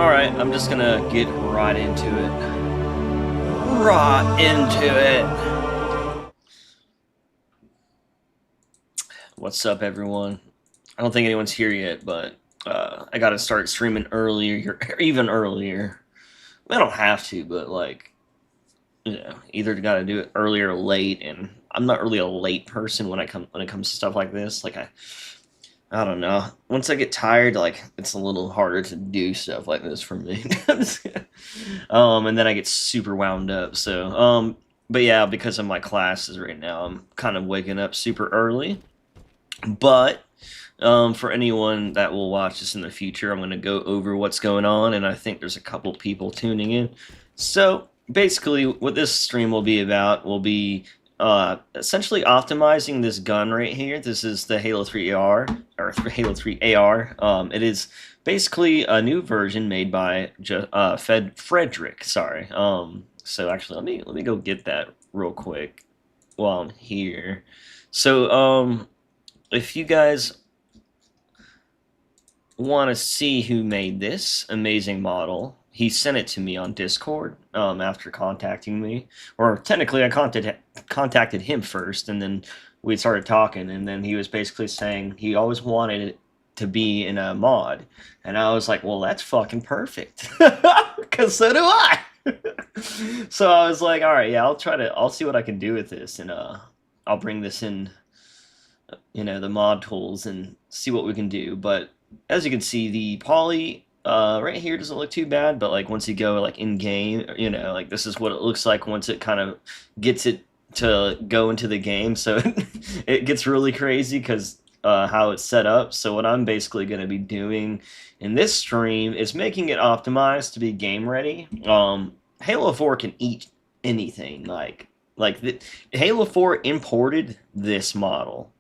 Alright, I'm just gonna get right into it. Right into it! What's up, everyone? I don't think anyone's here yet, but I gotta start streaming earlier, even earlier. I don't have to, but like, either gotta do it earlier or late, and I'm not really a late person when it comes to stuff like this. Like I don't know. Once I get tired, like it's a little harder to do stuff like this for me. And then I get super wound up. But yeah, because of my classes right now, I'm kind of waking up super early. But for anyone that will watch this in the future, I'm going to go over what's going on, and I think there's a couple people tuning in. So basically, what this stream will be about will be essentially optimizing this gun right here. This is the Halo 3 AR, or Halo 3 AR. It is basically a new version made by Frederick. Sorry. So actually, let me go get that real quick while I'm here. So if you guys want to see who made this amazing model, he sent it to me on Discord after contacting me. Or technically, I contacted him first, and then we started talking, and then he was basically saying he always wanted it to be in a mod. And I was like, well, that's fucking perfect. Because so do I. So I was like, all right, yeah, I'll see what I can do with this, and I'll bring this in, the mod tools and see what we can do. But as you can see, the poly right here doesn't look too bad, but like once you go like in game, like this is what it looks like once it kind of gets it to go into the game. So it gets really crazy because how it's set up. So what I'm basically going to be doing in this stream is making it optimized to be game ready. Halo 4 can eat anything. Halo 4 imported this model.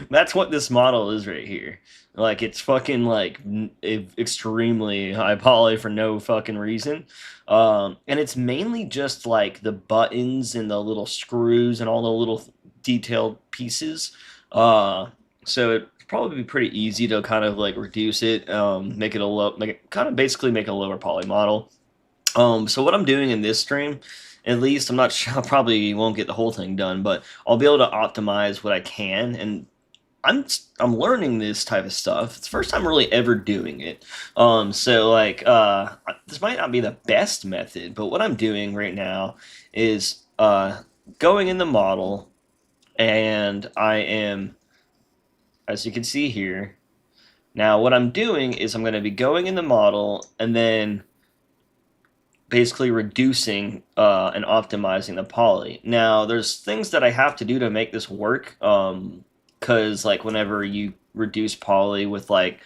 That's what this model is right here. Like, it's fucking, like, extremely high poly for no fucking reason. And it's mainly just, like, the buttons and the little screws and all the little detailed pieces. So it'd probably be pretty easy to kind of, like, reduce it, basically make a lower poly model. So what I'm doing in this stream, at least, I'm not sure, I probably won't get the whole thing done, but I'll be able to optimize what I can, and I'm learning this type of stuff. It's the first time really ever doing it. This might not be the best method, but what I'm doing right now is going in the model, and I am, as you can see here. Now what I'm doing is I'm going to be going in the model and then basically reducing and optimizing the poly. Now, there's things that I have to do to make this work, because like whenever you reduce poly with like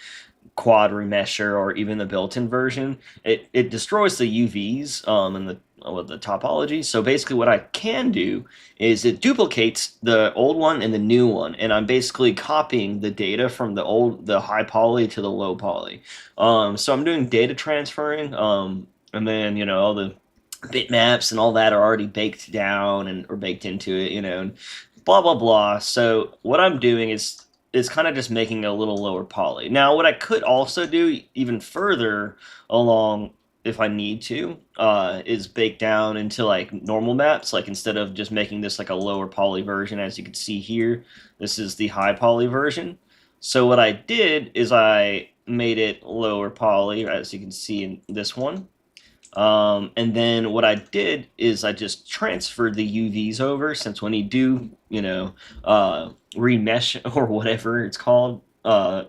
quad remesher or even the built-in version, it destroys the UVs and the topology. So basically what I can do is it duplicates the old one and the new one, and I'm basically copying the data from the high poly to the low poly. So I'm doing data transferring, and then all the bitmaps and all that are already baked down or baked into it, and blah blah blah. So what I'm doing is kind of just making it a little lower poly. Now, what I could also do even further along, if I need to, is bake down into like normal maps. Like instead of just making this like a lower poly version, as you can see here, this is the high poly version. So what I did is I made it lower poly, as you can see in this one. And then what I did is I just transferred the UVs over, since when you do, remesh or whatever it's called,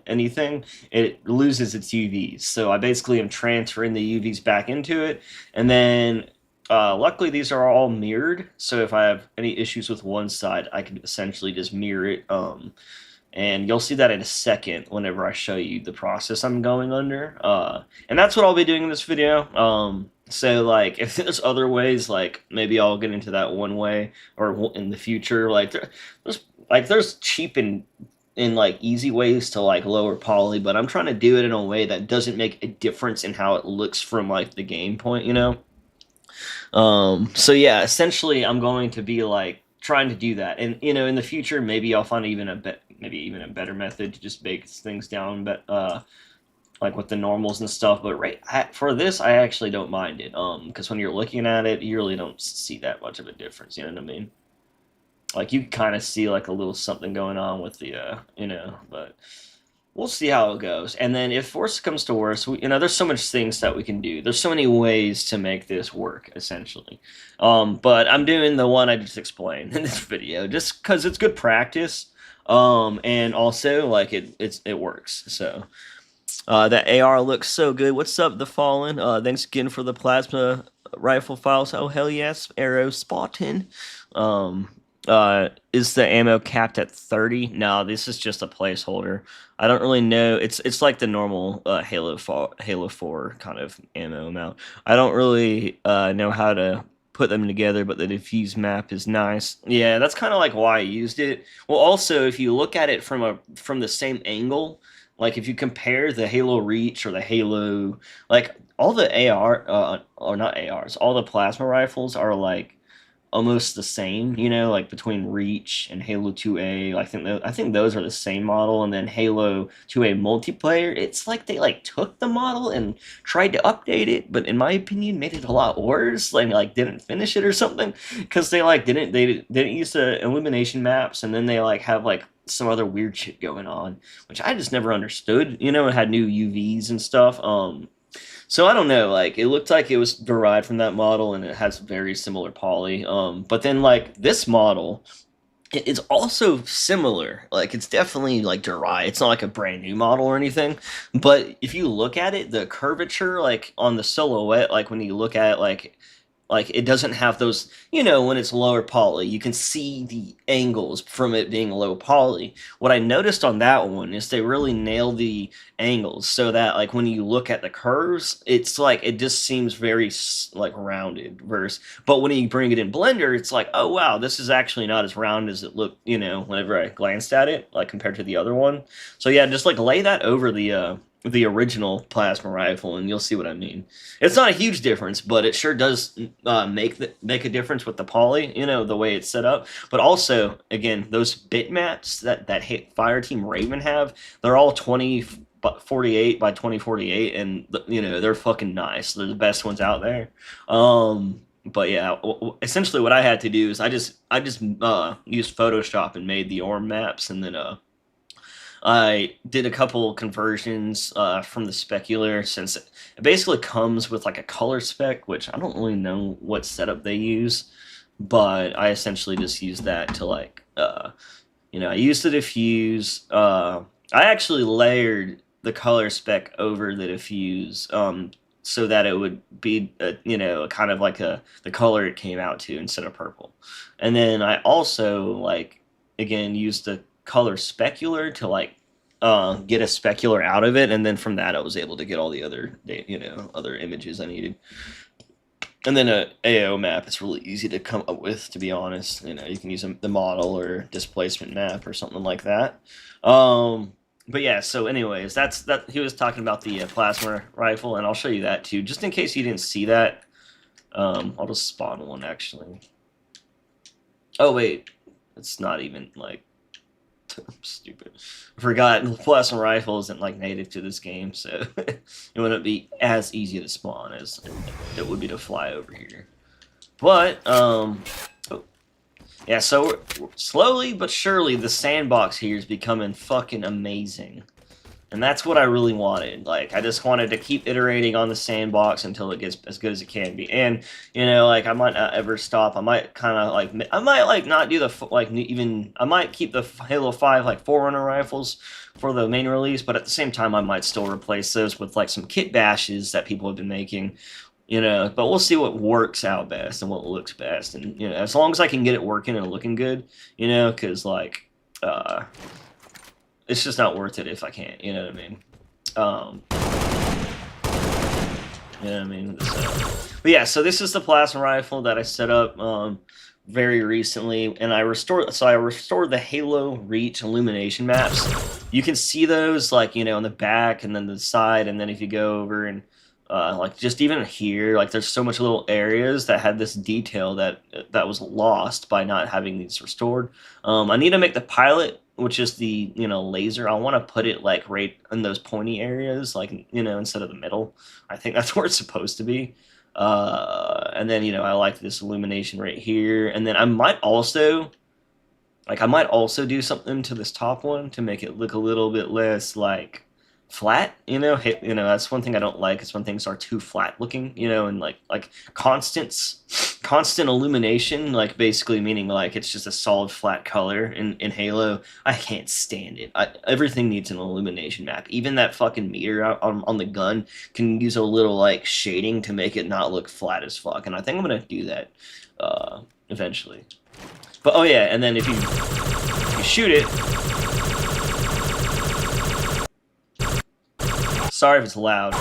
anything, it loses its UVs. So I basically am transferring the UVs back into it, and then luckily these are all mirrored, so if I have any issues with one side, I can essentially just mirror it. And you'll see that in a second whenever I show you the process I'm going under. And that's what I'll be doing in this video. So like, if there's other ways, like maybe I'll get into that one way, or in the future. Like there's cheap and like easy ways to like lower poly, but I'm trying to do it in a way that doesn't make a difference in how it looks from like the game point, So yeah, essentially I'm going to be like trying to do that, and in the future maybe I'll find maybe even a better method to just bake things down, but like with the normals and stuff. But for this, I actually don't mind it. Because when you're looking at it, you really don't see that much of a difference. You know what I mean? Like you kind of see like a little something going on with the, but we'll see how it goes. And then if worse comes to worse, there's so much things that we can do. There's so many ways to make this work, essentially. But I'm doing the one I just explained in this video, just because it's good practice. And also like it works. So that AR looks so good. What's up, The Fallen? Thanks again for the plasma rifle files. Oh hell yes, arrow spotting. Is the ammo capped at 30? No, this is just a placeholder. I don't really know. It's like the normal Halo 4 kind of ammo amount. I don't really know how to put them together, but the diffuse map is nice. Yeah, that's kind of like why I used it. Well, also if you look at it from the same angle, like if you compare the Halo Reach or the Halo, like all the AR or not ARs, all the plasma rifles are like almost the same, like between Reach and Halo 2A. I think those are the same model, and then Halo 2A multiplayer. It's like they like took the model and tried to update it, but in my opinion, made it a lot worse. Like didn't finish it or something, because they didn't use the illumination maps, and then they like have like some other weird shit going on, which I just never understood. It had new UVs and stuff. So I don't know, like it looked like it was derived from that model, and it has very similar poly. But then like this model, it's also similar. Like it's definitely like derived. It's not like a brand new model or anything. But if you look at it, the curvature like on the silhouette, like when you look at it, like it doesn't have those, when it's lower poly, you can see the angles from it being low poly. What I noticed on that one is they really nail the angles so that like when you look at the curves, it's like it just seems very like rounded but when you bring it in Blender, it's like, oh wow, this is actually not as round as it looked, whenever I glanced at it, like compared to the other one. So yeah, just like lay that over the original plasma rifle, and you'll see what I mean. It's not a huge difference, but it sure does make a difference with the poly, the way it's set up. But also, again, those bitmaps that Fireteam Raven have, they're all 2048 by 2048, and they're fucking nice. They're the best ones out there. But yeah, essentially what I had to do is I just used Photoshop and made the ORM maps, and then I did a couple conversions from the specular, since it basically comes with like a color spec, which I don't really know what setup they use, but I essentially just used that to like, I used the diffuse. I actually layered the color spec over the diffuse so that it would be, kind of like the color it came out to instead of purple. And then I also like, again, used the color specular to like get a specular out of it, and then from that I was able to get all the other other images I needed. And then a AO map is really easy to come up with, to be honest. You can use the model or displacement map or something like that. But yeah, so anyways, that he was talking about the plasma rifle, and I'll show you that too, just in case you didn't see that. I'll just spawn one actually. Oh wait, it's not even like, I'm stupid. I forgot the plasma rifle isn't like native to this game, so it wouldn't be as easy to spawn as it would be to fly over here. But yeah, so slowly but surely the sandbox here is becoming fucking amazing. And that's what I really wanted. Like, I just wanted to keep iterating on the sandbox until it gets as good as it can be. And, like, I might not ever stop. I might kind of, like, I might, like, not do the, like, even, I might keep the Halo 5, like, Forerunner rifles for the main release, but at the same time, I might still replace those with, like, some kit bashes that people have been making, but we'll see what works out best and what looks best. And, as long as I can get it working and looking good, because, like, it's just not worth it if I can't, you know what I mean? You know what I mean? But yeah, so this is the plasma rifle that I set up very recently, and I restored the Halo Reach illumination maps. You can see those, like, on the back and then the side, and then if you go over and Like just even here, like there's so much little areas that had this detail that was lost by not having these restored. I need to make the pilot, which is the laser. I want to put it like right in those pointy areas, like instead of the middle. I think that's where it's supposed to be. And then I like this illumination right here, and then I might also do something to this top one to make it look a little bit less like flat. That's one thing I don't like is when things are too flat looking. And like constant illumination, like basically meaning like it's just a solid flat color in Halo. I can't stand it. Everything needs an illumination map. Even that fucking meter out on the gun can use a little like shading to make it not look flat as fuck. And I think I'm gonna do that eventually. But oh yeah, and then if you shoot it, sorry if it's loud,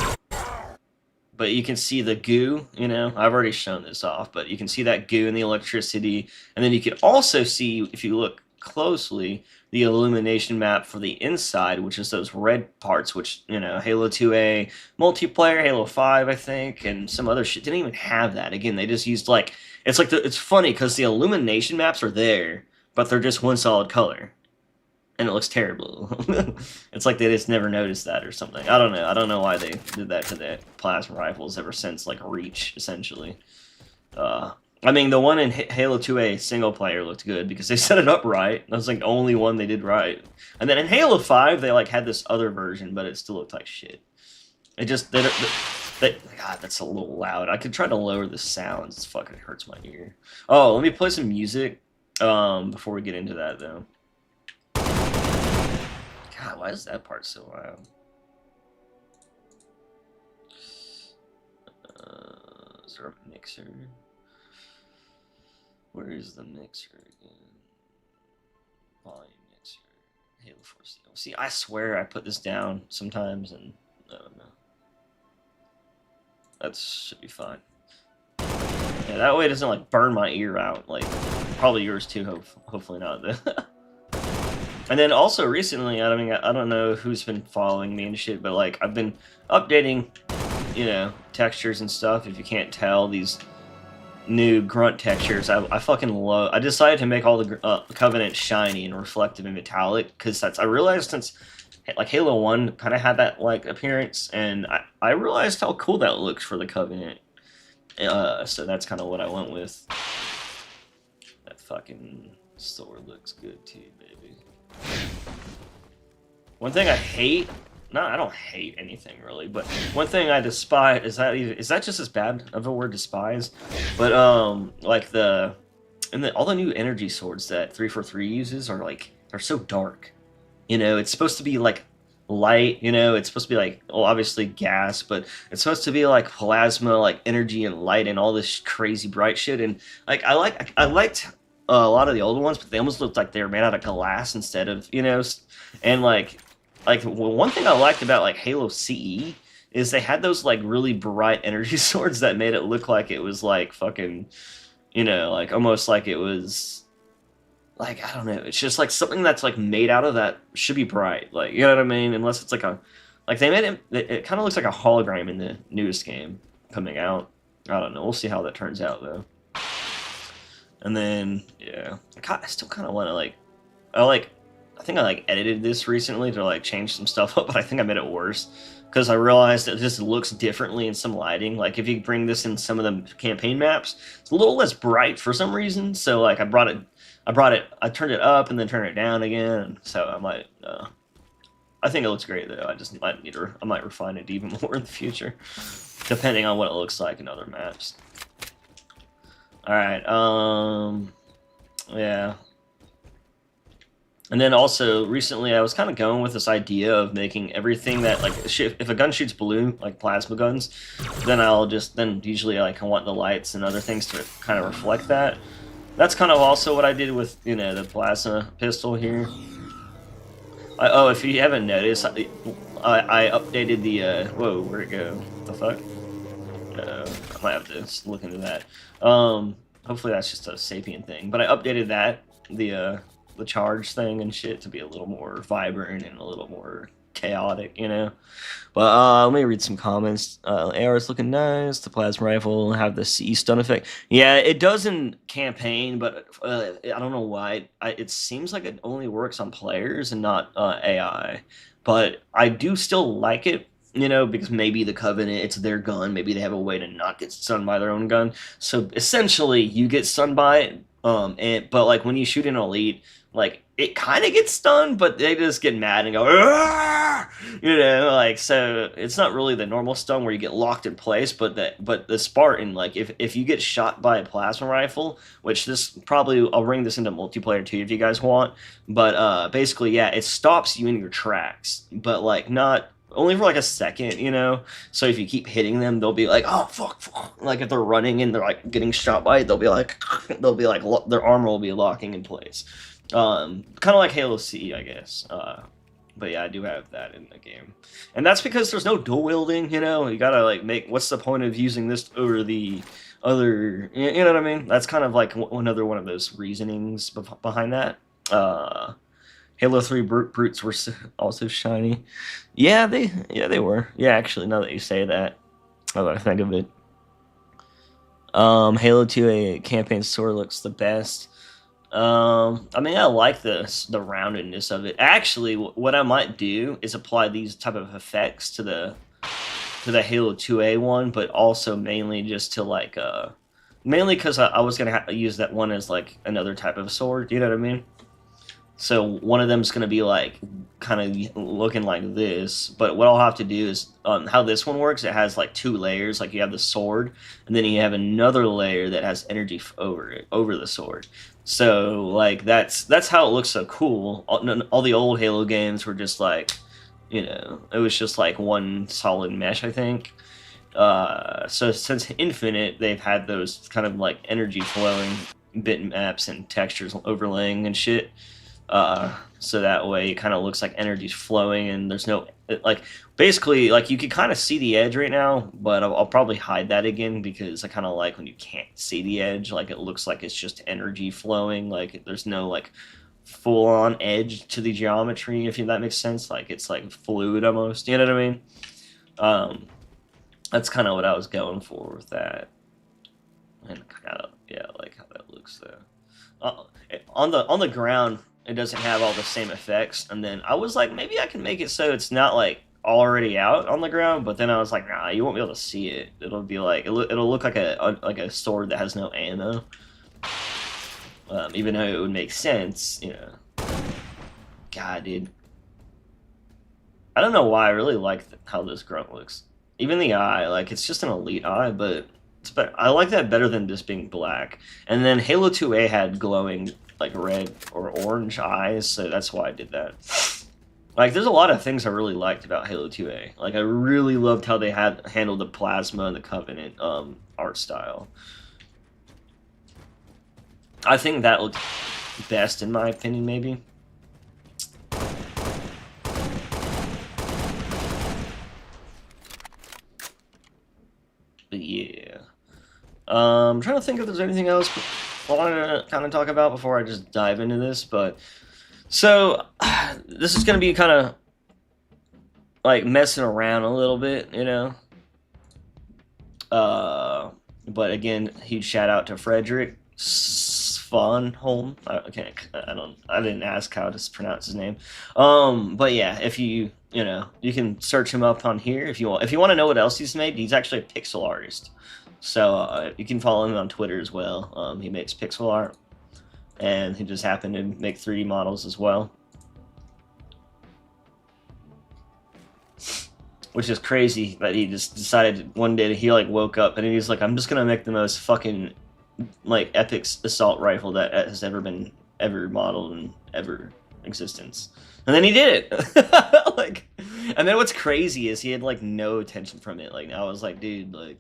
but you can see the goo, I've already shown this off, but you can see that goo and the electricity, and then you can also see, if you look closely, the illumination map for the inside, which is those red parts, which, Halo 2A multiplayer, Halo 5, I think, and some other shit didn't even have that. Again, they just used it's funny because the illumination maps are there, but they're just one solid color. And it looks terrible. It's like they just never noticed that or something. I don't know. I don't know why they did that to the plasma rifles ever since, like, Reach, essentially. I mean, the one in Halo 2A single player looked good because they set it up right. That was, like, the only one they did right. And then in Halo 5, they, like, had this other version, but it still looked like shit. It just... God, that's a little loud. I could try to lower the sounds. It fucking hurts my ear. Oh, let me play some music before we get into that, though. God, why is that part so loud? Is there a mixer? Where is the mixer again? Volume mixer. Halo 4. See, I swear I put this down sometimes, and I don't know. That should be fine. Yeah, that way it doesn't like burn my ear out. Like, probably yours too. Hopefully not. And then also recently, I mean, I don't know who's been following me and shit, but like I've been updating, textures and stuff. If you can't tell, these new grunt textures, I fucking love. I decided to make all the Covenant shiny and reflective and metallic because I realized since like Halo 1 kind of had that like appearance, and I realized how cool that looks for the Covenant. So that's kind of what I went with. That fucking sword looks good too, baby. One thing I hate, no, I don't hate anything really, but one thing I despise is that just as bad of a word, despise? But like all the new energy swords that 343 uses are like they're so dark. It's supposed to be like light, it's supposed to be like, well, obviously gas, but it's supposed to be like plasma, like energy and light and all this crazy bright shit. And like I liked a lot of the older ones, but they almost looked like they were made out of glass instead of, and like one thing I liked about like Halo CE is they had those like really bright energy swords that made it look like it was like fucking, like almost like it was like, I don't know, it's just like something that's like made out of that should be bright, like, you know what I mean? Unless it's like they made it kind of looks like a hologram in the newest game coming out. I don't know, we'll see how that turns out though. And then yeah, I still kind of want to I think I like edited this recently to like change some stuff up, but I think I made it worse because I realized it just looks differently in some lighting. Like if you bring this in some of the campaign maps, it's a little less bright for some reason. So like I turned it up and then turned it down again. So I think it looks great though. I might refine it even more in the future, depending on what it looks like in other maps. All right, yeah. And then also recently, I was kind of going with this idea of making everything that like if a gun shoots blue, like plasma guns, then usually like I want the lights and other things to kind of reflect that. That's kind of also what I did with the plasma pistol here. If you haven't noticed, I updated the whoa, where'd it go? What the fuck? I might have to look into that. Hopefully that's just a Sapien thing, but I updated that the charge thing and shit to be a little more vibrant and a little more chaotic, you know. But let me read some comments. AR is looking nice. The plasma rifle have the CE stun effect. Yeah, it does in campaign, but I don't know why. It seems like it only works on players and not AI. But I do still like it, you know, because maybe the Covenant, it's their gun. Maybe they have a way to not get stunned by their own gun. So essentially, you get stunned by it. But like when you shoot an elite, like it kind of gets stunned, but they just get mad and go, "Argh!" You know, like so. It's not really the normal stun where you get locked in place, but the Spartan, like if you get shot by a plasma rifle, which this probably I'll bring this into multiplayer too if you guys want, but basically yeah, it stops you in your tracks, but like not only for like a second, you know. So if you keep hitting them, they'll be like, "Oh fuck, fuck!" Like if they're running and they're like getting shot by it, they'll be like, their armor will be locking in place. Kind of like Halo C, I guess. But yeah, I do have that in the game, and that's because there's no dual wielding. You know, you gotta like make. What's the point of using this over the other? You know what I mean? That's kind of like another one of those reasonings behind that. Halo 3 brutes were also shiny. Yeah, they were. Yeah, actually, now that you say that, now that I think of it. Halo 2 campaign sword looks the best. I mean, I like the roundedness of it. Actually, what I might do is apply these type of effects to the Halo 2A one, but also mainly just to like mainly because I was gonna use that one as like another type of sword. You know what I mean? So one of them's gonna be like kind of looking like this, but what I'll have to do is how this one works. It has like two layers. Like you have the sword, and then you have another layer that has energy over it, over the sword. So like that's how it looks so cool. All the old Halo games were just like, you know, it was just like one solid mesh, I think. So since Infinite, they've had those kind of like energy flowing bitmaps and textures overlaying and shit. So that way it kind of looks like energy's flowing and there's no like basically like you can kind of see the edge right now, but I'll probably hide that again because I kind of like when you can't see the edge, like it looks like it's just energy flowing, like there's no like full on edge to the geometry, if that makes sense. Like it's like fluid almost, you know what I mean? That's kind of what I was going for with that, and kind of yeah, I like how that looks there. On the ground it doesn't have all the same effects, and then I was like, maybe I can make it so it's not like already out on the ground, but then I was like, nah, you won't be able to see it. It'll be like it'll look like a sword that has no ammo, even though it would make sense, you know. God, dude, I don't know why I really like how this grunt looks. Even the eye, like it's just an elite eye, but it's better. I like that better than just being black. And then Halo 2A had glowing like red or orange eyes, so that's why I did that. Like, there's a lot of things I really liked about Halo 2A. Like, I really loved how they had handled the plasma and the Covenant art style. I think that looked best in my opinion, maybe. But yeah. I'm trying to think if there's anything else I want to kind of talk about before I just dive into this, but so this is going to be kind of like messing around a little bit, you know. But again, huge shout out to Frederick Svanholm. I didn't ask how to pronounce his name. But yeah, if you know, you can search him up on here if you want. If you want to know what else he's made, he's actually a pixel artist. So you can follow him on Twitter as well. He makes pixel art, and he just happened to make 3D models as well. Which is crazy that he just decided one day that he like woke up and he's like, I'm just gonna make the most fucking like epic assault rifle that has ever modeled in ever existence. And then he did it. Like, and then what's crazy is he had like no attention from it. Like, I was like, dude, like,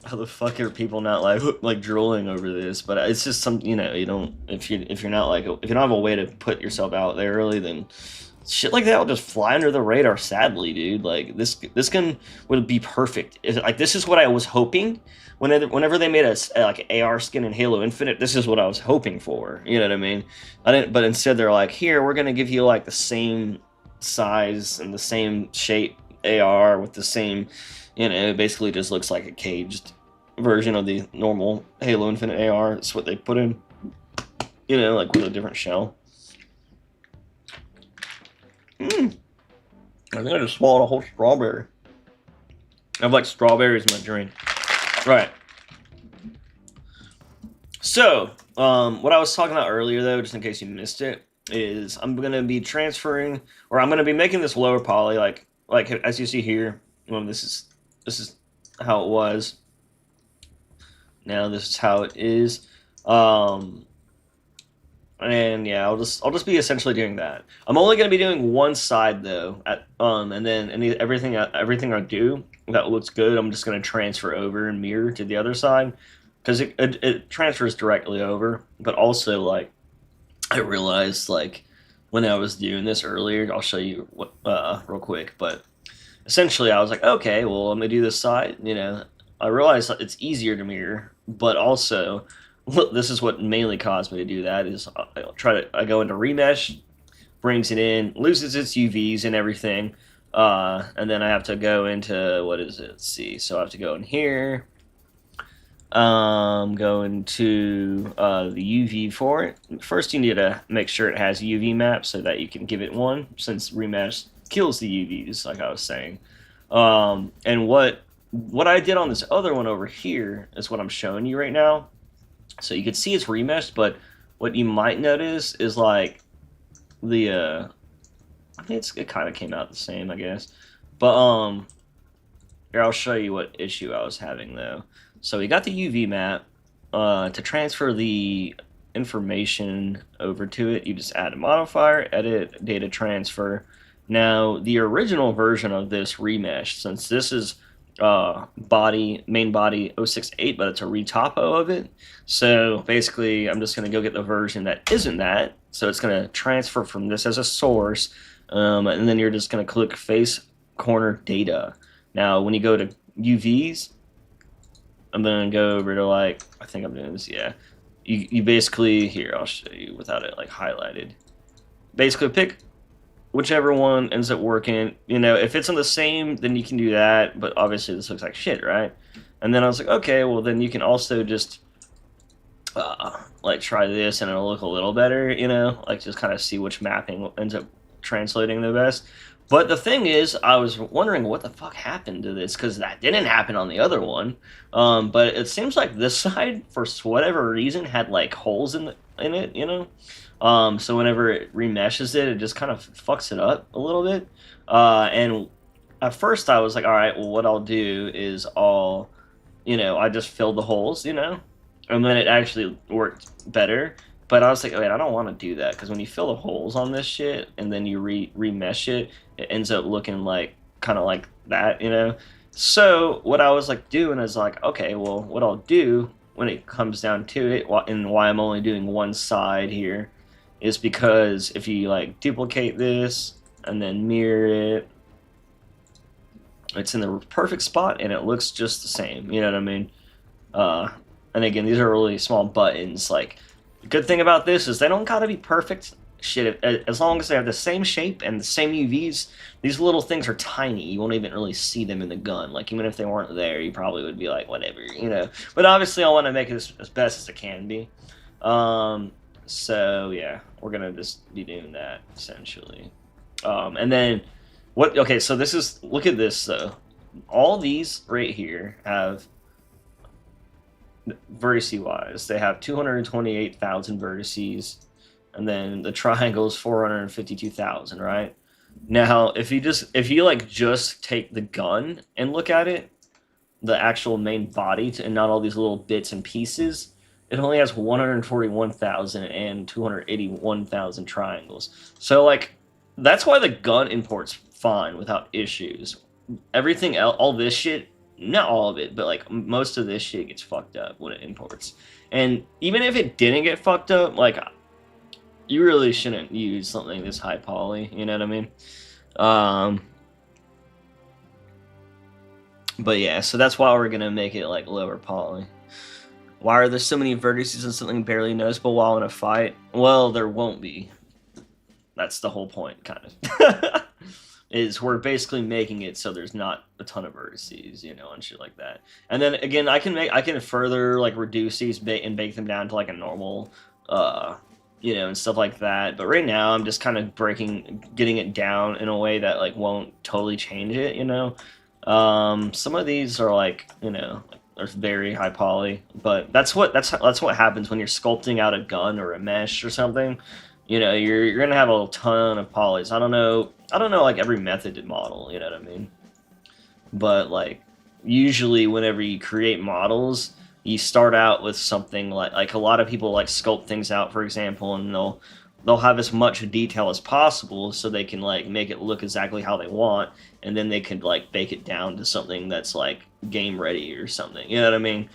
how the fuck are people not like drooling over this? But it's just some, you know, you don't, if you're not like, if you don't have a way to put yourself out there early, then shit like that will just fly under the radar, sadly, dude. Like, this gun would be perfect. Like, this is what I was hoping whenever they made a like AR skin in Halo Infinite. This is what I was hoping for, you know what I mean? I didn't, but instead they're like, here, we're gonna give you like the same size and the same shape AR with the same, it basically just looks like a caged version of the normal Halo Infinite AR. It's what they put in, like with a different shell. I think I just swallowed a whole strawberry. I have like strawberries in my drink. Right. So, what I was talking about earlier, though, just in case you missed it, is I'm gonna be transferring, or I'm gonna be making this lower poly, like as you see here. Well, this is how it was. Now this is how it is. And yeah, I'll just be essentially doing that. I'm only gonna be doing one side though, and then everything I do that looks good, I'm just gonna transfer over and mirror to the other side, because it transfers directly over. But also, like, I realized, like, when I was doing this earlier, I'll show you what real quick. But essentially, I was like, okay, well, I'm gonna do this side. I realized that it's easier to mirror, but also, this is what mainly caused me to do that. Is I go into remesh, brings it in, loses its UVs and everything, and then I have to go into, what is it? Let's see. So I have to go in here. Go into the UV for it. First, you need to make sure it has UV map so that you can give it one, since remesh kills the UVs, like I was saying. And what I did on this other one over here is what I'm showing you right now. So you can see it's remeshed, but what you might notice is, like, I think it kind of came out the same, I guess. But here, I'll show you what issue I was having though. So we got the UV map. To transfer the information over to it, you just add a modifier, edit, data transfer. Now, the original version of this remesh, since this is main body 068, but it's a retopo of it. So basically, I'm just going to go get the version that isn't that. So it's going to transfer from this as a source, and then you're just going to click face corner data. Now, when you go to UVs, I'm going to go over to, like, I think I'm doing this, yeah. You basically, here, I'll show you without it, like, highlighted. Basically, pick whichever one ends up working. If it's on the same, then you can do that, but obviously this looks like shit, right? And then I was like, okay, well, then you can also just, like, try this, and it'll look a little better, like, just kind of see which mapping ends up translating the best. But the thing is, I was wondering what the fuck happened to this, because that didn't happen on the other one. But it seems like this side, for whatever reason, had, like, holes in it, so whenever it remeshes it, it just kind of fucks it up a little bit. And at first I was like, all right, well, what I'll do is I just filled the holes, and then it actually worked better. But I was like, wait, I don't want to do that, because when you fill the holes on this shit and then you remesh it, it ends up looking like kind of like that, So what I was like doing is like, okay, well, what I'll do when it comes down to it, and why I'm only doing one side here, is because if you, like, duplicate this and then mirror it, it's in the perfect spot and it looks just the same. You know what I mean? And again, these are really small buttons. Like, the good thing about this is they don't gotta be perfect. Shit, as long as they have the same shape and the same UVs, these little things are tiny. You won't even really see them in the gun. Like, even if they weren't there, you probably would be like, whatever, But obviously, I want to make it as best as it can be. So yeah, we're gonna just be doing that essentially. And then okay, so look at this though. All these right here have, vertice wise, they have 228,000 vertices, and then the triangle is 452,000, right? Now, if you like just take the gun and look at it, the actual main body, and not all these little bits and pieces, it only has 141,000 and 281,000 triangles. So, like, that's why the gun imports fine without issues. Everything else, all this shit, not all of it, but, like, most of this shit gets fucked up when it imports. And even if it didn't get fucked up, like, you really shouldn't use something this high poly, you know what I mean? But yeah, so that's why we're gonna make it, like, lower poly. Why are there so many vertices and something barely noticeable while in a fight? Well, there won't be. That's the whole point, kind of. is we're basically making it so there's not a ton of vertices, you know, and shit like that. And then again, I can further like reduce these and bake them down to like a normal, you know, and stuff like that. But right now, I'm just kind of getting it down in a way that like won't totally change it, you know. Some of these are like, you know, like, they're very high poly, but that's what happens when you're sculpting out a gun or a mesh or something. You know, you're gonna have a ton of polys. I don't know like every method model, you know what I mean? But like usually whenever you create models, you start out with something like a lot of people like sculpt things out, for example, and they'll have as much detail as possible so they can like make it look exactly how they want, and then they could like bake it down to something that's like game ready or something. You know what I mean?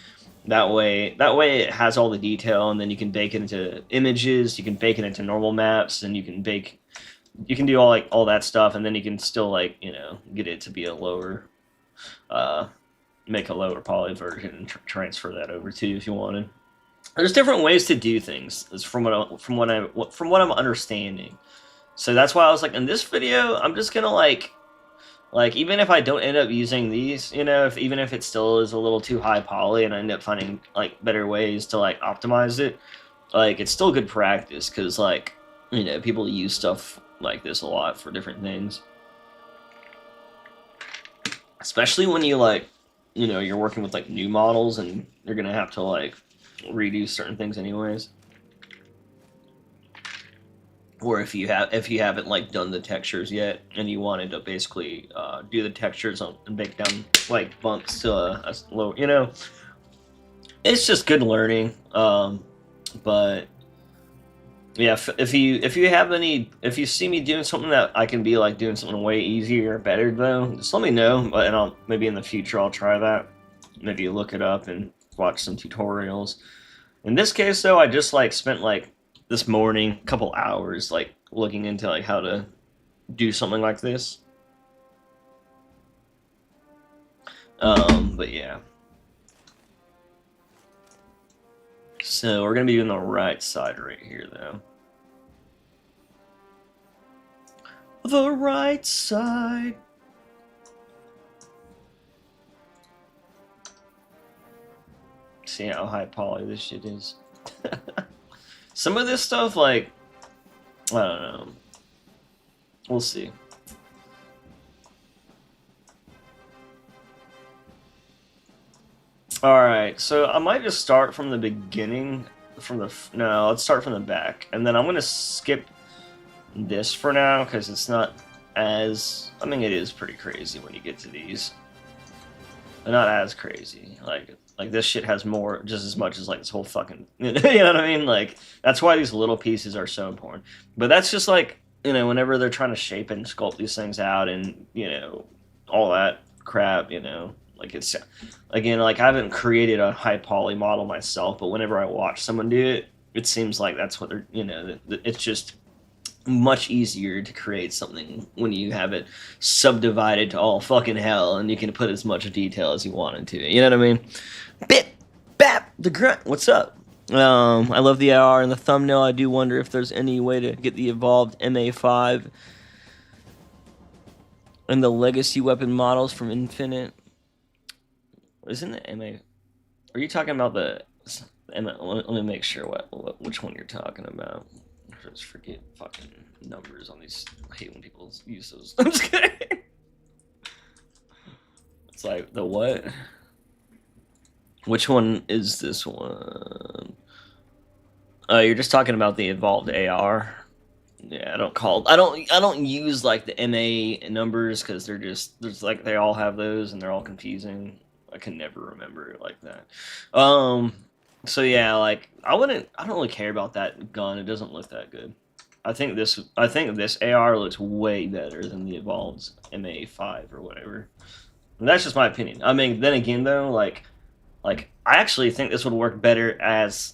That way it has all the detail, and then you can bake it into images, you can bake it into normal maps, and you can do all that stuff, and then you can still like, you know, get it to be a lower uh make a lower poly version and transfer that over to you if you wanted. There's different ways to do things. Is from what I'm understanding. So that's why I was like, in this video, I'm just gonna like even if I don't end up using these, you know, even if it still is a little too high poly, and I end up finding like better ways to like optimize it, like it's still good practice because like, you know, people use stuff like this a lot for different things, especially when you like, you know, you're working with like new models and you're gonna have to like redo certain things anyways. Or if you haven't like done the textures yet and you wanted to basically do the textures and bake down like bumps to a low, you know, it's just good learning. But yeah, if you see me doing something that I can be like doing something way easier or better though, just let me know. And I'll maybe in the future I'll try that. Maybe look it up and watch some tutorials. In this case though, I just like spent like this morning a couple hours like looking into like how to do something like this. But yeah. So we're gonna be doing the right side right here though. The right side. See how high poly this shit is. Some of this stuff, like, I don't know. We'll see. Alright, so I might just start from the beginning. No, let's start from the back. And then I'm going to skip this for now, because it's not as... I mean, it is pretty crazy when you get to these. But not as crazy. Like this shit has more, just as much as like this whole fucking, you know what I mean? Like that's why these little pieces are so important. But that's just like, you know, whenever they're trying to shape and sculpt these things out and, you know, all that crap, you know, like it's, again, like I haven't created a high poly model myself, but whenever I watch someone do it, it seems like that's what they're, you know, it's just much easier to create something when you have it subdivided to all fucking hell and you can put as much detail as you want into it. You know what I mean? Bip, bap, the grunt. What's up? I love the AR in the thumbnail. I do wonder if there's any way to get the evolved MA5 and the legacy weapon models from Infinite. Isn't it MA? Are you talking about the MA? Let me make sure which one you're talking about. I just forget fucking numbers on these. I hate when people use those. I'm just kidding. It's like the what? Which one is this one? You're just talking about the evolved AR. Yeah, I don't use like the MA numbers because there's like they all have those and they're all confusing. I can never remember it like that. So yeah, like I don't really care about that gun. It doesn't look that good. I think this AR looks way better than the evolved MA5 or whatever. And that's just my opinion. I mean, then again though, like I actually think this would work better as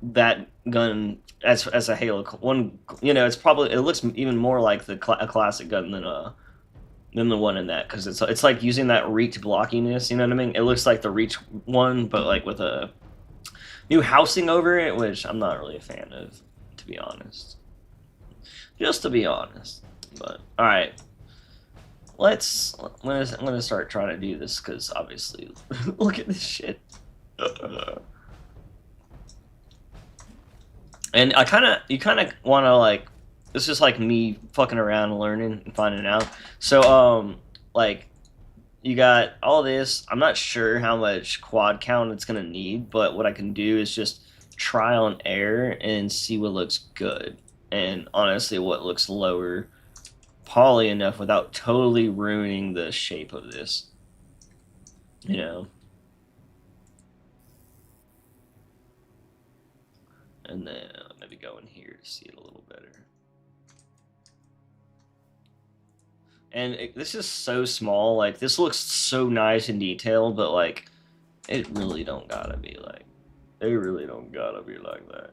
that gun as a Halo one. You know, it looks even more like a classic gun than the one in that, because it's like using that reach blockiness. You know what I mean? It looks like the reach one, but like with a new housing over it, which I'm not really a fan of, to be honest. Just to be honest. But all right, I'm gonna start trying to do this because obviously, look at this shit. And you kind of want to like, it's just like me fucking around and learning and finding out. So, like, you got all this. I'm not sure how much quad count it's gonna need, but what I can do is just trial and error and see what looks good. And honestly, what looks lower poly enough without totally ruining the shape of this. You know. And then maybe go in here to see it a little better. And this is so small. Like, this looks so nice and detailed, but like, it really don't gotta be like. It really don't gotta be like that.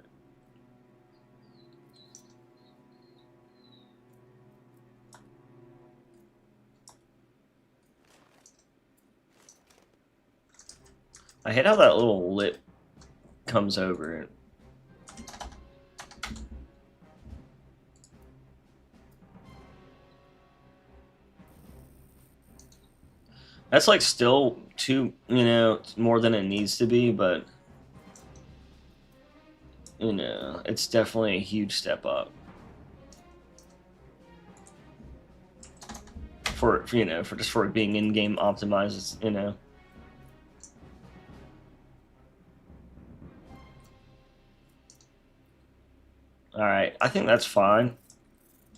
I hate how that little lip comes over it. That's like still too, more than it needs to be, but it's definitely a huge step up for it being in-game optimized, All right, I think that's fine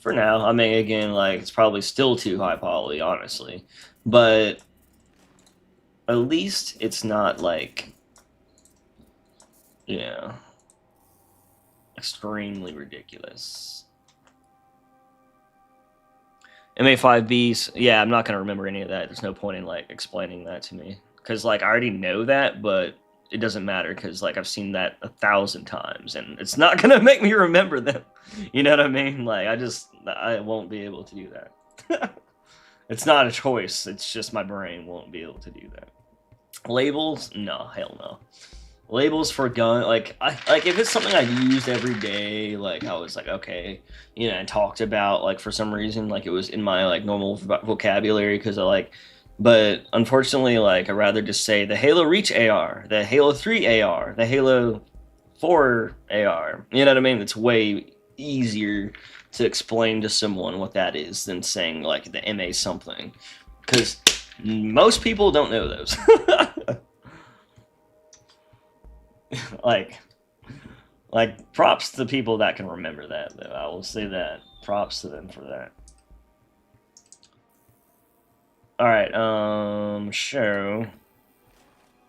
for now. I mean, again, like it's probably still too high poly, honestly, but at least it's not like, extremely ridiculous. MA5Bs, yeah, I'm not gonna remember any of that. There's no point in like explaining that to me because like I already know that, but it doesn't matter because like I've seen that 1,000 times and it's not gonna make me remember them. You know what I mean? Like I won't be able to do that. It's not a choice. It's just my brain won't be able to do that. Labels? No, hell no. Labels for gun, like if it's something I used every day, like I was like okay, and talked about like for some reason like it was in my like normal vocabulary because I like, but unfortunately like I'd rather just say the Halo Reach AR, the Halo 3 AR, the Halo 4 AR. You know what I mean? It's way easier to explain to someone what that is than saying like the MA something, because most people don't know those. like props to people that can remember that though. I will say that. Props to them for that. All right, show.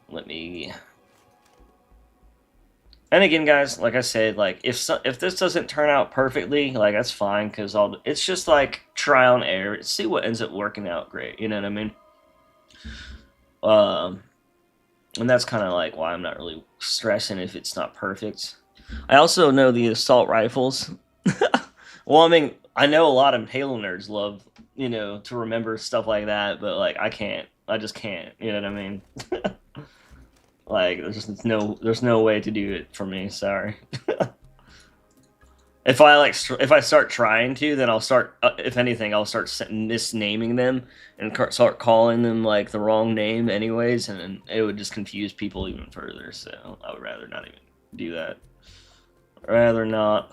Let me. And again, guys, like I said, like if this doesn't turn out perfectly, like that's fine because it's just like trial and error. See what ends up working out great. You know what I mean? And that's kind of like why I'm not really stressing if it's not perfect. I also know the assault rifles. Well, I mean, I know a lot of Halo nerds love, to remember stuff like that, but like I can't. I just can't. You know what I mean? Like there's no way to do it for me. Sorry. If I start trying to, then I'll start. If anything, I'll start misnaming them and start calling them like the wrong name, anyways, and then it would just confuse people even further. So I would rather not even do that. Rather not.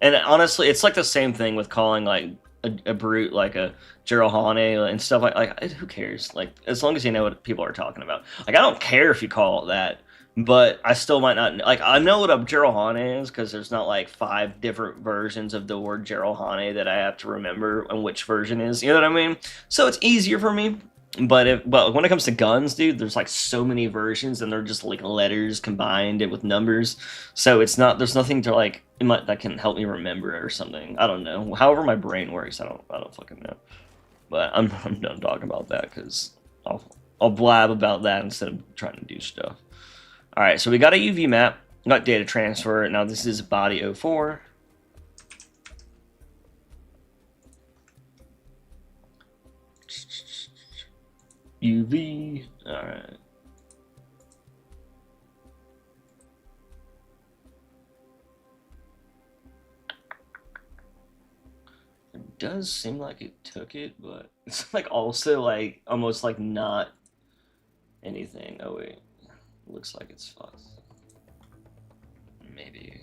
And honestly, it's like the same thing with calling like a brute like a Jerohane and stuff like who cares? Like as long as you know what people are talking about. Like I don't care if you call it that, but I still might not like I know what a Jerohane is because there's not like 5 different versions of the word Jerohane that I have to remember and which version is. You know what I mean? So it's easier for me. But when it comes to guns, dude, there's like so many versions and they're just like letters combined with numbers. So there's nothing to like that can help me remember it or something. I don't know. However my brain works, I don't fucking know. But I'm done talking about that because I'll blab about that instead of trying to do stuff. All right, so we got a UV map, got data transfer. Now this is body 04. UV. All right. does seem like it took it, but it's like also like almost like not anything. Oh wait, looks like it's fucked. Maybe.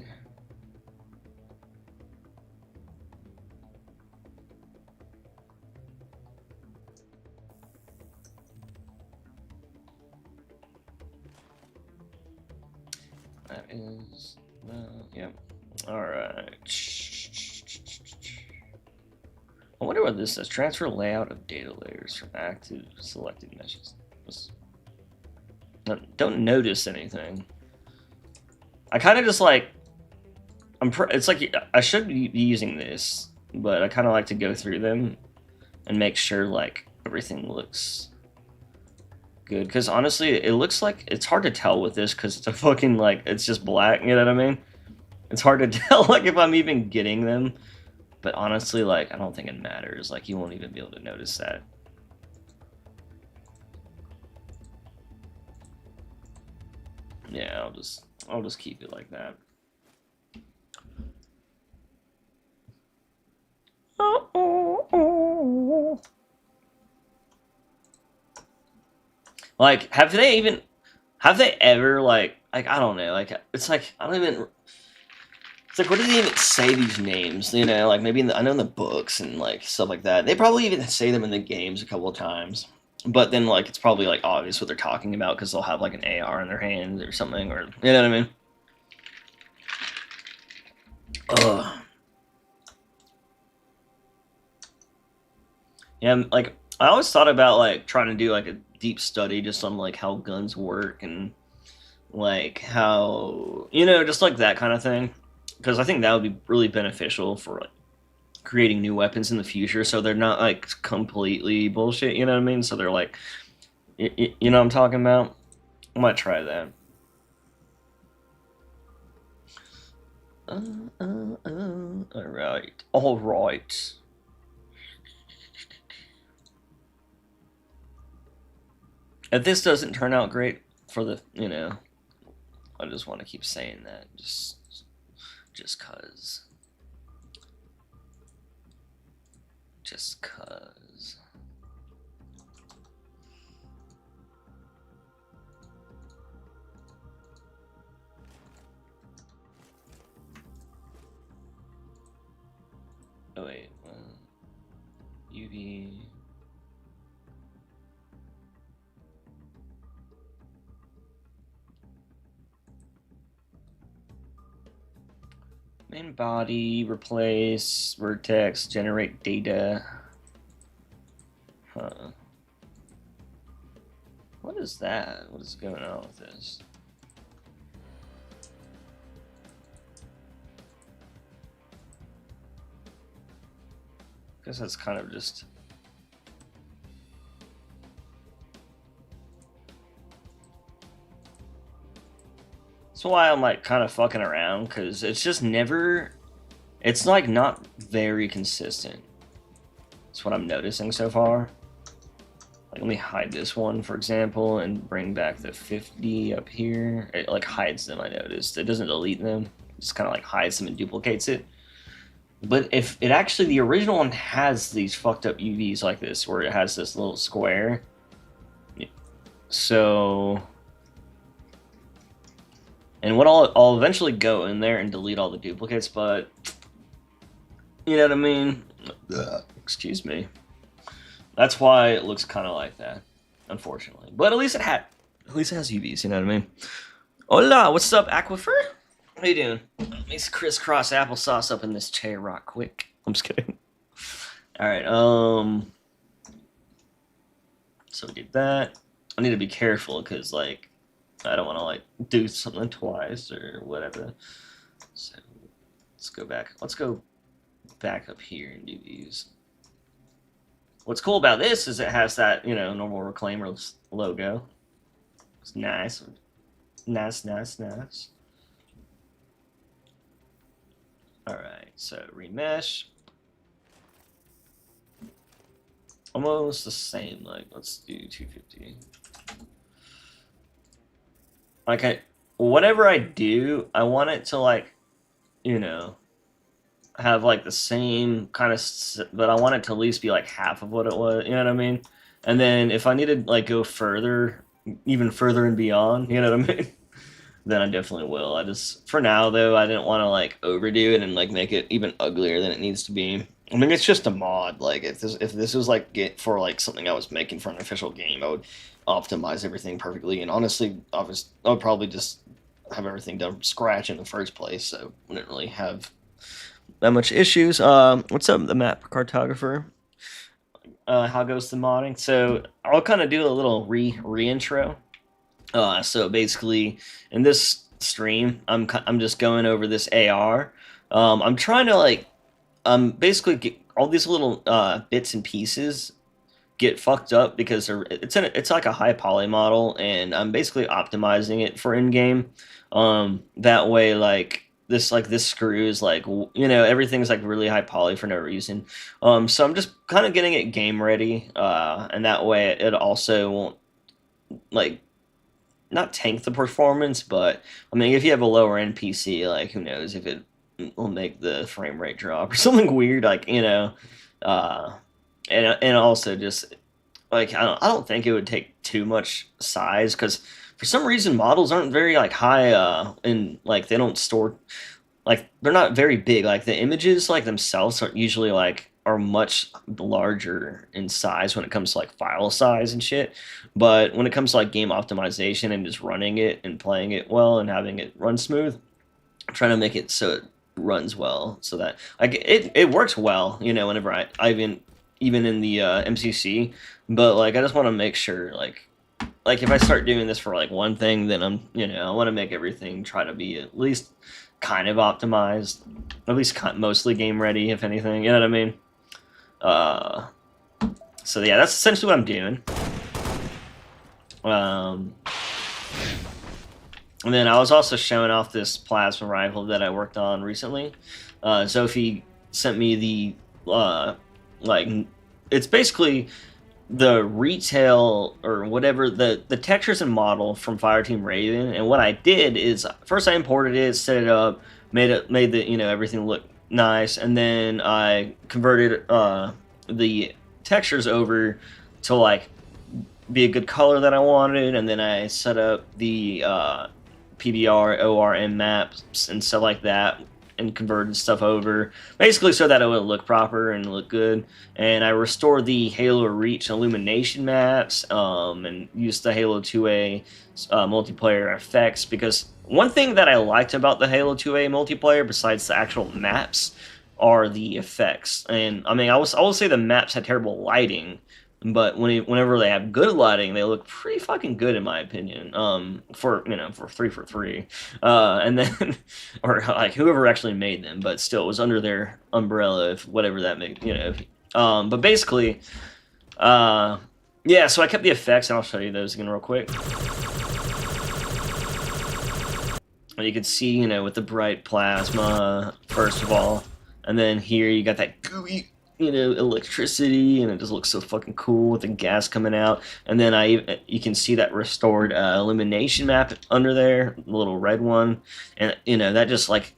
That is, yep. Alright. I wonder what this says. Transfer layout of data layers from active selected meshes. Don't notice anything. I kind of just like, it's like, I should be using this, but I kind of like to go through them and make sure like everything looks good, because honestly it looks like it's hard to tell with this because it's a fucking like it's just black, you know what I mean? It's hard to tell like if I'm even getting them, but honestly like I don't think it matters, like you won't even be able to notice that. Yeah, I'll just keep it like that. Like, have they ever like I don't know, like it's like I don't even. It's like, what do they even say these names? You know, like maybe I know in the books and like stuff like that. They probably even say them in the games a couple of times. But then like it's probably like obvious what they're talking about because they'll have like an AR in their hands or something, or you know what I mean? Ugh. Yeah, like I always thought about like trying to do like a deep study just on like how guns work and like how, you know, just like that kind of thing, because I think that would be really beneficial for like creating new weapons in the future, so they're not like completely bullshit, you know what I mean? So they're like, you know what I'm talking about? I might try that. All right. If this doesn't turn out great for the, you know, I just want to keep saying that, just cause, just cause. Oh wait, UV. Main body, replace, vertex, generate data. Huh. What is that? What is going on with this? Guess that's kind of just. That's why I'm like kind of fucking around, because it's just never. It's like not very consistent. That's what I'm noticing so far. Like, let me hide this one, for example, and bring back the 50 up here. It like hides them, I noticed. It doesn't delete them. It just kind of like hides them and duplicates it. But if it actually, the original one has these fucked up UVs like this, where it has this little square. So, and what I'll eventually go in there and delete all the duplicates, but you know what I mean? Excuse me. That's why it looks kind of like that, unfortunately. But at least it has UVs, you know what I mean? Hola, what's up, Aquifer? How you doing? Let me crisscross applesauce up in this chair rock quick. I'm just kidding. Alright, so we did that. I need to be careful, because, like, I don't want to, like, do something twice or whatever. So, let's go back. Let's go back up here and do these. What's cool about this is it has that, you know, normal Reclaimer logo. It's nice. Nice. Alright, so remesh. Almost the same, like, let's do 250. Like, whatever I do, I want it to, like, you know, have like the same kind of, but I want it to at least be like half of what it was. You know what I mean? And then if I needed like go further, even further and beyond, you know what I mean? Then I definitely will. I just for now though, I didn't want to like overdo it and like make it even uglier than it needs to be. I mean, it's just a mod. Like if this was like get for like something I was making for an official game, I would optimize everything perfectly. And honestly, I would probably just have everything done from scratch in the first place, so wouldn't really have that much issues. What's up, the map cartographer? How goes the modding? So I'll kind of do a little reintro. So basically, in this stream, I'm just going over this AR. I'm trying to like basically get all these little bits and pieces get fucked up because it's like a high poly model, and I'm basically optimizing it for in game. That way, like this screw is like everything's like really high poly for no reason. So I'm just kind of getting it game ready, and that way it also won't like not tank the performance, but I mean if you have a lower end PC, like who knows if it will make the frame rate drop or something weird, like uh, and also just like I don't think it would take too much size because for some reason models aren't very like high and like they don't store like they're not very big. Like the images like themselves are usually like are much larger in size when it comes to like file size and shit. But when it comes to like game optimization and just running it and playing it well and having it run smooth, I'm trying to make it so it runs well so that like it works well, whenever I even in the MCC, but like I just want to make sure like if I start doing this for like one thing, then I want to make everything try to be at least kind of optimized, at least mostly game ready, if anything. You know what I mean? Uh, so yeah, that's essentially what I'm doing. Um, and then I was also showing off this plasma rifle that I worked on recently. Sophie sent me like it's basically the retail or whatever the textures and model from Fireteam Raven. And what I did is first I imported it, set it up, made the everything look nice, and then I converted the textures over to like be a good color that I wanted, and then I set up the PBR, ORM maps and stuff like that, and converted stuff over, basically so that it would look proper and look good. And I restored the Halo Reach illumination maps, and used the Halo 2A multiplayer effects, because one thing that I liked about the Halo 2A multiplayer, besides the actual maps, are the effects. And I mean, I will say the maps had terrible lighting, but whenever they have good lighting, they look pretty fucking good in my opinion. For 343, and then or like whoever actually made them, but still it was under their umbrella, if whatever that made But basically, yeah. So I kept the effects, and I'll show you those again real quick. And you can see, with the bright plasma first of all, and then here you got that gooey electricity, and it just looks so fucking cool with the gas coming out. And then you can see that restored illumination map under there, the little red one, and that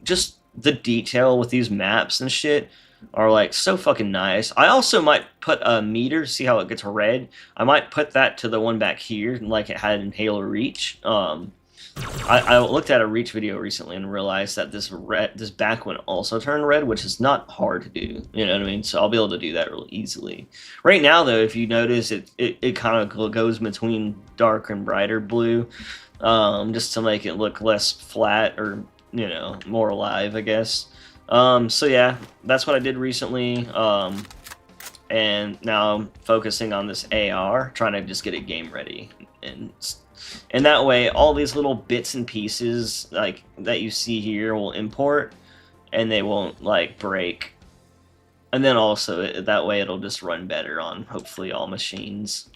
just the detail with these maps and shit are like so fucking nice. I also might put a meter, see how it gets red. I might put that to the one back here, like it had in Halo Reach. I looked at a Reach video recently and realized that this back one also turned red, which is not hard to do. You know what I mean? So I'll be able to do that real easily. Right now, though, if you notice, it kind of goes between dark and brighter blue, just to make it look less flat or more alive, I guess. So yeah, that's what I did recently. And now I'm focusing on this AR, trying to just get it game ready, and that way all these little bits and pieces like that you see here will import, and they won't like break. And then also that way it'll just run better on hopefully all machines.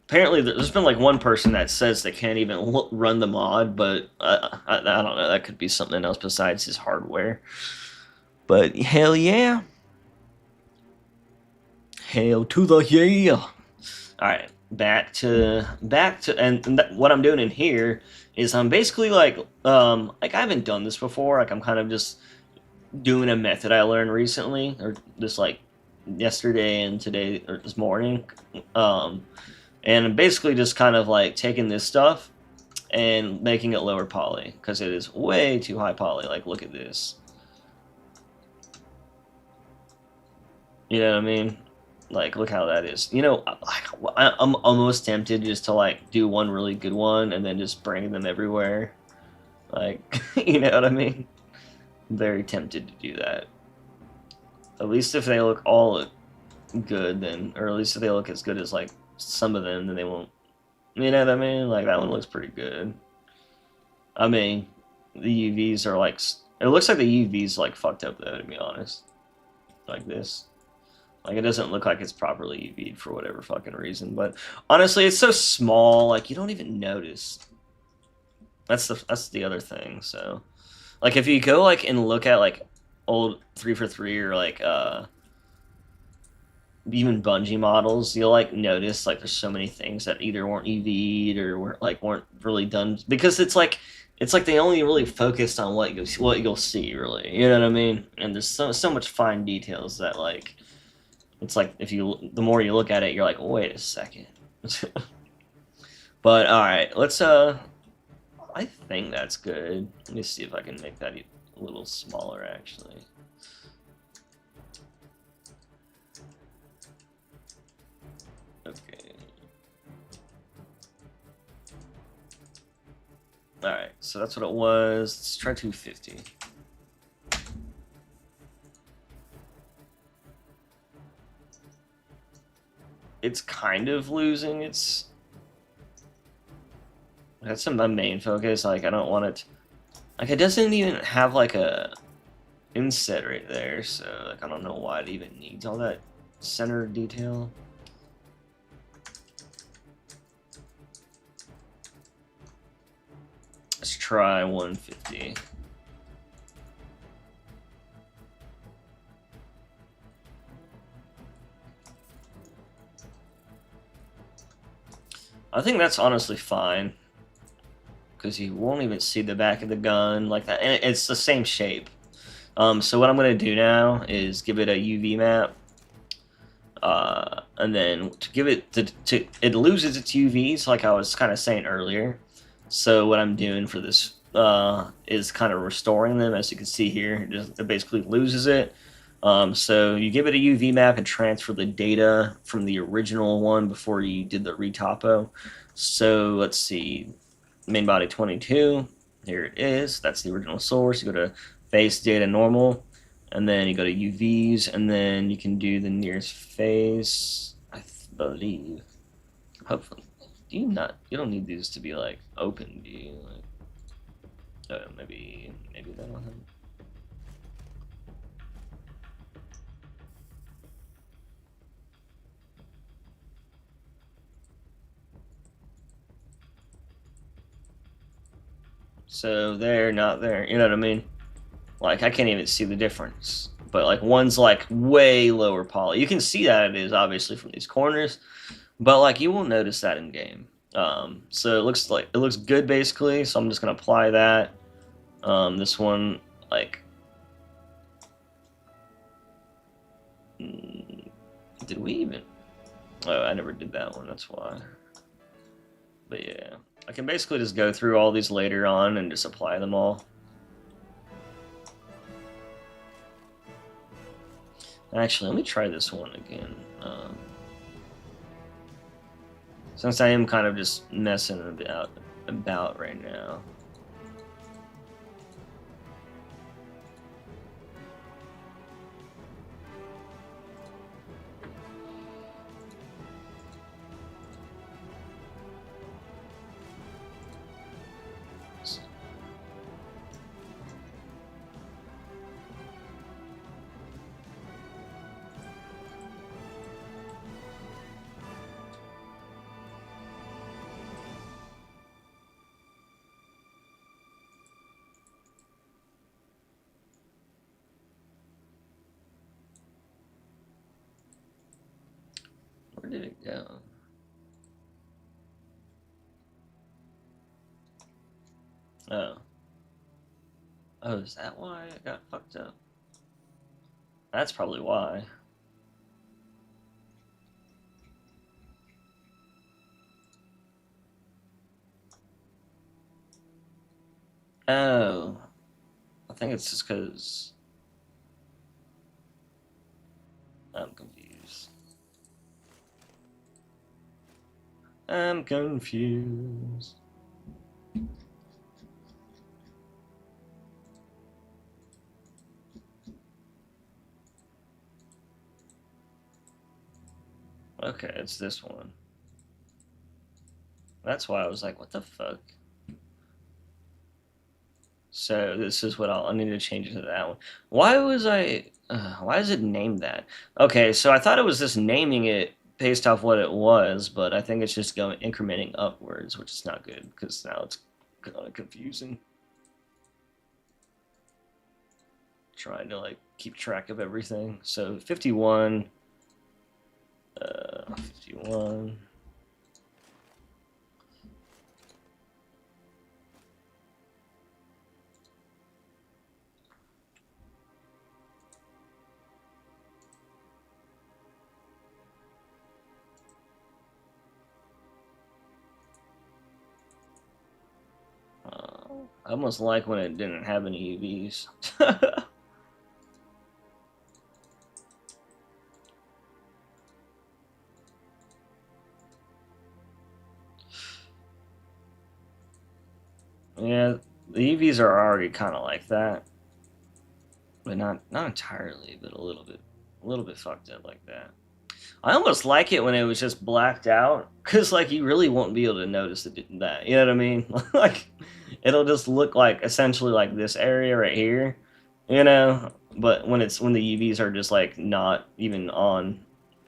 Apparently there's been like one person that says they can't even run the mod, but I don't know, that could be something else besides his hardware. But hell yeah. Hail to the yeah. Alright, and what I'm doing in here is I'm basically like I haven't done this before. Like I'm kind of just doing a method I learned recently, or just like yesterday and today or this morning. Um, and I'm basically just kind of like taking this stuff and making it lower poly because it is way too high poly. Like look at this. You know what I mean? Like, look how that is. You know, I'm almost tempted just to like do one really good one and then just bring them everywhere. Like, you know what I mean? I'm very tempted to do that. At least if they look all good, then, or at least if they look as good as like some of them, then they won't. You know what I mean? Like that one looks pretty good. I mean, the UVs are like. It looks like the UVs like fucked up though, to be honest. Like this. Like it doesn't look like it's properly UV'd for whatever fucking reason. But honestly, it's so small, like you don't even notice. That's the other thing. So, like if you go like and look at like old 343 or like even Bungie models, you'll like notice like there's so many things that either weren't UV'd or weren't really done because it's like they only really focused on what you'll see really. You know what I mean? And there's so much fine details that like it's like if you the more you look at it, you're like, wait a second. But all right, let's I think that's good. Let me see if I can make that a little smaller actually. Okay. All right, so that's what it was. Let's try 250. It's kind of losing its. That's my main focus. Like I don't want it. Like it doesn't even have like a inset right there, so like I don't know why it even needs all that center detail. Let's try 150. I think that's honestly fine because you won't even see the back of the gun like that, and it's the same shape. So what I'm gonna do now is give it a UV map, and then to give it it loses its UVs like I was kind of saying earlier. So what I'm doing for this is kind of restoring them, as you can see here. It basically loses it. So you give it a UV map and transfer the data from the original one before you did the retopo. So let's see, main body 22. Here it is. That's the original source. You go to face data normal, and then you go to UVs, and then you can do the nearest face. I believe. Hopefully, you don't need these to be like open, do you? Like, maybe that'll help. So they're not there. You know what I mean? Like I can't even see the difference. But like one's like way lower poly. You can see that it is obviously from these corners, but like you won't notice that in game. So it looks good basically. So I'm just gonna apply that. This one like did we even? Oh, I never did that one. That's why. But yeah, I can basically just go through all these later on and just apply them all. Actually, let me try this one again. Since I am kind of just messing about right now. Where did it go? Oh. Oh, is that why it got fucked up? That's probably why. Oh. I think it's just because I'm confused. I'm confused. Okay, it's this one. That's why I was like, what the fuck? So this is what I need to change it to that one. Why was I? Why is it named that? Okay, so I thought it was just naming it based off what it was, but I think it's just going incrementing upwards, which is not good because now it's kind of confusing. Trying to like keep track of everything. So 51, 51. I almost like when it didn't have any UVs. Yeah, the UVs are already kind of like that, but not entirely, but a little bit fucked up like that. I almost like it when it was just blacked out, cause like you really won't be able to notice that. You know what I mean? Like it'll just look like essentially like this area right here, you know. But when the UVs are just like not even on,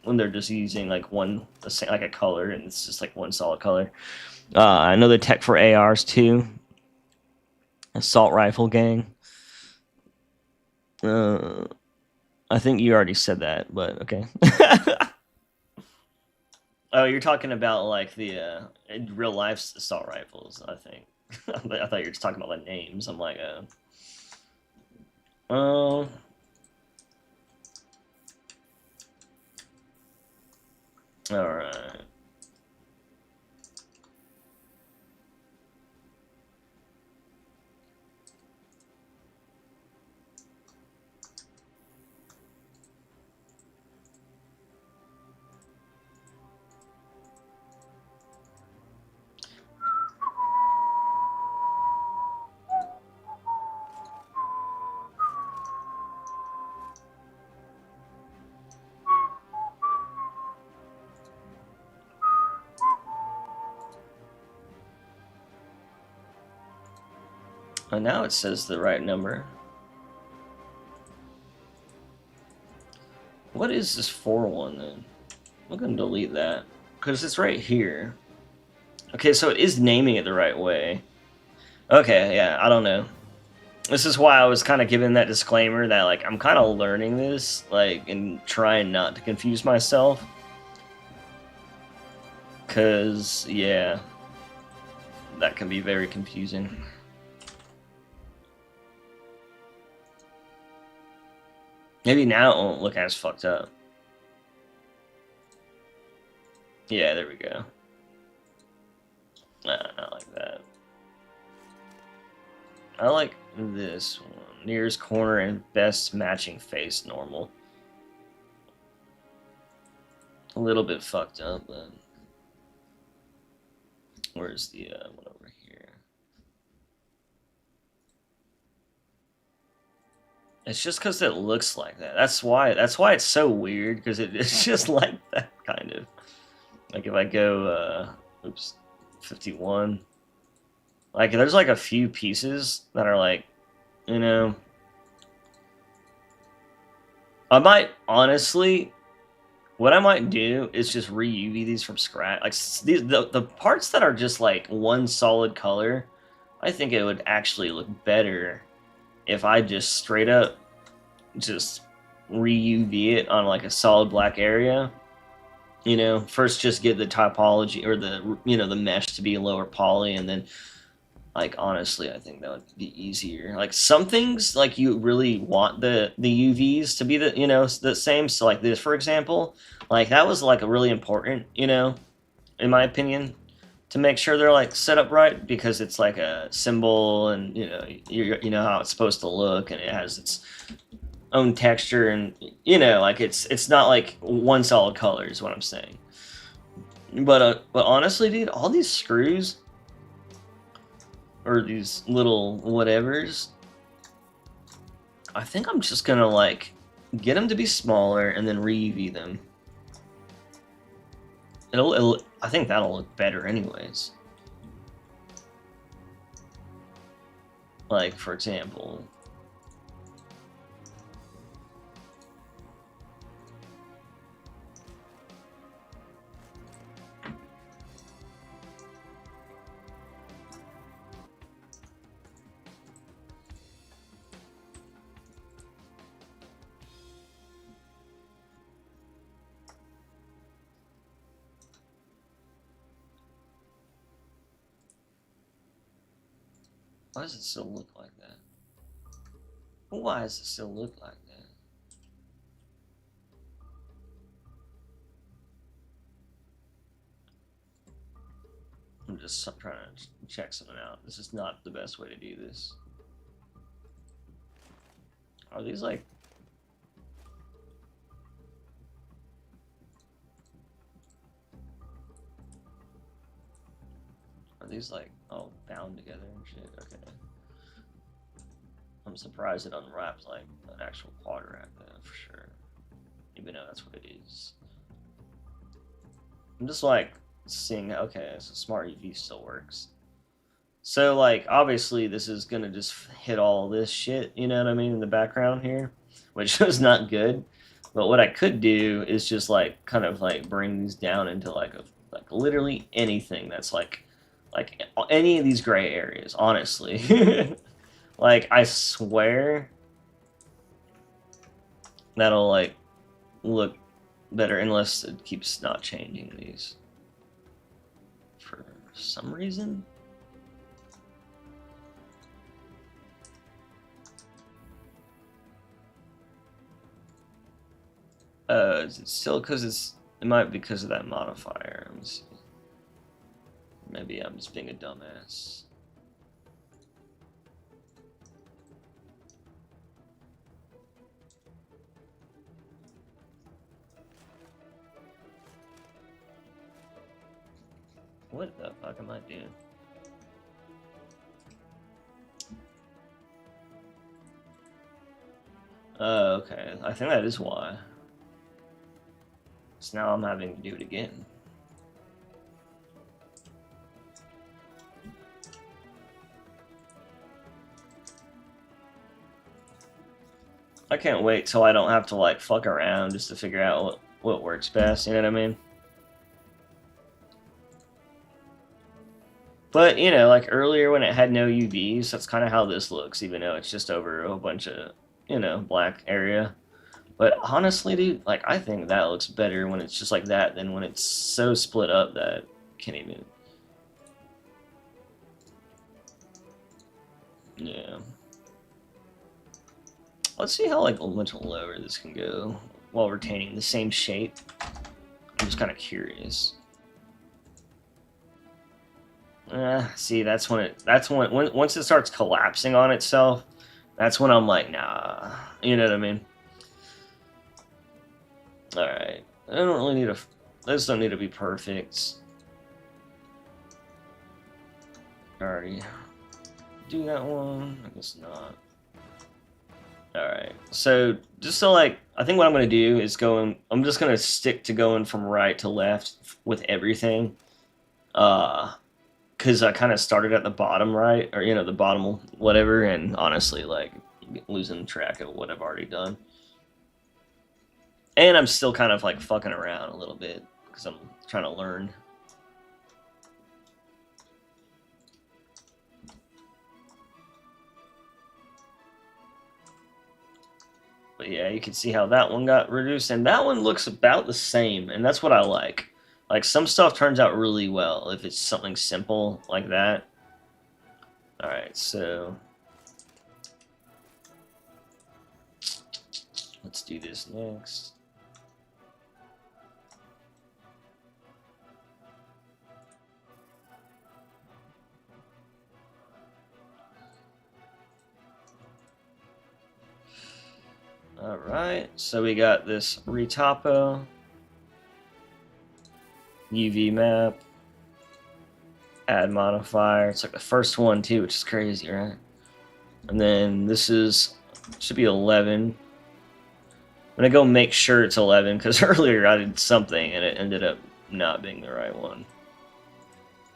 when they're just using like like a color and it's just like one solid color. Another tech for ARs too. Assault rifle gang. Uh, I think you already said that, but okay. Oh, you're talking about like the real life assault rifles, I think. I thought you were just talking about the names. I'm like, oh, all right. Oh, now it says the right number. What is this 4-1 then? I'm gonna delete that because it's right here. Okay, so it is naming it the right way. Okay, yeah, I don't know. This is why I was kind of giving that disclaimer that like I'm kind of learning this, like, and trying not to confuse myself. Cause yeah, that can be very confusing. Maybe now it won't look as fucked up. Yeah, there we go. Nah, not like that. I like this one. Nearest corner and best matching face normal. A little bit fucked up, but where's the one over here? It's just because it looks like that. That's why it's so weird, because it's just like that kind of. Like if I go oops, 51. Like there's like a few pieces that are like, you know, I might honestly, what I might do is just re-UV these from scratch. Like the parts that are just like one solid color, I think it would actually look better if I just straight up just re-UV it on like a solid black area. You know, first just get the topology or the the mesh to be lower poly, and then Like honestly, I think that would be easier. Like some things, like you really want the UVs to be the same. So like this, for example, like that was like a really important, in my opinion, to make sure they're like set up right because it's like a symbol and you know how it's supposed to look and it has its own texture and like it's not like one solid color is what I'm saying. But honestly, dude, all these screws or these little whatevers, I think I'm just gonna like get them to be smaller and then re-UV them. I think that'll look better anyways. Like for example, why does it still look like that? Why does it still look like that? I'm just trying to check something out. This is not the best way to do this. Are these like... Are these like all bound together and shit? Okay. I'm surprised it unwraps like an actual quad wrap though, for sure. Even though that's what it is. I'm just like seeing, okay, so Smart UV still works. So like obviously this is gonna just hit all this shit, you know what I mean, in the background here, which is not good. But what I could do is just like kind of like bring these down into like literally anything that's like any of these gray areas, honestly. Like I swear that'll like look better unless it keeps not changing these for some reason. Is it still because it might be because of that modifier. Let me see. Maybe I'm just being a dumbass. What the fuck am I doing? Okay. I think that is why. So now I'm having to do it again. I can't wait till I don't have to like fuck around just to figure out what works best, you know what I mean? But, like earlier when it had no UVs, that's kind of how this looks, even though it's just over a whole bunch of, black area. But honestly, dude, like I think that looks better when it's just like that than when it's so split up that can't even. Yeah. Let's see how like much lower this can go while retaining the same shape. I'm just kind of curious. See, that's when once it starts collapsing on itself, that's when I'm like, nah. You know what I mean? Alright. I don't really need those don't need to be perfect. Alrighty. Do that one? I guess not. Alright. So, just so like, I think what I'm going to do is I'm just going to stick to going from right to left with everything. Because I kind of started at the bottom right, or, the bottom whatever, and honestly, like, losing track of what I've already done. And I'm still kind of like fucking around a little bit because I'm trying to learn. But yeah, you can see how that one got reduced, and that one looks about the same, and that's what I like. Like some stuff turns out really well if it's something simple like that. Alright, so let's do this next. Alright, so we got this retopo, UV map, add modifier. It's like the first one too, which is crazy, right? And then this should be 11. I'm gonna go make sure it's 11 because earlier I did something and it ended up not being the right one.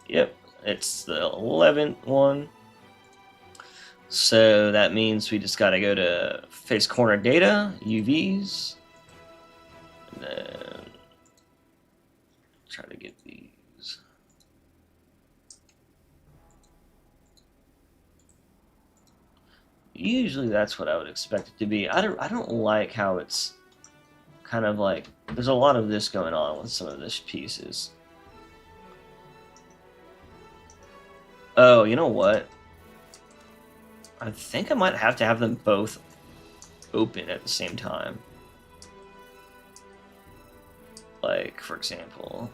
Yep, it's the 11th one. So that means we just gotta go to face corner data, UVs, and then try to get these. Usually that's what I would expect it to be. I don't like how it's kind of like, there's a lot of this going on with some of these pieces. Oh, you know what? I think I might have to have them both open at the same time. Like, for example,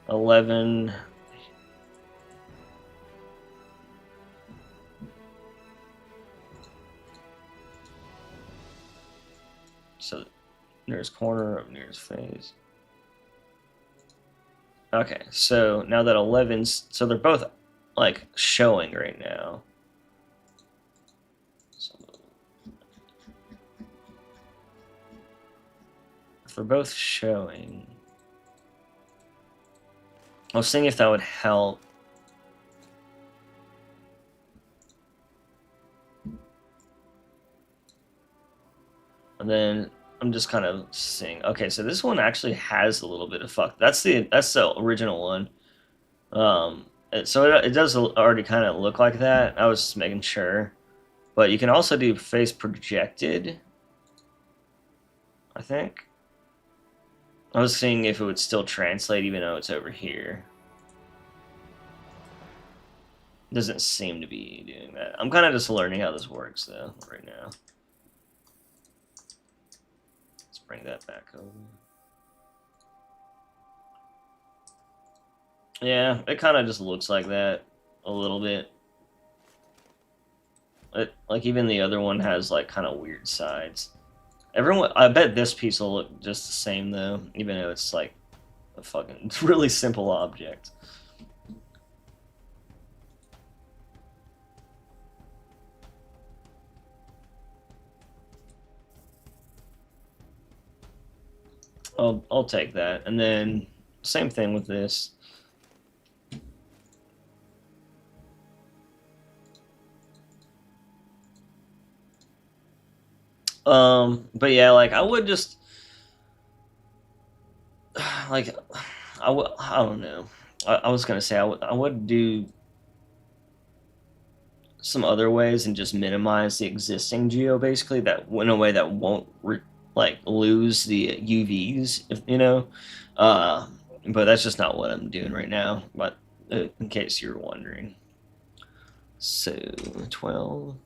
11. So, nearest corner of nearest face. Okay, so now that 11's, so they're both like showing right now. So, if they're both showing, I was seeing if that would help. And then I'm just kind of seeing. Okay, so this one actually has a little bit of fuck. That's the original one. So it does already kind of look like that. I was just making sure, but you can also do face projected. I think. I was seeing if it would still translate even though it's over here. It doesn't seem to be doing that. I'm kind of just learning how this works though right now. Bring that back over. Yeah, it kind of just looks like that a little bit. Like even the other one has like kind of weird sides. I bet this piece will look just the same though, even though it's like a fucking really simple object. I'll take that, and then same thing with this. But yeah, like I would just like I don't know. I was gonna say I would do some other ways and just minimize the existing geo basically that in a way that won't like lose the UVs, if you know. But that's just not what I'm doing right now. But in case you're wondering, so 12.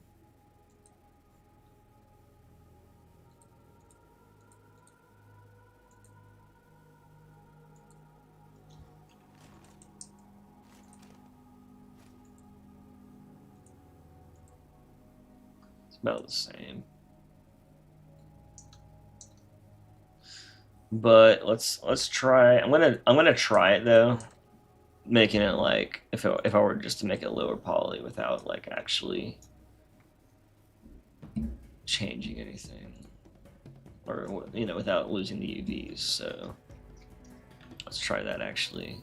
It's about the same. But let's try. I'm gonna try it though, making it like if I were just to make it lower poly without like actually changing anything, or you know, without losing the UVs. So let's try that actually.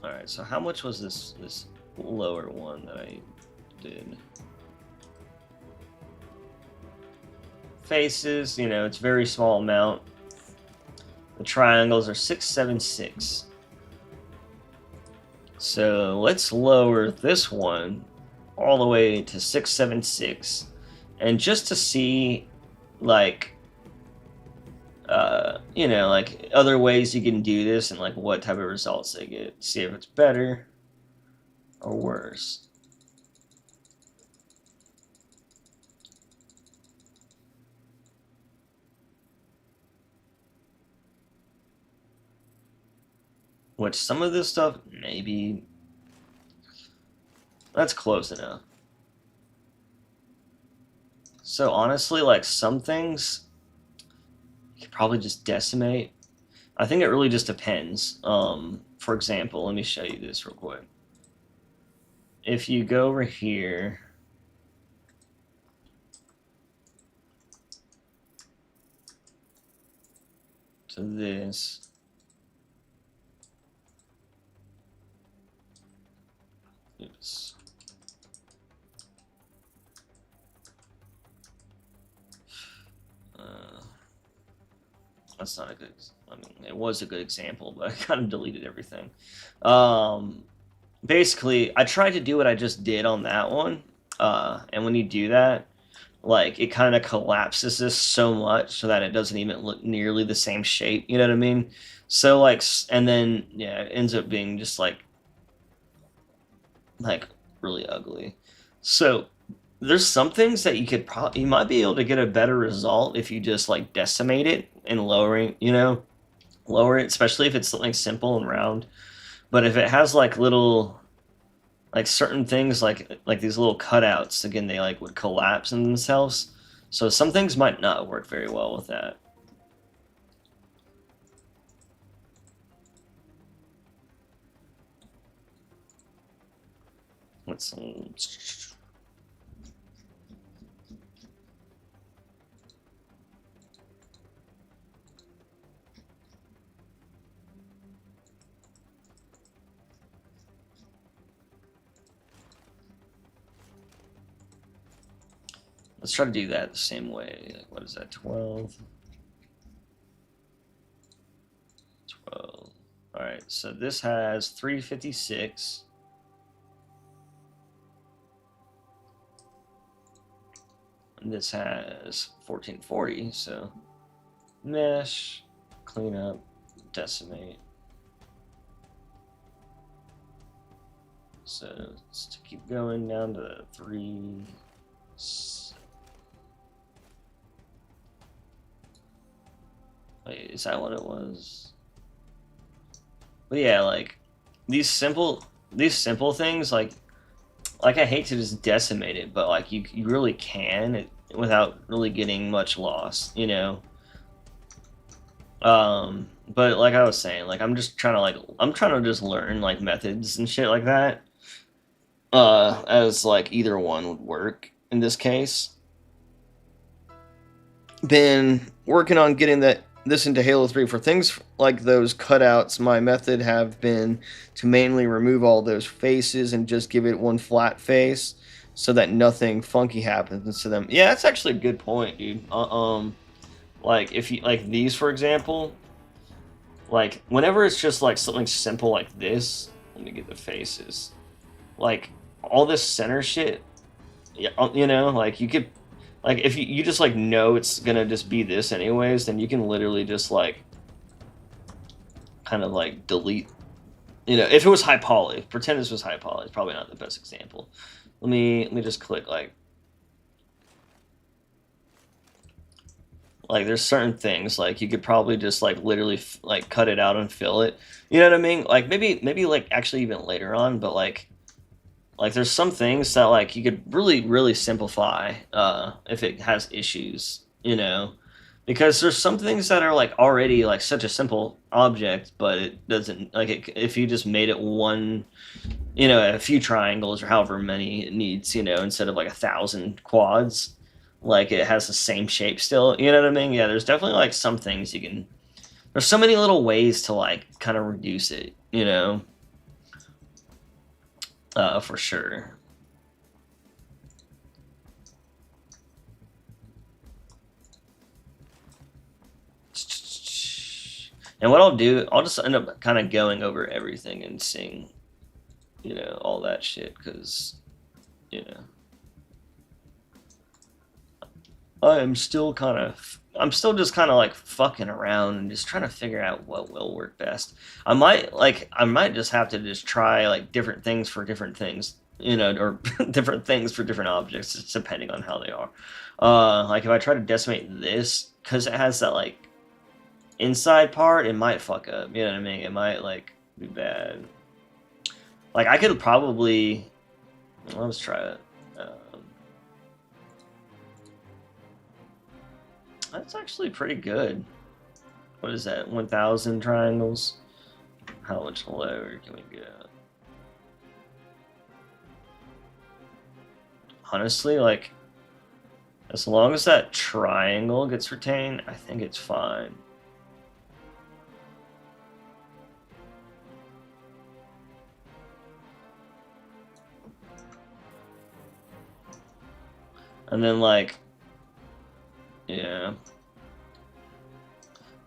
All right. So how much was this lower one that I did? Faces, you know, it's very small amount. The triangles are 676. So let's lower this one all the way to 676, and just to see, like, you know, like other ways you can do this and like what type of results they get. See if it's better or worse. Which some of this stuff, maybe that's close enough. So honestly, like some things you could probably just decimate. I think it really just depends. For example, let me show you this real quick. If you go over here, to this, oops. That's not a good. I mean, it was a good example, but I kind of deleted everything. Basically, I tried to do what I just did on that one, and when you do that, like it kind of collapses this so much so that it doesn't even look nearly the same shape. You know what I mean? So like, and then yeah, it ends up being just like really ugly. So there's some things that you might be able to get a better result if you just like decimate it and lowering, you know, lower it, especially if it's something simple and round. But if it has like little like certain things like these little cutouts, again, they like would collapse in themselves. So some things might not work very well with that. Let's let's try to do that the same way. Like, what is that? 12. 12. All right. So this has 356. And this has 1440. So mesh, clean up, decimate. So let's keep going down to 3. Wait, is that what it was? But yeah, like these simple things, like I hate to just decimate it, but like you really can without really getting much loss, you know. But like I was saying, like I'm trying to just learn like methods and shit like that. As like either one would work in this case. Been working on getting this into Halo 3 for things like those cutouts. My method have been to mainly remove all those faces and just give it one flat face so that nothing funky happens to them. Yeah, that's actually a good point, dude. Like if you like these for example, like whenever it's just like something simple like this, let me get the faces. Like all this center shit, yeah, you know, like you could like if you just like know it's gonna just be this anyways, then you can literally just like kind of like delete, you know, if it was high poly, pretend this was high poly. It's probably not the best example. Let me just click like there's certain things like you could probably just like literally like cut it out and fill it. You know what I mean? Like maybe like actually even later on, but like there's some things that like you could really simplify if it has issues, you know, because there's some things that are like already like such a simple object, but it doesn't like it, if you just made it one, you know, a few triangles or however many it needs, you know, instead of like 1,000 quads, like it has the same shape still. You know what I mean? Yeah, there's definitely like some things you can. There's so many little ways to like kind of reduce it, you know, for sure. And what I'll do, I'll just end up kind of going over everything and seeing, you know, all that shit because, you know, I am still kind of I'm still just kind of like fucking around and just trying to figure out what will work best. I might just have to just try like different things for different things, or different things for different objects, just depending on how they are. Like if I try to decimate this, because it has that like inside part, it might fuck up. You know what I mean? It might like be bad. Like I could probably, let's try it. That's actually pretty good. What is that? 1,000 triangles? How much lower can we get? Honestly, like, as long as that triangle gets retained, I think it's fine. And then, like, yeah.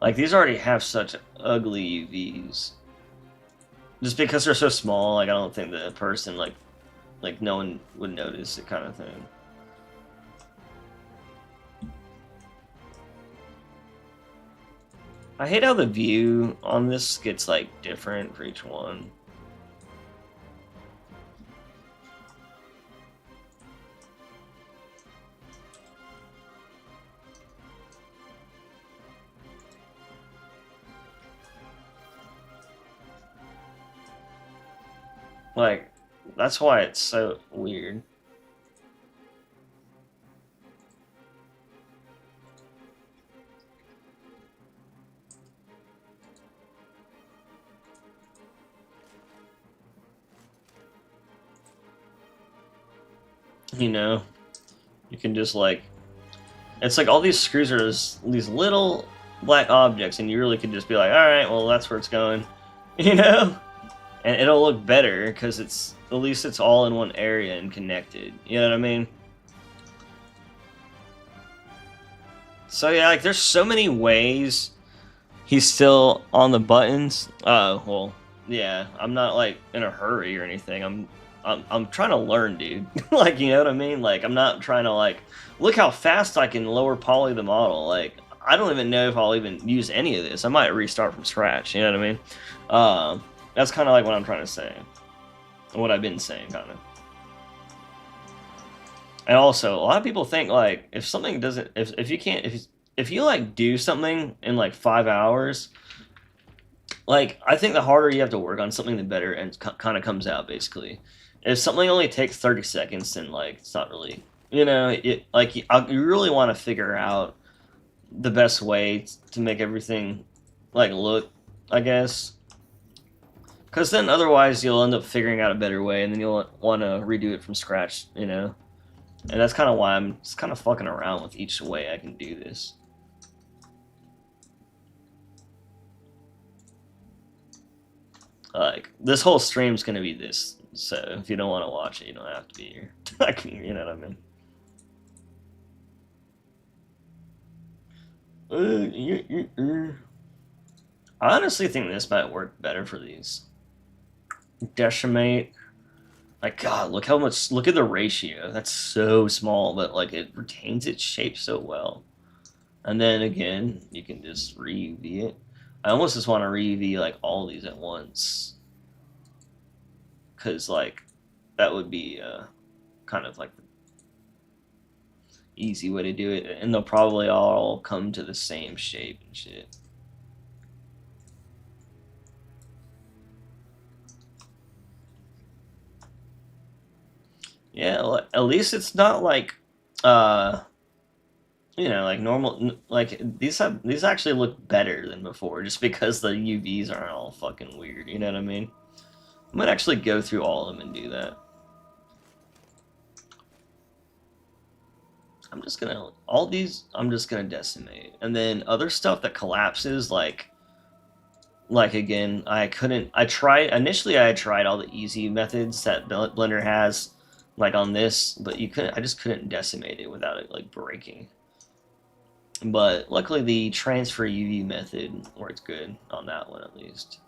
Like, these already have such ugly UVs. Just because they're so small, like, I don't think the person, like no one would notice it kind of thing. I hate how the view on this gets, like, different for each one. Like, that's why it's so weird. You know, you can just like, it's like all these screws are these little black objects, and you really could just be like, all right, well that's where it's going, you know, and it'll look better because it's at least it's all in one area and connected. You know what I mean? So yeah, like there's so many ways he's still on the buttons. Oh well, yeah. I'm not like in a hurry or anything. I'm trying to learn, dude. Like you know what I mean? Like I'm not trying to like look how fast I can lower poly the model. Like I don't even know if I'll even use any of this. I might restart from scratch. You know what I mean? That's kind of like what I'm trying to say. What I've been saying, kind of. And also, a lot of people think like if something doesn't, if you can't, if you like do something in like 5 hours, like I think the harder you have to work on something, the better and kind of comes out basically. If something only takes 30 seconds, then like it's not really, it like you really want to figure out the best way to make everything like look, I guess. Because then otherwise you'll end up figuring out a better way, and then you'll want to redo it from scratch, And that's kind of why I'm just kind of fucking around with each way I can do this. Like, this whole stream's gonna be this, so if you don't want to watch it, you don't have to be here. You know what I mean? I honestly think this might work better for these. Decimate. Like, God, look at the ratio. That's so small, but, like, it retains its shape so well. And then, again, you can just re-UV it. I almost just want to re-UV, like, all these at once. Because, like, that would be, kind of, like, the easy way to do it. And they'll probably all come to the same shape and shit. Yeah, at least it's not like, like normal. Like these actually look better than before, just because the UVs aren't all fucking weird. You know what I mean? I might actually go through all of them and do that. All these. I'm just gonna decimate, and then other stuff that collapses, like again, I couldn't. I tried initially. I tried all the easy methods that Blender has, like on this, but you couldn't. I just couldn't decimate it without it like breaking. But luckily, the transfer UV method worked good on that one at least.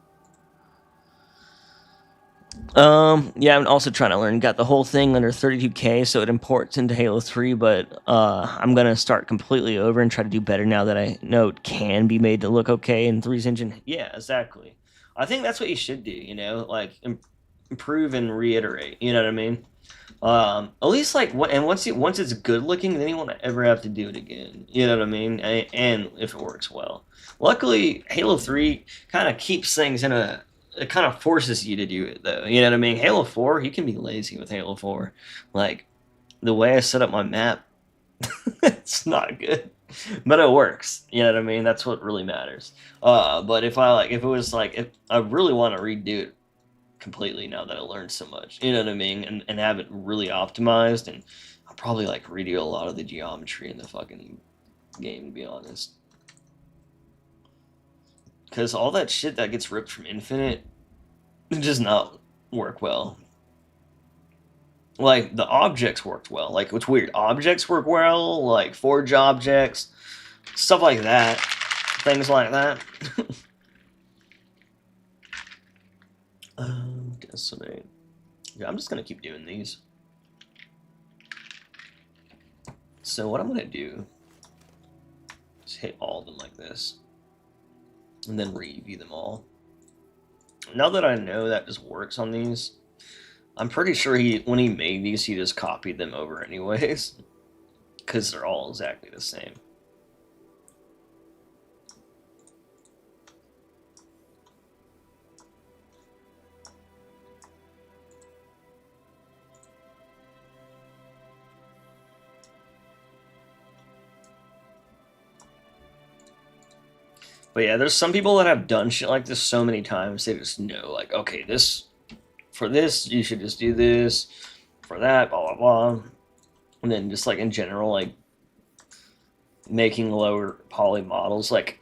Yeah, I'm also trying to learn. Got the whole thing under 32K, so it imports into Halo 3, but I'm gonna start completely over and try to do better now that I know it can be made to look okay in 3's engine. Yeah, exactly. I think that's what you should do, you know, like improve and reiterate, you know what I mean? At least like what, and once it's good looking, then you won't ever have to do it again. You know what I mean? And if it works well. Luckily, Halo 3 kind of keeps things in a. It kind of forces you to do it though. You know what I mean? Halo 4, you can be lazy with Halo 4. Like the way I set up my map, it's not good, but it works. You know what I mean? That's what really matters. But if it was like, if I really want to redo it completely now that I learned so much. You know what I mean? And have it really optimized. And I'll probably like redo a lot of the geometry in the fucking game, to be honest. Because all that shit that gets ripped from Infinite does not work well. Like the objects worked well. Like what's weird, objects work well. Like forge objects, stuff like that, things like that. Decimate. Yeah, I'm just gonna keep doing these. So what I'm gonna do is hit all of them like this, and then review them all. Now that I know that just works on these, I'm pretty sure when he made these, he just copied them over anyways, because they're all exactly the same. But yeah, there's some people that have done shit like this so many times, they just know, like, okay, for this, you should just do this, for that, blah, blah, blah. And then just, like, in general, like, making lower poly models, like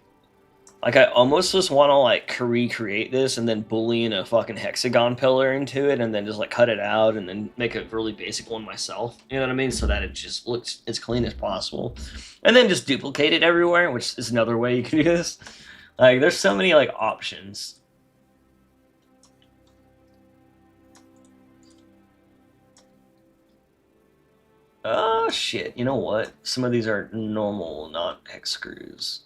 I almost just want to, like, recreate this and then boolean a fucking hexagon pillar into it and then just, like, cut it out and then make a really basic one myself. You know what I mean? So that it just looks as clean as possible. And then just duplicate it everywhere, which is another way you can do this. Like, there's so many, like, options. Oh, shit. You know what? Some of these are normal, not hex screws.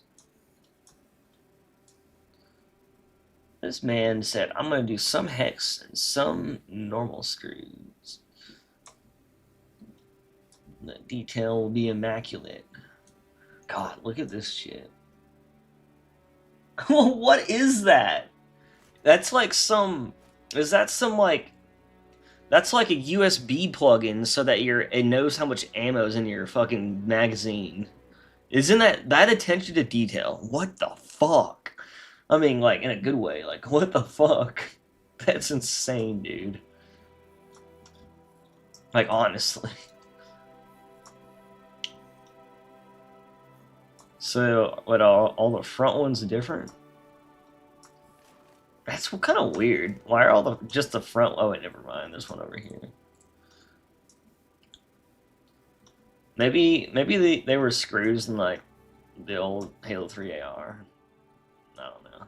This man said, I'm going to do some hex and some normal screws. The detail will be immaculate. God, look at this shit. What is that? That's like some... Is that some, like... That's like a USB plug-in so that it knows how much ammo's in your fucking magazine. Isn't that attention to detail? What the fuck? I mean, like, in a good way. Like, what the fuck? That's insane, dude. Like, honestly. So, what, all the front ones different? That's kind of weird. Why are all just the front... Oh, wait, never mind. There's one over here. Maybe they were screws in, like, the old Halo 3 AR. I don't know.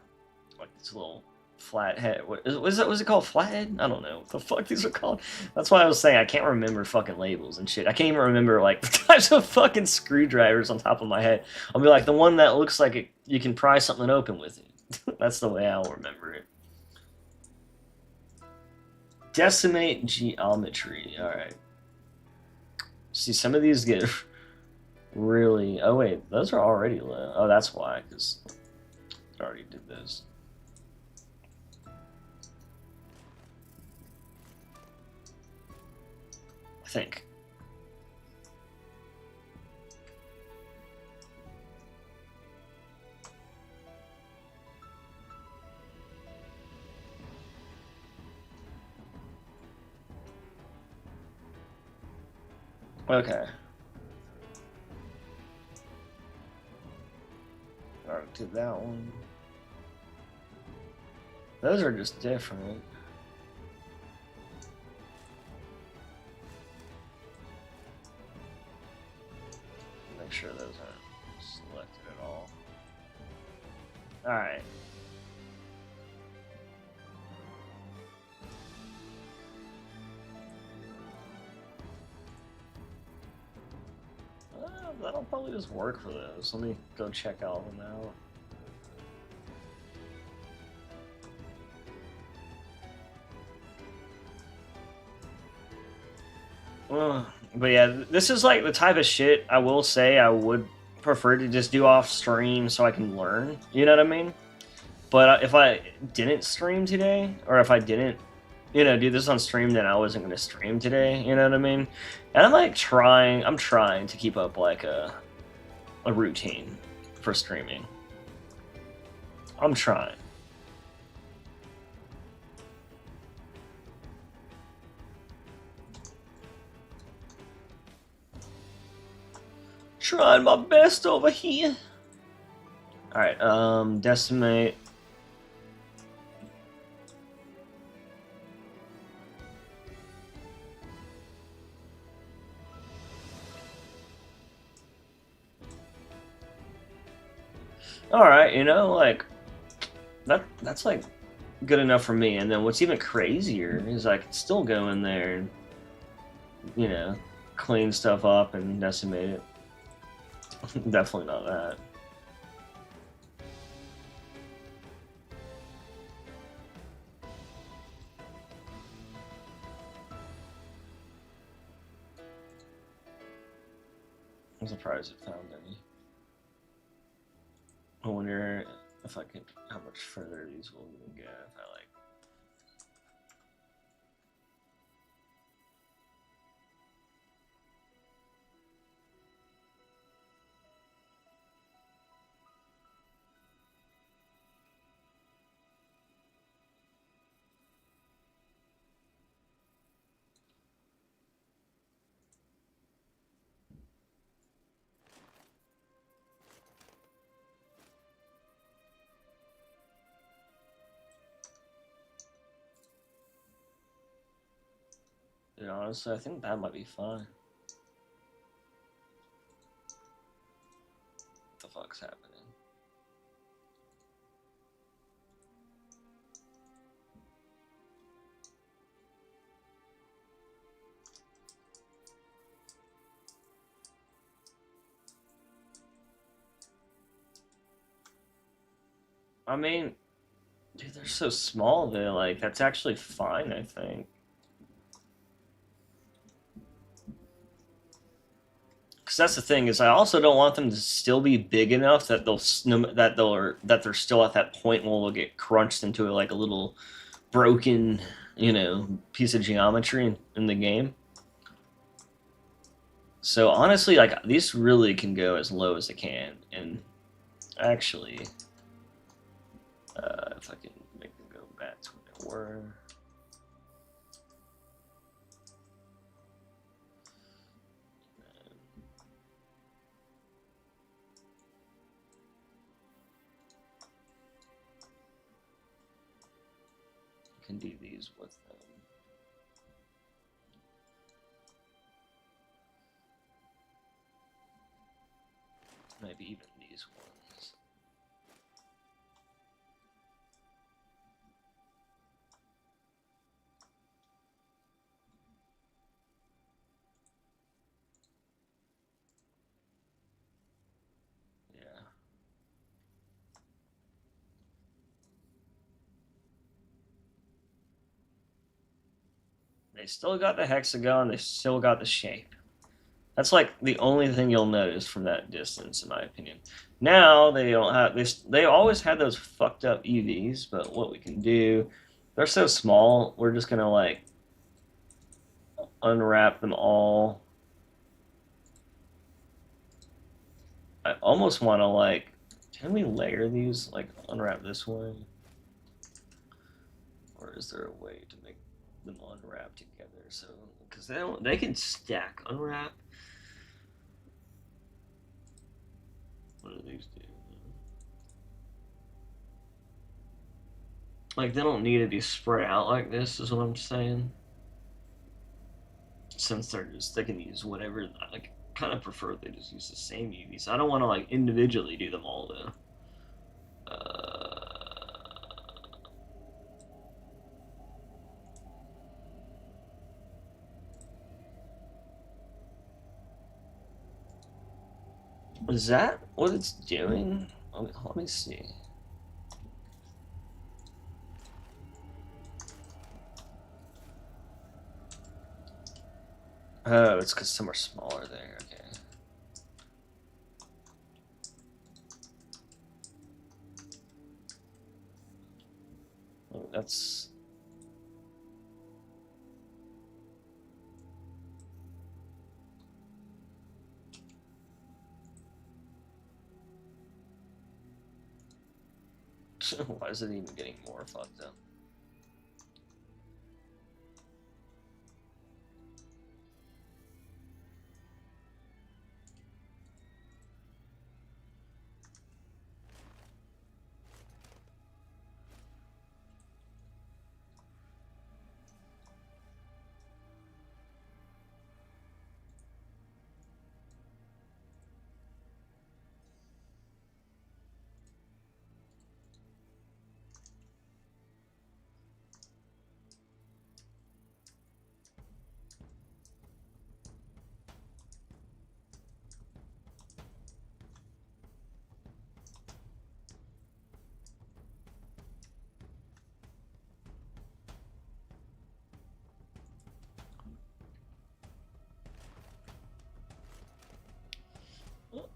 Like this little flathead. Was it called flathead? I don't know what the fuck these are called. That's why I was saying I can't remember fucking labels and shit. I can't even remember like the types of fucking screwdrivers on top of my head. I'll be like the one that looks like you can pry something open with it. That's the way I'll remember it. Decimate geometry. All right. See, some of these get really. Oh wait, those are already low. Oh, that's why, because I already did this. I think. Okay. Already did that one. Those are just different. Make sure those aren't selected at all. Alright. that'll probably just work for those. Let me go check all of them out. But yeah, this is like the type of shit I will say I would prefer to just do off stream so I can learn. You know what I mean? But if I didn't stream today, or if I didn't, do this on stream, then I wasn't going to stream today. You know what I mean? And I'm like I'm trying to keep up like a routine for streaming. I'm trying. Trying my best over here. Alright, decimate. Alright, like that's like good enough for me. And then what's even crazier is I can still go in there and, clean stuff up and decimate it. Definitely not that. I'm surprised it found any. I wonder if I could, how much further these will get if I like. Honestly, I think that might be fine. What the fuck's happening? I mean, dude, they're so small. They're like, that's actually fine, I think. Because that's the thing is, I also don't want them to still be big enough that they're still at that point where they'll get crunched into like a little broken, piece of geometry in the game. So honestly, like these really can go as low as they can, and actually, if I can make them go back to what they were. Can do these with them. Maybe even these ones. Yeah. They still got the hexagon, they still got the shape. That's like the only thing you'll notice from that distance, in my opinion. Now they don't have they always had those fucked up EVs, but what we can do, they're so small, we're just gonna like unwrap them all. I almost want to like, can we layer these, like unwrap this way? Or is there a way to make them unwrap together? So, because they can stack unwrap. What do these do? Like, they don't need to be spread out like this, is what I'm saying. Since they can use whatever, like, kind of prefer they just use the same UVs. I don't want to, like, individually do them all, though. Is that what it's doing? Let me see. Oh, it's because some are smaller there. Okay. Oh, that's. Why is it even getting more fucked up?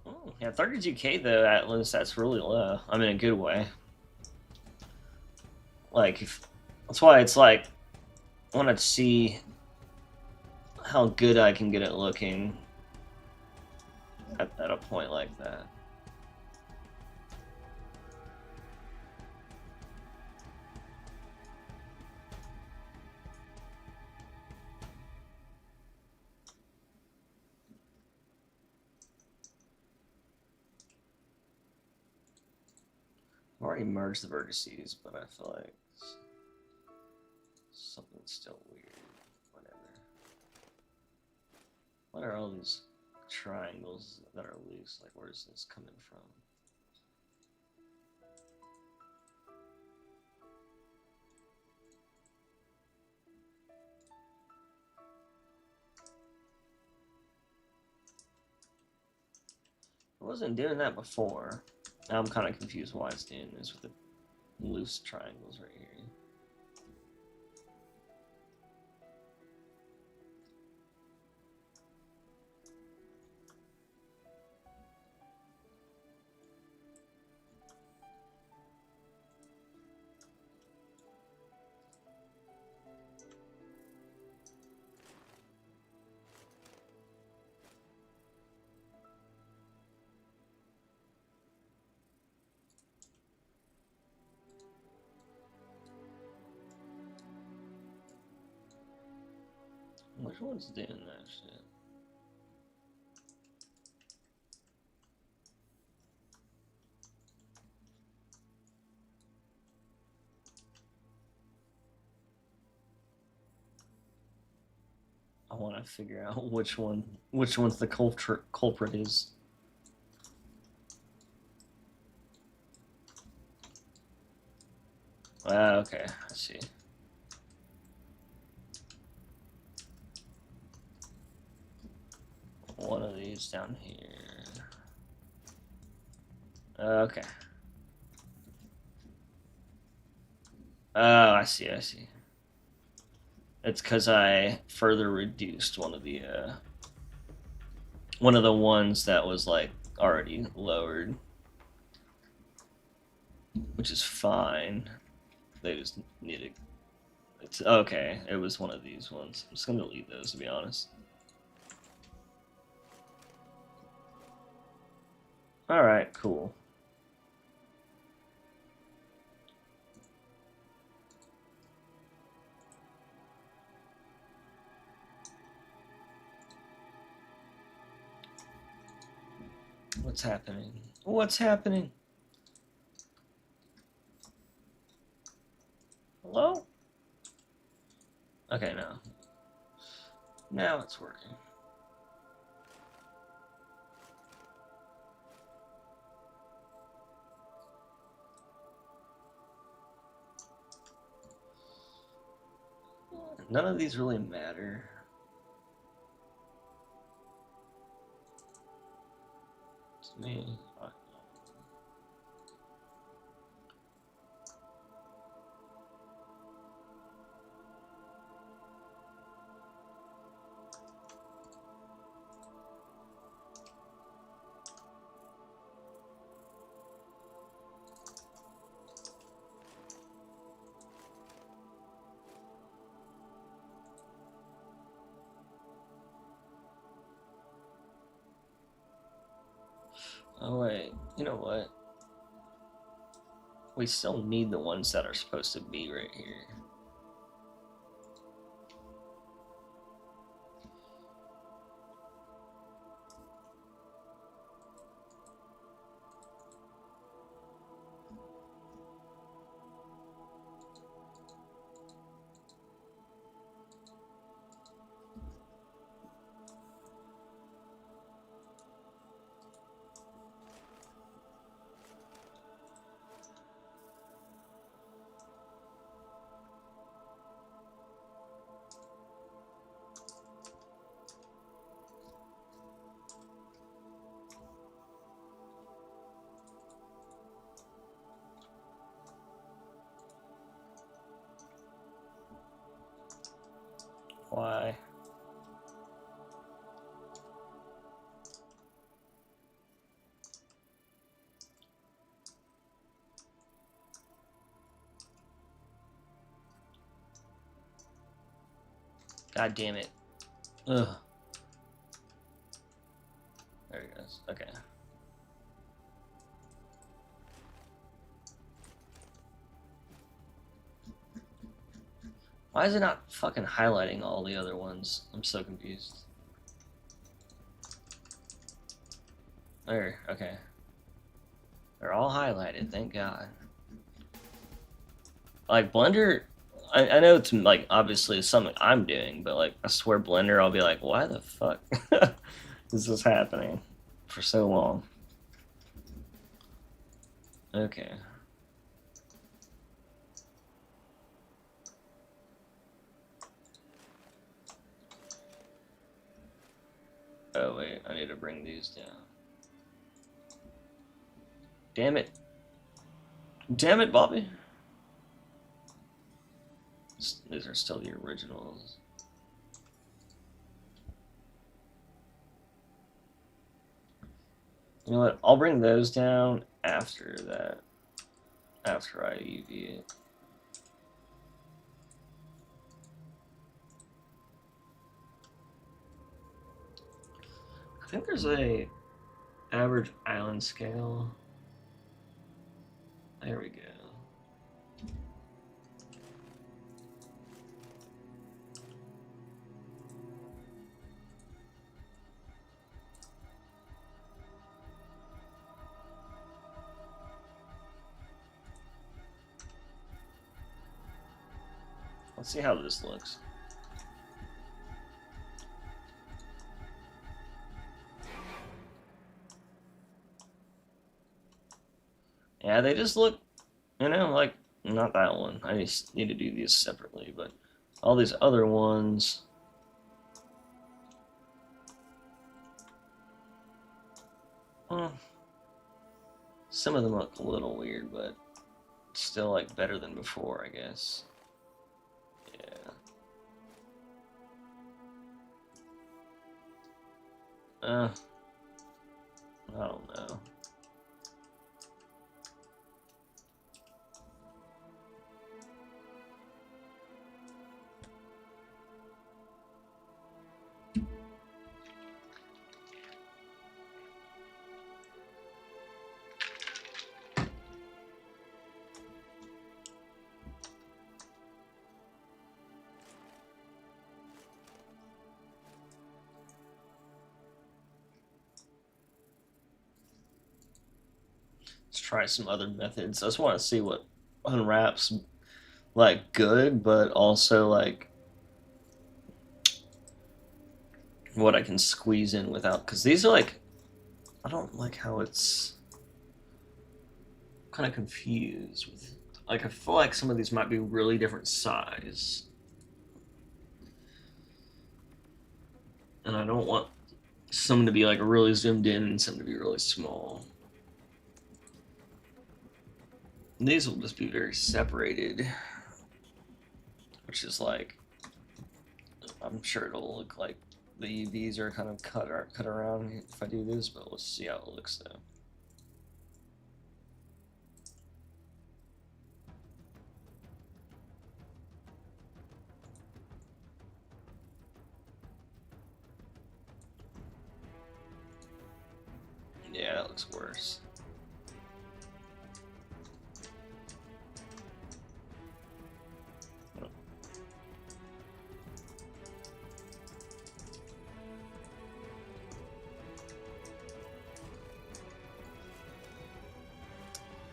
Oh, yeah, 32K though, Atlas, that's really low. I mean, in a good way. Like, that's why it's like, I want to see how good I can get it looking at a point like that. I've already merged the vertices, but I feel like something's still weird. Whatever. What are all these triangles that are loose? Like, where's this coming from? I wasn't doing that before. Now I'm kind of confused why it's doing this with the loose triangles right here. Which one's doing that shit? I want to figure out which one's the culprit is. Okay, I see. One of these down here. Okay. Oh, I see. It's because I further reduced one of the ones that was like already lowered, which is fine. They just needed. It's okay. It was one of these ones. I'm just gonna delete those to be honest. All right, cool. What's happening? What's happening? Hello? Okay, no. Now it's working. None of these really matter. me. Oh wait, you know what? We still need the ones that are supposed to be right here. Why? God damn it. Ugh. There it goes. Okay. Why is it not fucking highlighting all the other ones? I'm so confused. There, okay. They're all highlighted, thank God. Like, Blender, I know it's, like, obviously something I'm doing, but, like, I swear Blender, I'll be like, why the fuck is this happening for so long? Okay. Oh, wait, I need to bring these down. Damn it. Damn it, Bobby. These are still the originals. You know what? I'll bring those down after that. After I UV it. I think there's a average island scale. There we go. Let's see how this looks. Yeah, they just look, you know, like, not that one. I just need to do these separately, but all these other ones. Well, some of them look a little weird, but still, like, better than before, I guess. Yeah. I don't know. Let's try some other methods. I just want to see what unwraps like good, but also like what I can squeeze in without. Because these are like, I don't like how it's kind of confused with. Like I feel like some of these might be really different size, and I don't want some to be like really zoomed in and some to be really small. And these will just be very separated, which is like, I'm sure it'll look like the UVs are kind of cut around if I do this, but let's see how it looks though. Yeah, that looks worse.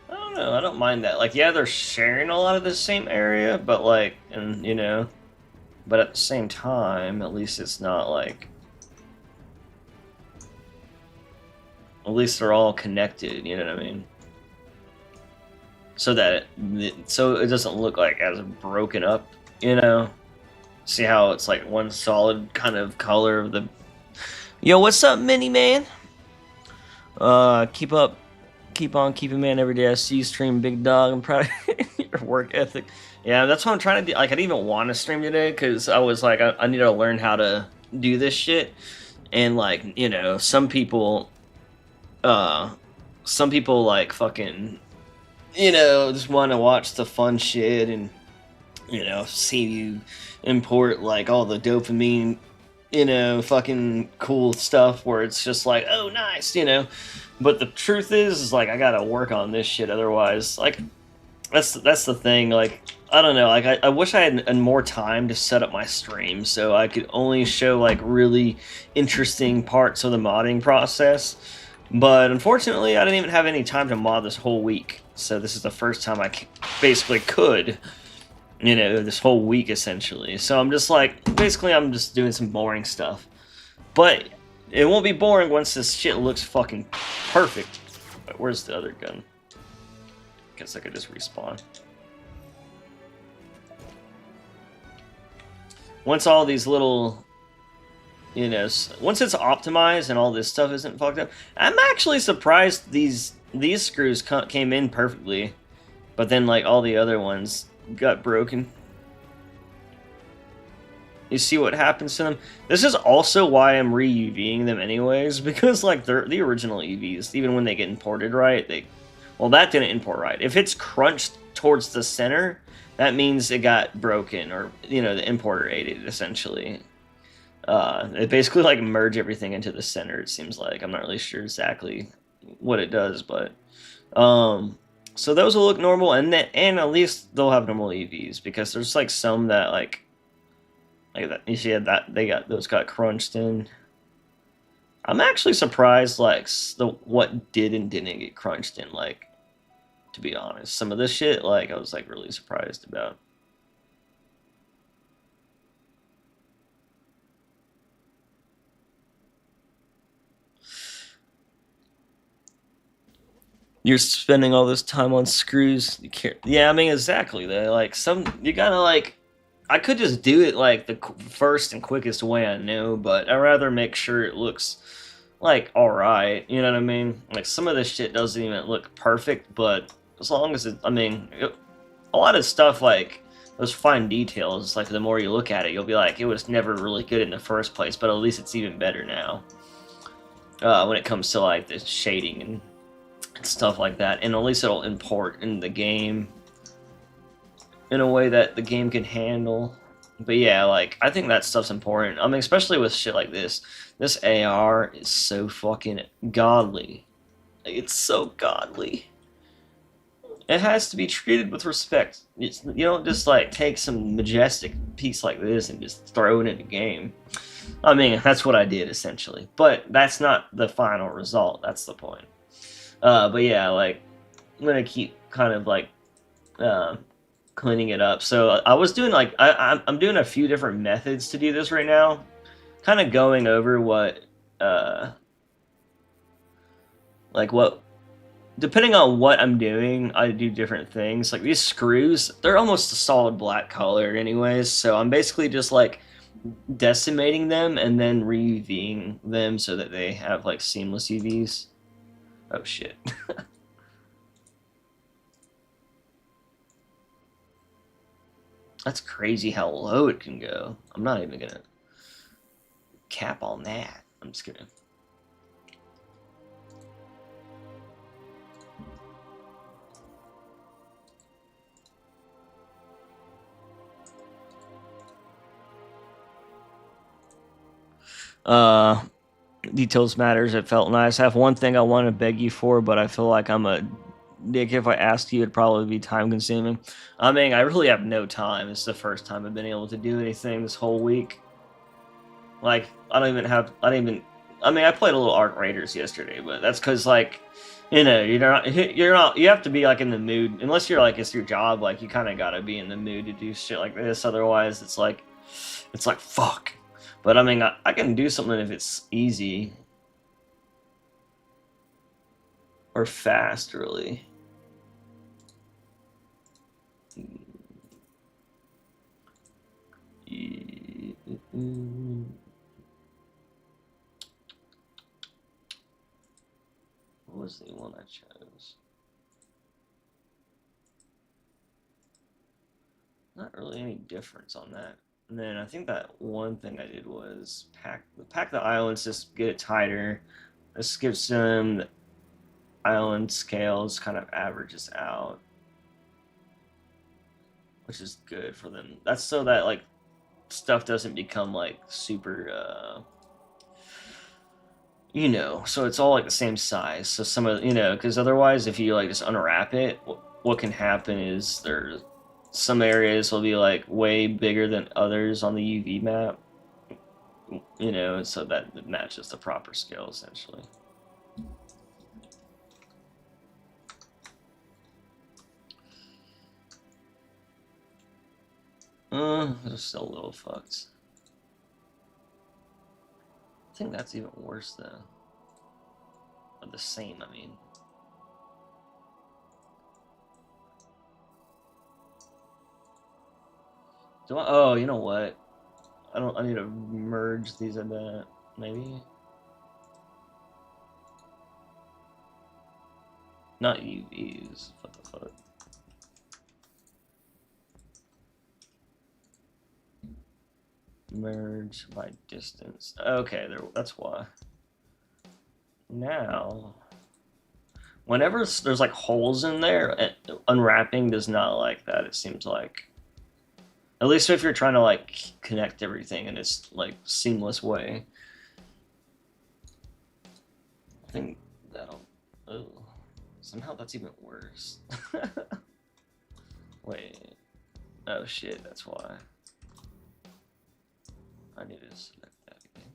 I don't know. I don't mind that. Like, yeah, they're sharing a lot of the same area, but like, and you know, but at the same time, at least it's not like. At least they're all connected. You know what I mean? So that so it doesn't look like as broken up. You know? See how it's like one solid kind of color of the. Yo, what's up, Mini Man? Keep on keeping, man. Every day I see you stream, big dog. I'm proud of your work ethic. Yeah, that's what I'm trying to do. Like, I didn't even want to stream today because I was like, I need to learn how to do this shit. And like, you know, some people like fucking, you know, just want to watch the fun shit and, you know, see you import like all the dopamine, you know, fucking cool stuff where it's just like, oh, nice, you know. But the truth is like, I gotta work on this shit. Otherwise, like, that's the thing. Like, I don't know. Like, I wish I had more time to set up my stream so I could only show like really interesting parts of the modding process. But unfortunately, I didn't even have any time to mod this whole week. So this is the first time I basically could. You know, this whole week essentially. So I'm just like, basically I'm just doing some boring stuff. But it won't be boring once this shit looks fucking perfect. But where's the other gun? Guess I could just respawn. Once all these little, you know, once it's optimized and all this stuff isn't fucked up, I'm actually surprised these screws came in perfectly. But then like all the other ones got broken. You see what happens to them? This is also why I'm re-UVing them anyways, because like they're the original EVs, even when they get imported right, well, that didn't import right. If it's crunched towards the center, that means it got broken, or, you know, the importer ate it, essentially. It basically like merge everything into the center, it seems like. I'm not really sure exactly what it does, but so those will look normal, and at least they'll have normal EVs, because there's like some that like that, you see that those got crunched in. I'm actually surprised like what did and didn't get crunched in, like, to be honest. Some of this shit, like, I was like really surprised about. You're spending all this time on screws. You care. Yeah, I mean, exactly. They like you gotta like. I could just do it like the first and quickest way I know, but I'd rather make sure it looks like alright. You know what I mean? Like, some of this shit doesn't even look perfect, but as long as a lot of stuff, like those fine details, like the more you look at it, you'll be like, it was never really good in the first place, but at least it's even better now. When it comes to like the shading and stuff like that, and at least it'll import in the game in a way that the game can handle. But yeah, like, I think that stuff's important. I mean, especially with shit like this. This AR is so fucking godly. Like, it's so godly. It has to be treated with respect. You don't just like take some majestic piece like this and just throw it in a game. I mean, that's what I did essentially, but that's not the final result. That's the point. But yeah, like, I'm gonna keep kind of like cleaning it up. So I was doing like I'm doing a few different methods to do this right now, kind of going over what depending on what I'm doing, I do different things. Like these screws, they're almost a solid black color anyways, so I'm basically just like decimating them and then re-UVing them so that they have like seamless UVs. Oh shit. That's crazy how low it can go. I'm not even gonna cap on that. I'm just gonna. Details matters. It felt nice. I have one thing I want to beg you for, but I feel like I'm a dick if I asked you. It'd probably be time consuming. I mean, I really have no time. It's the first time I've been able to do anything this whole week. Like, I don't even have. I don't even. I mean, I played a little Arc Raiders yesterday, but that's because like, you know, you're not. You're not. You have to be like in the mood. Unless you're like it's your job. Like, you kind of gotta be in the mood to do shit like this. Otherwise, it's like fuck. But I mean, I can do something if it's easy or fast, really. What was the one I chose? Not really any difference on that. And then I think that one thing I did was pack the islands, just get it tighter. This gives them the island scales, kind of averages out, which is good for them. That's so that like stuff doesn't become like super you know, so it's all like the same size. So some of you know, because otherwise, if you like just unwrap it, what can happen is there's some areas will be like way bigger than others on the UV map. You know, so that it matches the proper scale essentially. They're still a little fucked. I think that's even worse though. Or the same, I mean. Do I? Oh, you know what? I don't. I need to merge these a bit, maybe. Not UVs. What the fuck? Merge by distance. Okay, there. That's why. Now, whenever there's like holes in there, unwrapping does not like that. It seems like. At least if you're trying to like connect everything in its like seamless way. I think that'll. Oh, somehow that's even worse. Wait. Oh shit, that's why. I need to select that again.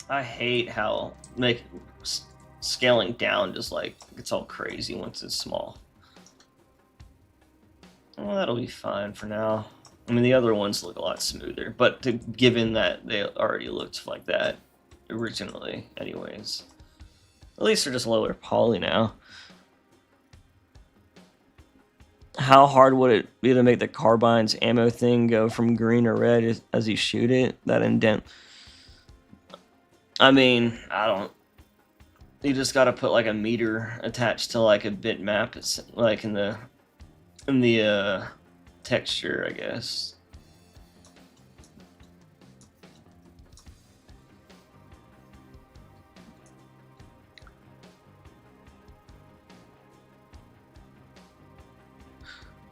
I hate how like scaling down just like it's all crazy once it's small. Well, that'll be fine for now. I mean, the other ones look a lot smoother, but given that they already looked like that originally, anyways. At least they're just lower poly now. How hard would it be to make the carbine's ammo thing go from green or red as you shoot it? That indent. I mean, I don't. You just gotta put like a meter attached to like a bitmap. It's like in the texture, I guess.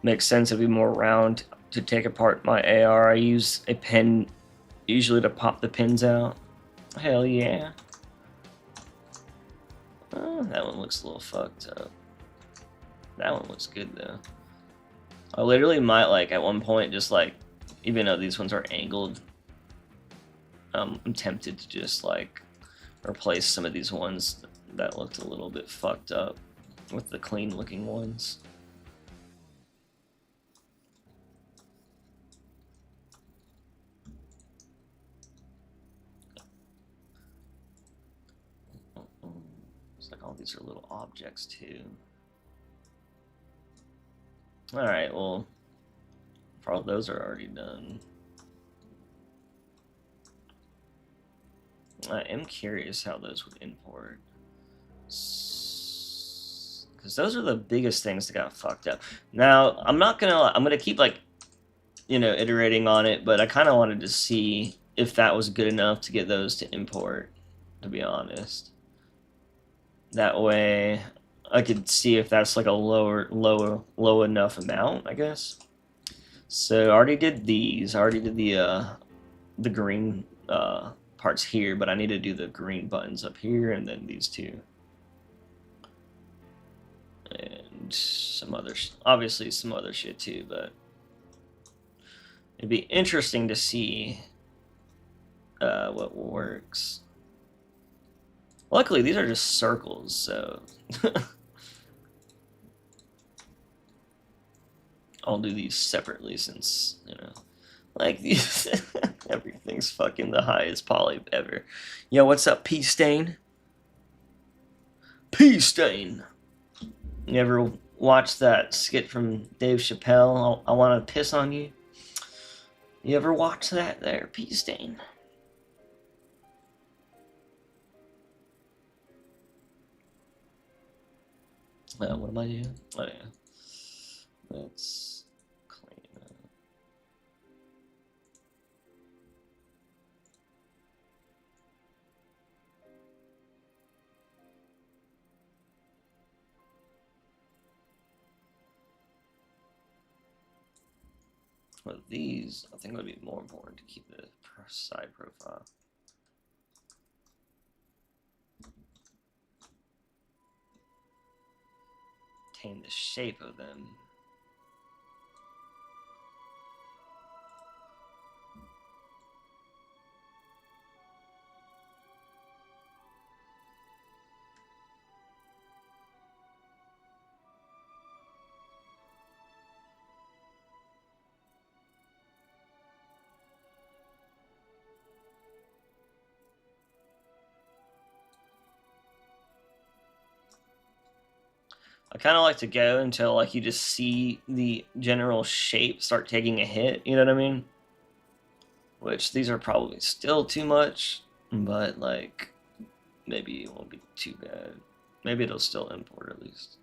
Makes sense. It'd be more round to take apart my AR. I use a pen usually to pop the pins out. Hell yeah. Oh, that one looks a little fucked up. That one looks good though. I literally might like at one point just like, even though these ones are angled, I'm tempted to just like replace some of these ones that looked a little bit fucked up with the clean looking ones. It's like all these are little objects too. Alright, well, probably those are already done. I am curious how those would import. Because those are the biggest things that got fucked up. Now, I'm gonna keep like, iterating on it, but I kind of wanted to see if that was good enough to get those to import, to be honest. That way I could see if that's like a low enough amount, I guess. So I already did these. I already did the green parts here, but I need to do the green buttons up here and then these two. And some other, obviously some other shit too, but it'd be interesting to see what works. Luckily, these are just circles, so I'll do these separately since, like these, everything's fucking the highest poly ever. Yo, what's up, P Stain? P Stain! You ever watch that skit from Dave Chappelle, I Want to Piss on You? You ever watch that there, P Stain? What am I doing? Oh, yeah. Let's clean up. Well, these, I think, would be more important to keep the side profile. Retain the shape of them. I kind of like to go until like you just see the general shape start taking a hit, you know what I mean? Which these are probably still too much, but like maybe it won't be too bad. Maybe it'll still import at least.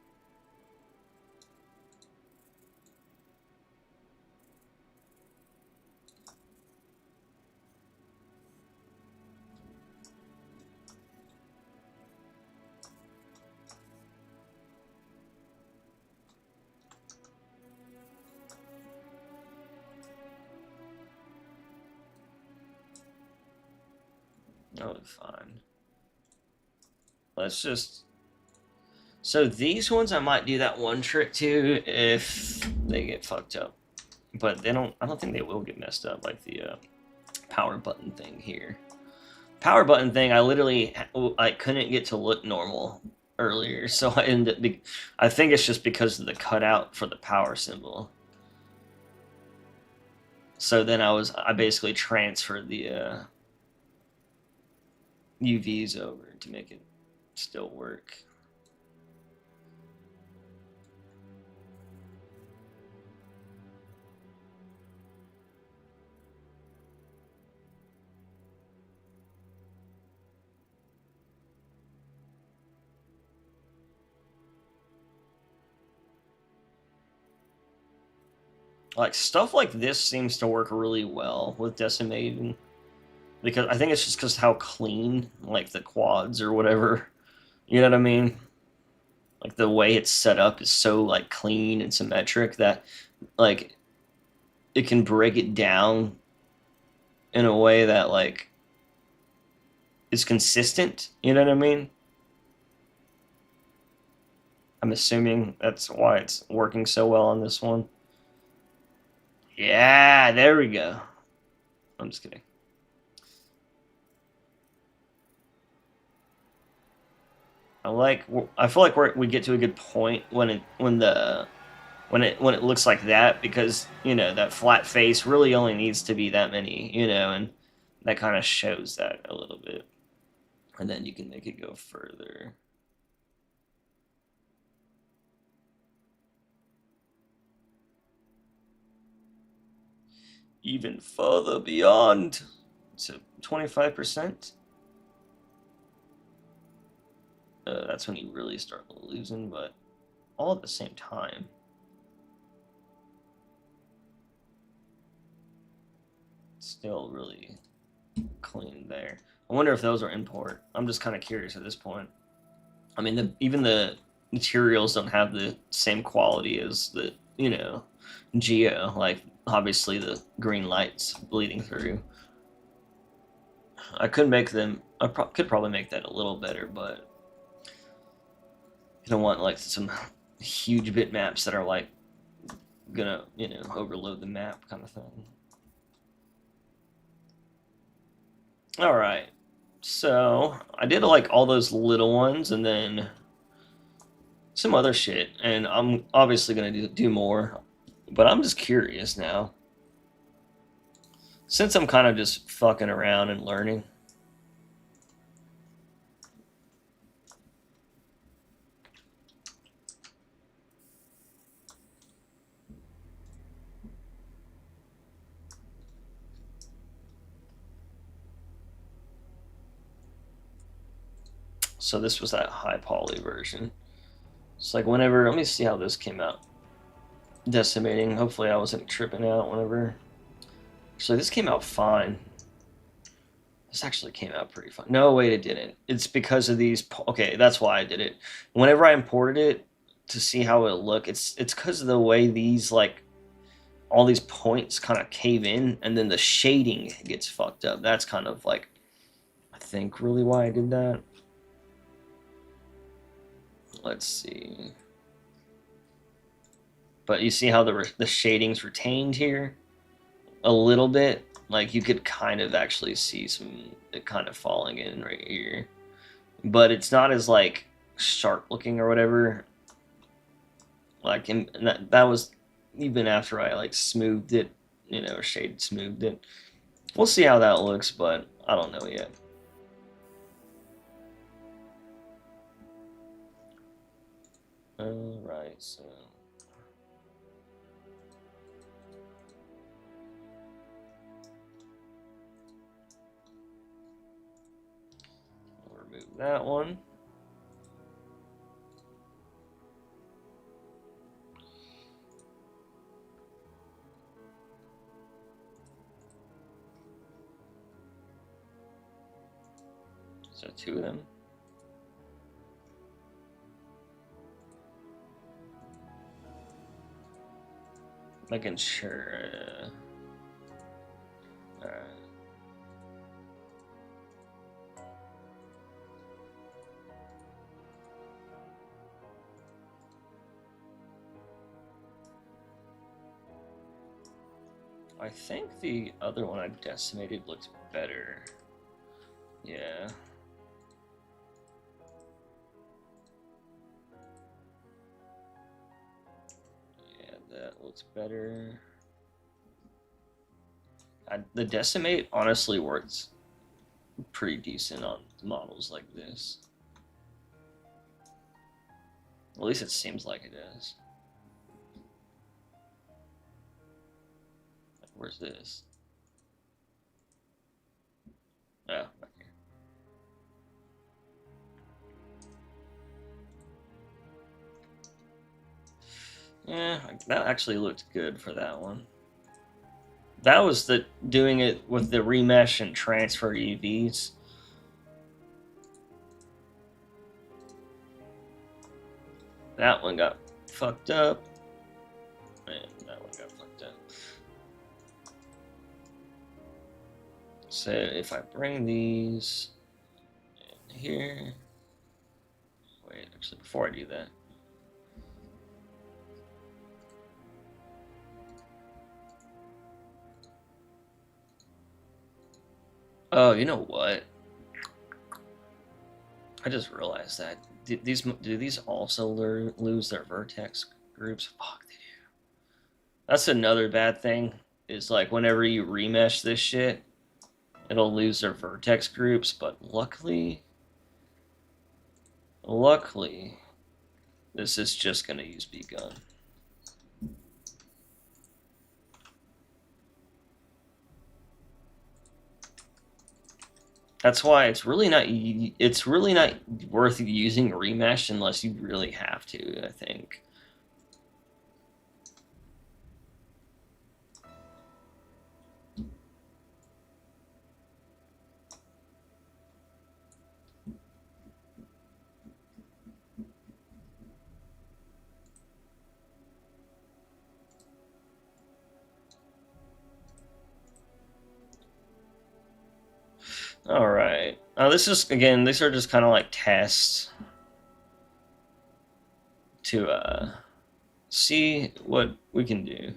That'll be fine. Let's just... So these ones I might do that one trick too if they get fucked up. But I don't think they will get messed up like the power button thing here. Power button thing, I couldn't get to look normal earlier, so I ended up I think it's just because of the cutout for the power symbol. So then I basically transferred the UVs over to make it still work. Like stuff like this seems to work really well with Decimated, because I think it's just because how clean like the quads or whatever, you know what I mean? Like the way it's set up is so like clean and symmetric that like it can break it down in a way that like is consistent, you know what I mean? I'm assuming that's why it's working so well on this one. Yeah, there we go. I'm just kidding. I feel like we get to a good point when it looks like that, because that flat face really only needs to be that many, and that kind of shows that a little bit, and then you can make it go further. Even further beyond to 25%. That's when you really start losing, but all at the same time. Still really clean there. I wonder if those are import. I'm just kind of curious at this point. I mean, even the materials don't have the same quality as the Geo. Like, obviously the green lights bleeding through. I could make them. Could probably make that a little better, but you don't want like some huge bitmaps that are like gonna overload the map kind of thing. All right, so I did like all those little ones and then some other shit, and I'm obviously gonna do more, but I'm just curious now, since I'm kind of just fucking around and learning. So this was that high poly version. It's like whenever, let me see how this came out. Decimating. Hopefully I wasn't tripping out whenever. So this came out fine. This actually came out pretty fine. No, wait, it didn't. It's because of these. Okay, that's why I did it. Whenever I imported it to see how it'll look, it's because of the way these like all these points kind of cave in, and then the shading gets fucked up. That's kind of like, I think, really why I did that. Let's see. But you see how the shading's retained here a little bit. Like you could kind of actually see some it kind of falling in right here, but it's not as like sharp looking or whatever. Like that was even after I like smoothed it, or shade smoothed it. We'll see how that looks, but I don't know yet. All right, so we'll remove that one. So 2 of them. Making sure. Alright. I think the other one I decimated looked better. Yeah. Yeah, that looks better. The decimate honestly works pretty decent on models like this. At least it seems like it is. Where's this? Oh, back here. Yeah, that actually looked good for that one. That was the doing it with the remesh and transfer UVs. That one got fucked up. And that one got fucked up. So if I bring these in here, wait, actually before I do that, Oh, you know what? I just realized that. Do these also lose their vertex groups? Fuck, they do. That's another bad thing. Is like whenever you remesh this shit, it'll lose their vertex groups. But luckily, this is just gonna use begun. That's why it's really not worth using remesh unless you really have to, I think. All right. This is again. These are just kind of like tests to see what we can do.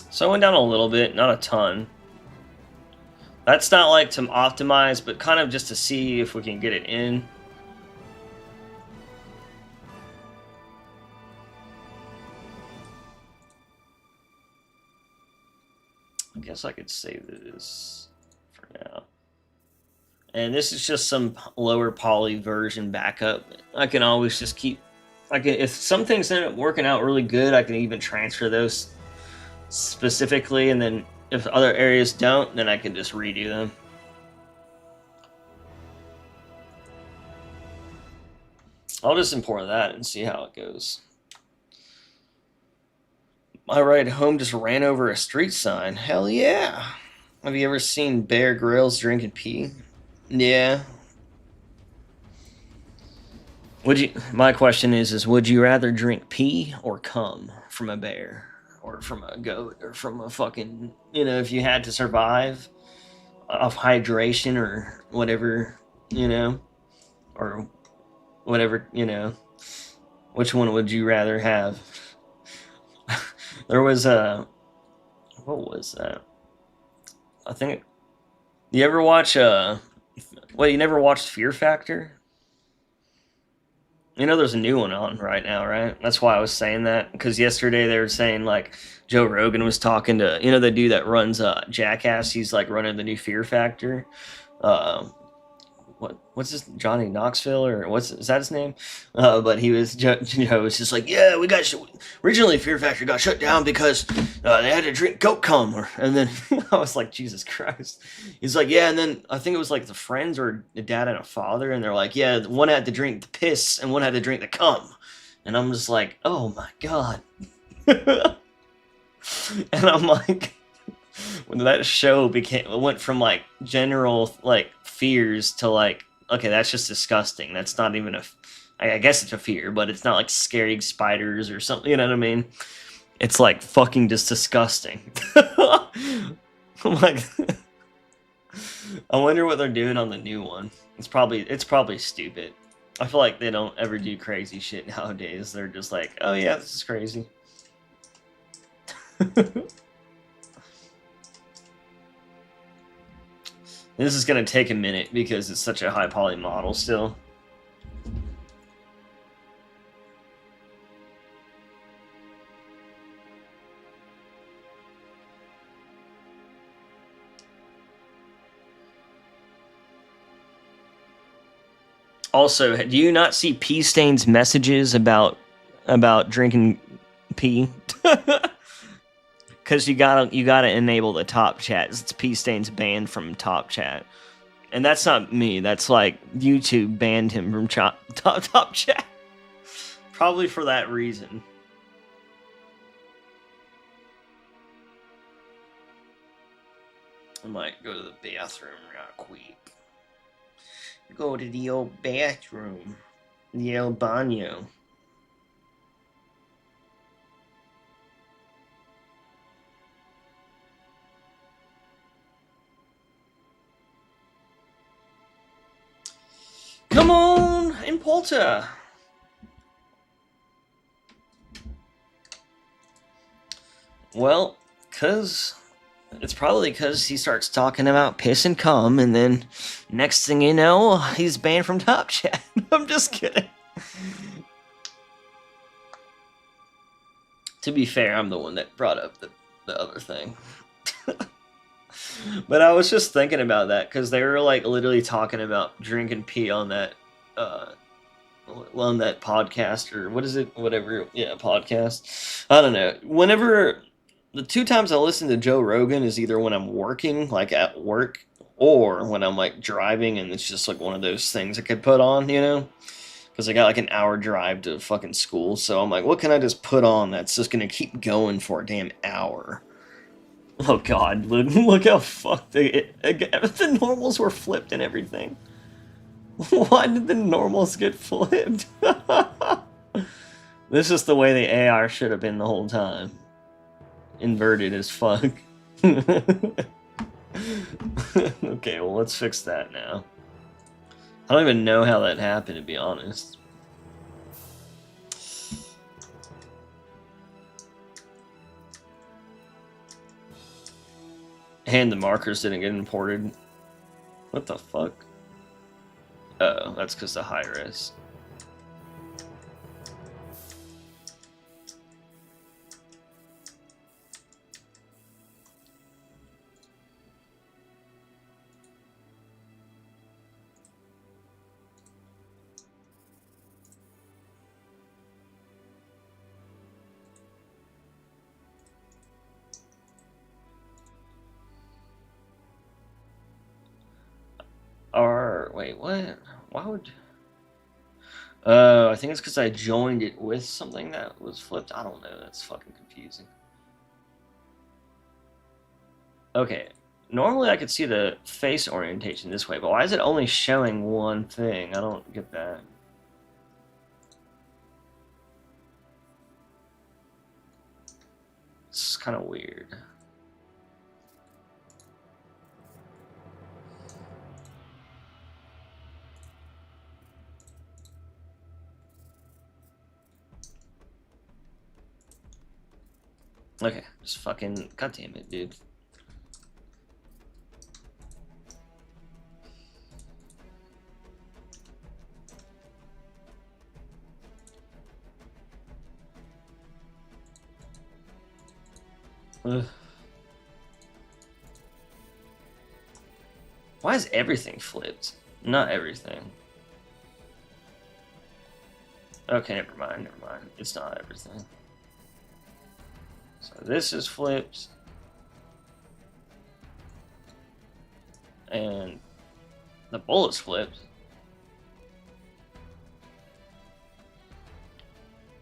So I went down a little bit, not a ton. That's not like to optimize, but kind of just to see if we can get it in. I guess I could save this for now. And this is just some lower poly version backup. I can always just keep. If some things end up working out really good, I can even transfer those specifically, and then if other areas don't, then I can just redo them. I'll just import that and see how it goes. My ride home just ran over a street sign. Hell yeah. Have you ever seen Bear Grylls drink and pee? Yeah. My question is would you rather drink pee or cum from a bear? Or from a goat, or from a fucking, if you had to survive off hydration or whatever, or whatever, which one would you rather have? There was what was that? I think, you ever watch, you never watched Fear Factor? There's a new one on right now, right? That's why I was saying that, because yesterday they were saying like Joe Rogan was talking to the dude that runs Jackass. He's like running the new Fear Factor. What's this, Johnny Knoxville, or is that his name? But he was was just like, yeah, we got originally Fear Factor got shut down because they had to drink goat cum, and then I was like, Jesus Christ. He's like, yeah, and then I think it was like the friends or a dad and a father, and they're like, yeah, one had to drink the piss and one had to drink the cum, and I'm just like, oh my god. And I'm like, when that show went from like general like fears to like, okay, that's just disgusting. That's not even I guess it's a fear, but it's not like scary spiders or something. You know what I mean? It's like fucking just disgusting. I'm like, I wonder what they're doing on the new one. It's probably stupid. I feel like they don't ever do crazy shit nowadays. They're just like, oh yeah, this is crazy. This is going to take a minute because it's such a high poly model still. Also, do you not see Pee Stain's messages about drinking pee? Because you gotta enable the top chat. It's P-Stain's banned from top chat. And that's not me. That's like YouTube banned him from top chat. Probably for that reason. I might go to the bathroom real quick. Go to the old bathroom. The El Baño. Come on, Impulta. Well, it's probably because he starts talking about piss and cum, and then next thing you know, he's banned from top chat. I'm just kidding. To be fair, I'm the one that brought up the other thing. But I was just thinking about that because they were like literally talking about drinking pee on that podcast, or what is it? Whatever, yeah, podcast. I don't know. Whenever the two times I listen to Joe Rogan is either when I'm working, like at work, or when I'm like driving, and it's just like one of those things I could put on, you know? Because I got like an hour drive to fucking school, so I'm like, what can I just put on that's just gonna keep going for a damn hour? Oh god, look how fucked the normals were flipped and everything. Why did the normals get flipped? This is the way the AR should have been the whole time. Inverted as fuck. Okay, well, let's fix that now. I don't even know how that happened, to be honest. And the markers didn't get imported. What the fuck? Oh, that's because the high res. Or, wait, what? Why would... I think it's because I joined it with something that was flipped. I don't know, that's fucking confusing. Okay, normally I could see the face orientation this way, but why is it only showing one thing? I don't get that. It's kind of weird. Okay, just fucking... God damn it, dude. Ugh. Why is everything flipped? Not everything. Okay, never mind. It's not everything. So this is flipped. And the bullet's flipped.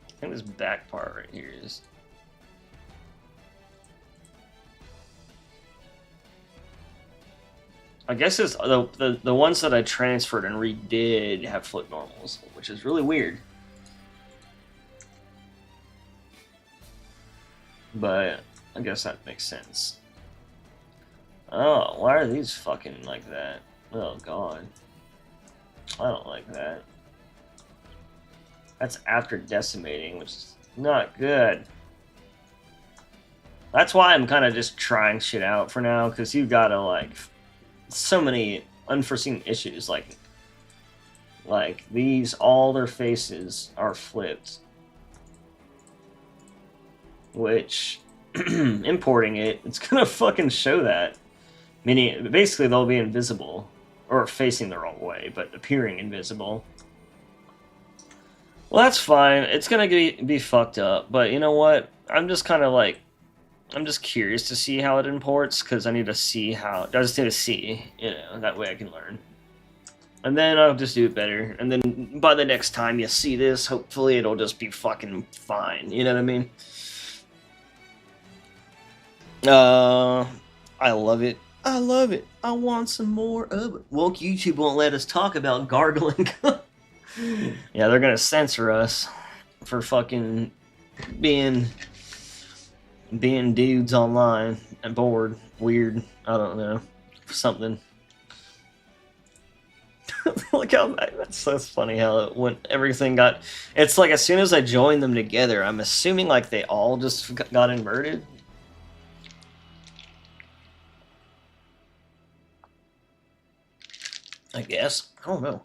I think this back part right here is. I guess it's the ones that I transferred and redid have flip normals, which is really weird. But I guess that makes sense. Oh, why are these fucking like that? Oh god. I don't like that. That's after decimating, which is not good. That's why I'm kind of just trying shit out for now, because you gotta, like, so many unforeseen issues, like these, all their faces are flipped. Which, importing it, it's gonna fucking show that. Meaning, basically they'll be invisible. Or facing the wrong way, but appearing invisible. Well, that's fine. It's gonna be fucked up, but you know what? I'm just kind of like I'm just curious to see how it imports, because I need to see how... I just need to see, you know, that way I can learn. And then I'll just do it better. And then by the next time you see this, hopefully it'll just be fucking fine. You know what I mean? I love it. I love it. I want some more of it. Woke YouTube won't let us talk about gargling. Yeah, they're gonna censor us for fucking being dudes online and bored, weird. I don't know, something. Look how that's funny how it went. Everything got. It's like as soon as I joined them together, I'm assuming like they all just got inverted. I guess. I don't know.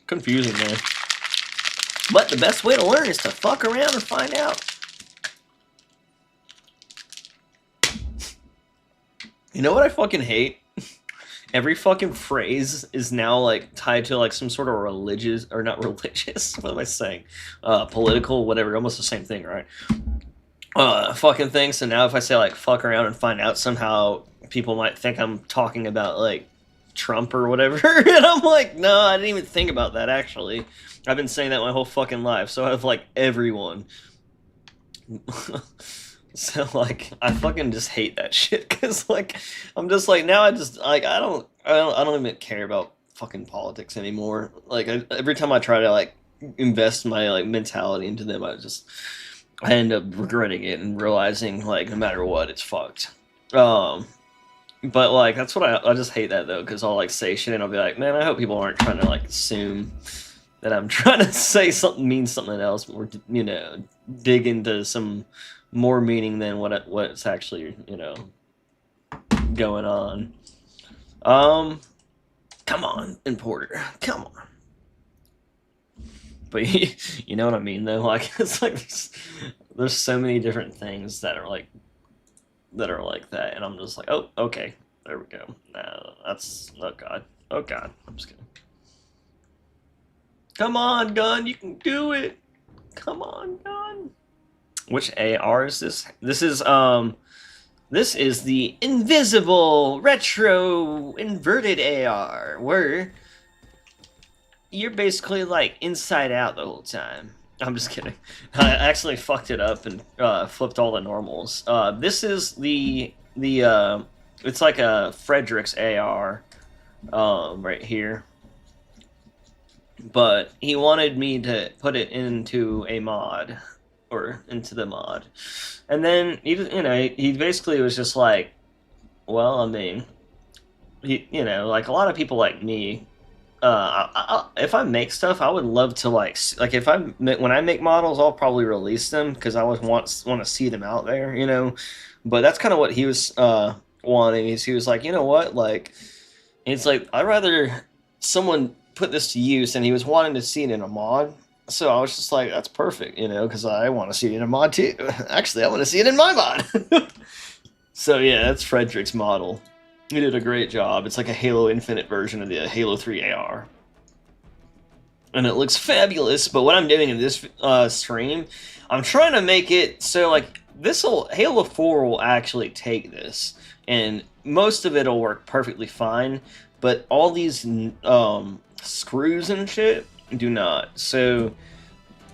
Confusing, man. But the best way to learn is to fuck around and find out. You know what I fucking hate? Every fucking phrase is now like tied to like some sort of religious, or not religious, what am I saying? Political, whatever, almost the same thing, right? Fucking thing. So now if I say like fuck around and find out, somehow people might think I'm talking about like Trump or whatever. And I'm like, no, I didn't even think about that actually. I've been saying that my whole fucking life. So I've like everyone. So like I fucking just hate that shit, because like I'm just like now I just like I don't even care about fucking politics anymore. Like every time I try to like invest my like mentality into them, I end up regretting it and realizing like no matter what, it's fucked. But like that's what I just hate that though, because I'll like say shit and I'll be like, man, I hope people aren't trying to like assume that I'm trying to say something means something else, or you know, dig into some more meaning than what's actually, you know, going on. Come on, importer, come on. But you know what I mean though, like it's like there's so many different things that are like that, and I'm just like, oh, okay, there we go. No, that's oh god, I'm just kidding. Come on, gun, you can do it. Come on, gun. Which AR is this? This is the invisible retro inverted AR, where you're basically like inside out the whole time. I'm just kidding. I actually fucked it up and flipped all the normals. This is the it's like a Frederick's AR right here. But he wanted me to put it into a mod, or into the mod, and then he basically was just like, well, I mean, like a lot of people like me, if I make stuff, I would love to like if when I make models, I'll probably release them because I always want to see them out there, you know. But that's kind of what he was wanting. He was like, you know what, like, it's like I'd rather someone put this to use, and he was wanting to see it in a mod. So I was just like, that's perfect, you know, because I want to see it in a mod too. Actually, I want to see it in my mod. So yeah, that's Frederick's model. He did a great job. It's like a Halo Infinite version of the Halo 3 AR. And it looks fabulous, but what I'm doing in this stream, I'm trying to make it so like Halo 4 will actually take this, and most of it will work perfectly fine, but all these screws and shit do not. So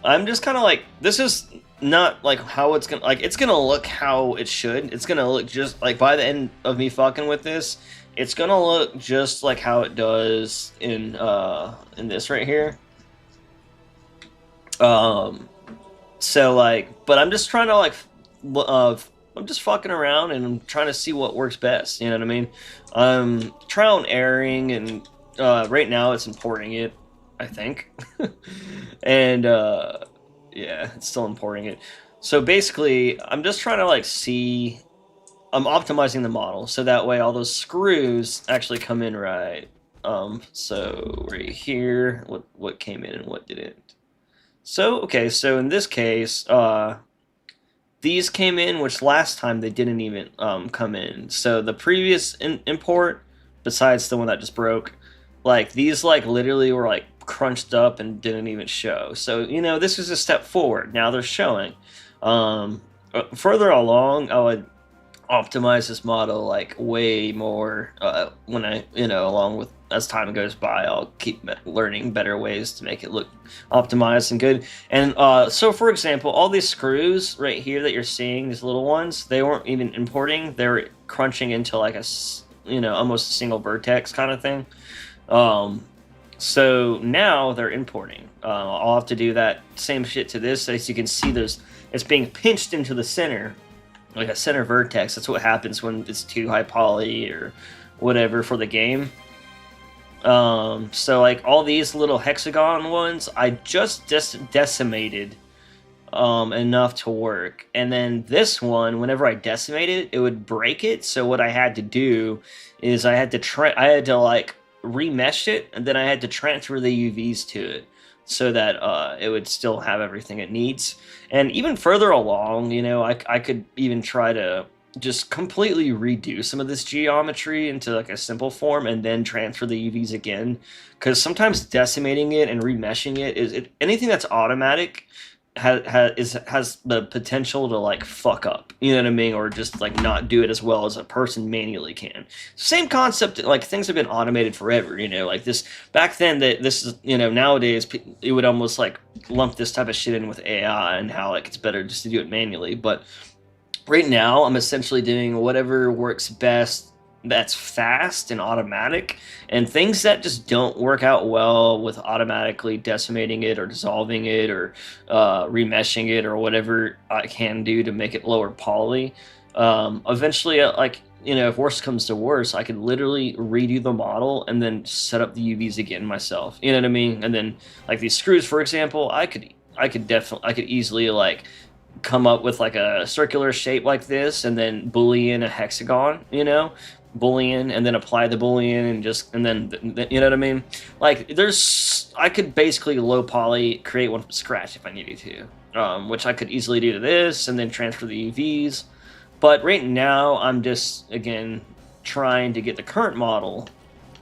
I'm just kind of like, this is not like how it's gonna, like, it's gonna look how it should. It's gonna look just like, by the end of me fucking with this, it's gonna look just like how it does in this right here. So like, but I'm just trying to like I'm just fucking around and I'm trying to see what works best, you know what I mean? Trial and erroring, and right now it's importing it, I think. And yeah, it's still importing it. So basically, I'm just trying to like see, I'm optimizing the model so that way all those screws actually come in right. So right here, what came in and what didn't. So okay, so in this case, these came in, which last time they didn't even come in. So the previous import, besides the one that just broke, like these like literally were like crunched up and didn't even show. So, you know, this is a step forward. Now they're showing. Further along, I would optimize this model like way more when I, you know, along with as time goes by, I'll keep learning better ways to make it look optimized and good. And so, for example, all these screws right here that you're seeing, these little ones, they weren't even importing. They're crunching into like a, you know, almost a single vertex kind of thing. So now they're importing. I'll have to do that same shit to this. As you can see, it's being pinched into the center, like a center vertex. That's what happens when it's too high poly or whatever for the game. So like all these little hexagon ones, I just decimated enough to work. And then this one, whenever I decimated it, it would break it. So what I had to do is I had to like remesh it, and then I had to transfer the UVs to it so that it would still have everything it needs. And even further along, you know, I could even try to just completely redo some of this geometry into like a simple form and then transfer the UVs again. Because sometimes decimating it and remeshing it anything that's automatic has the potential to like fuck up, you know what I mean, or just like not do it as well as a person manually can. Same concept, like things have been automated forever, you know, like this back then. That this is, you know, nowadays it would almost like lump this type of shit in with AI and how like it's better just to do it manually. But right now I'm essentially doing whatever works best that's fast and automatic, and things that just don't work out well with automatically decimating it or dissolving it or remeshing it or whatever I can do to make it lower poly. Eventually, like, you know, if worse comes to worse, I could literally redo the model and then set up the UVs again myself. You know what I mean? And then like these screws, for example, I could easily like come up with like a circular shape like this and then boolean a hexagon, you know, boolean, and then apply the boolean and then you know what I mean. Like I could basically low poly create one from scratch if I needed to, which I could easily do to this and then transfer the UVs. But right now I'm just again trying to get the current model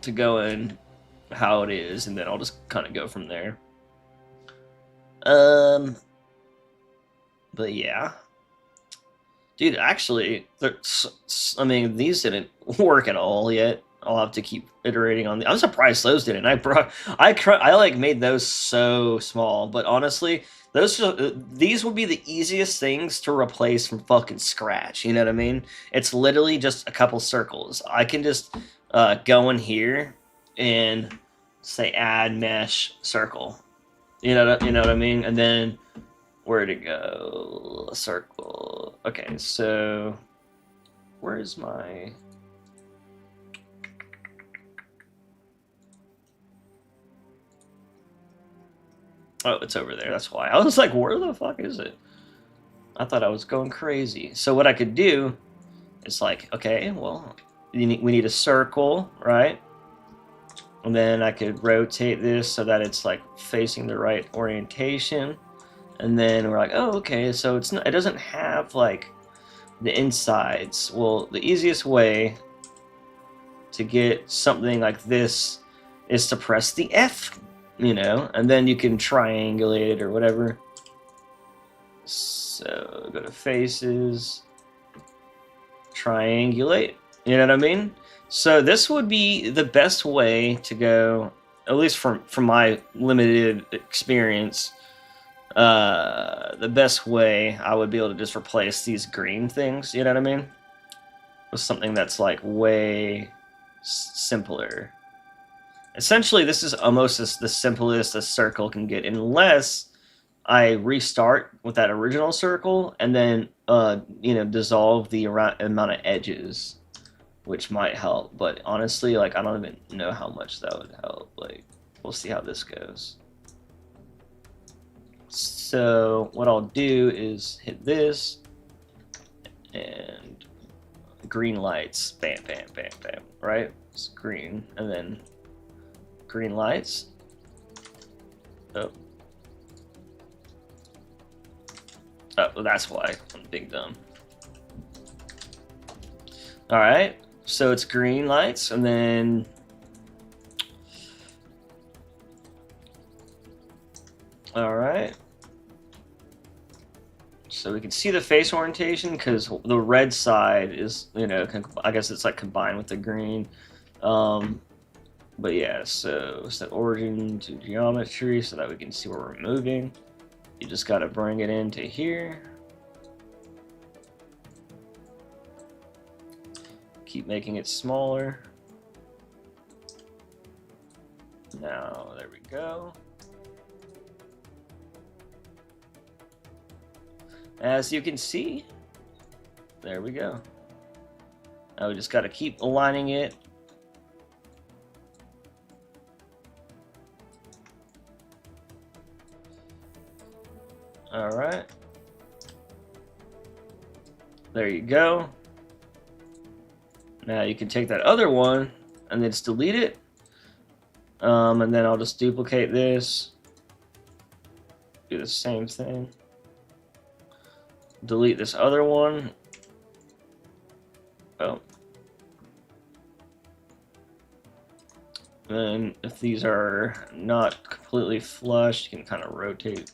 to go in how it is, and then I'll just kind of go from there. But yeah, dude, actually, I mean, these didn't work at all yet. I'll have to keep iterating on. I'm surprised those didn't. I like made those so small, but honestly, these would be the easiest things to replace from fucking scratch. You know what I mean? It's literally just a couple circles. I can just go in here and say add mesh circle. You know what I mean? And then where to go? A circle. Okay, so where is my? Oh, it's over there. That's why. I was like, where the fuck is it? I thought I was going crazy. So what I could do is like, okay, well, we need a circle, right? And then I could rotate this so that it's like facing the right orientation. And then we're like, oh, okay, so it doesn't have like the insides. Well, the easiest way to get something like this is to press the F, you know, and then you can triangulate it or whatever. So go to faces, triangulate, you know what I mean? So this would be the best way to go, at least from my limited experience. The best way I would be able to just replace these green things, you know what I mean, with something that's like way simpler. Essentially, this is almost the simplest a circle can get, unless I restart with that original circle and then you know, dissolve the amount of edges, which might help. But honestly, like, I don't even know how much that would help. Like, we'll see how this goes. So what I'll do is hit this and green lights, bam, bam, bam, bam, right? It's green, and then green lights. Oh, well, that's why I'm big dumb. All right, so it's green lights, and then All right. So we can see the face orientation because the red side is, you know, I guess it's like combined with the green. But yeah, so set origin to geometry so that we can see where we're moving. You just got to bring it into here. Keep making it smaller. Now, there we go. As you can see, there we go. Now we just got to keep aligning it. All right. There you go. Now you can take that other one and then just delete it. And then I'll just duplicate this. Do the same thing. Delete this other one. Oh. And if these are not completely flush, you can kind of rotate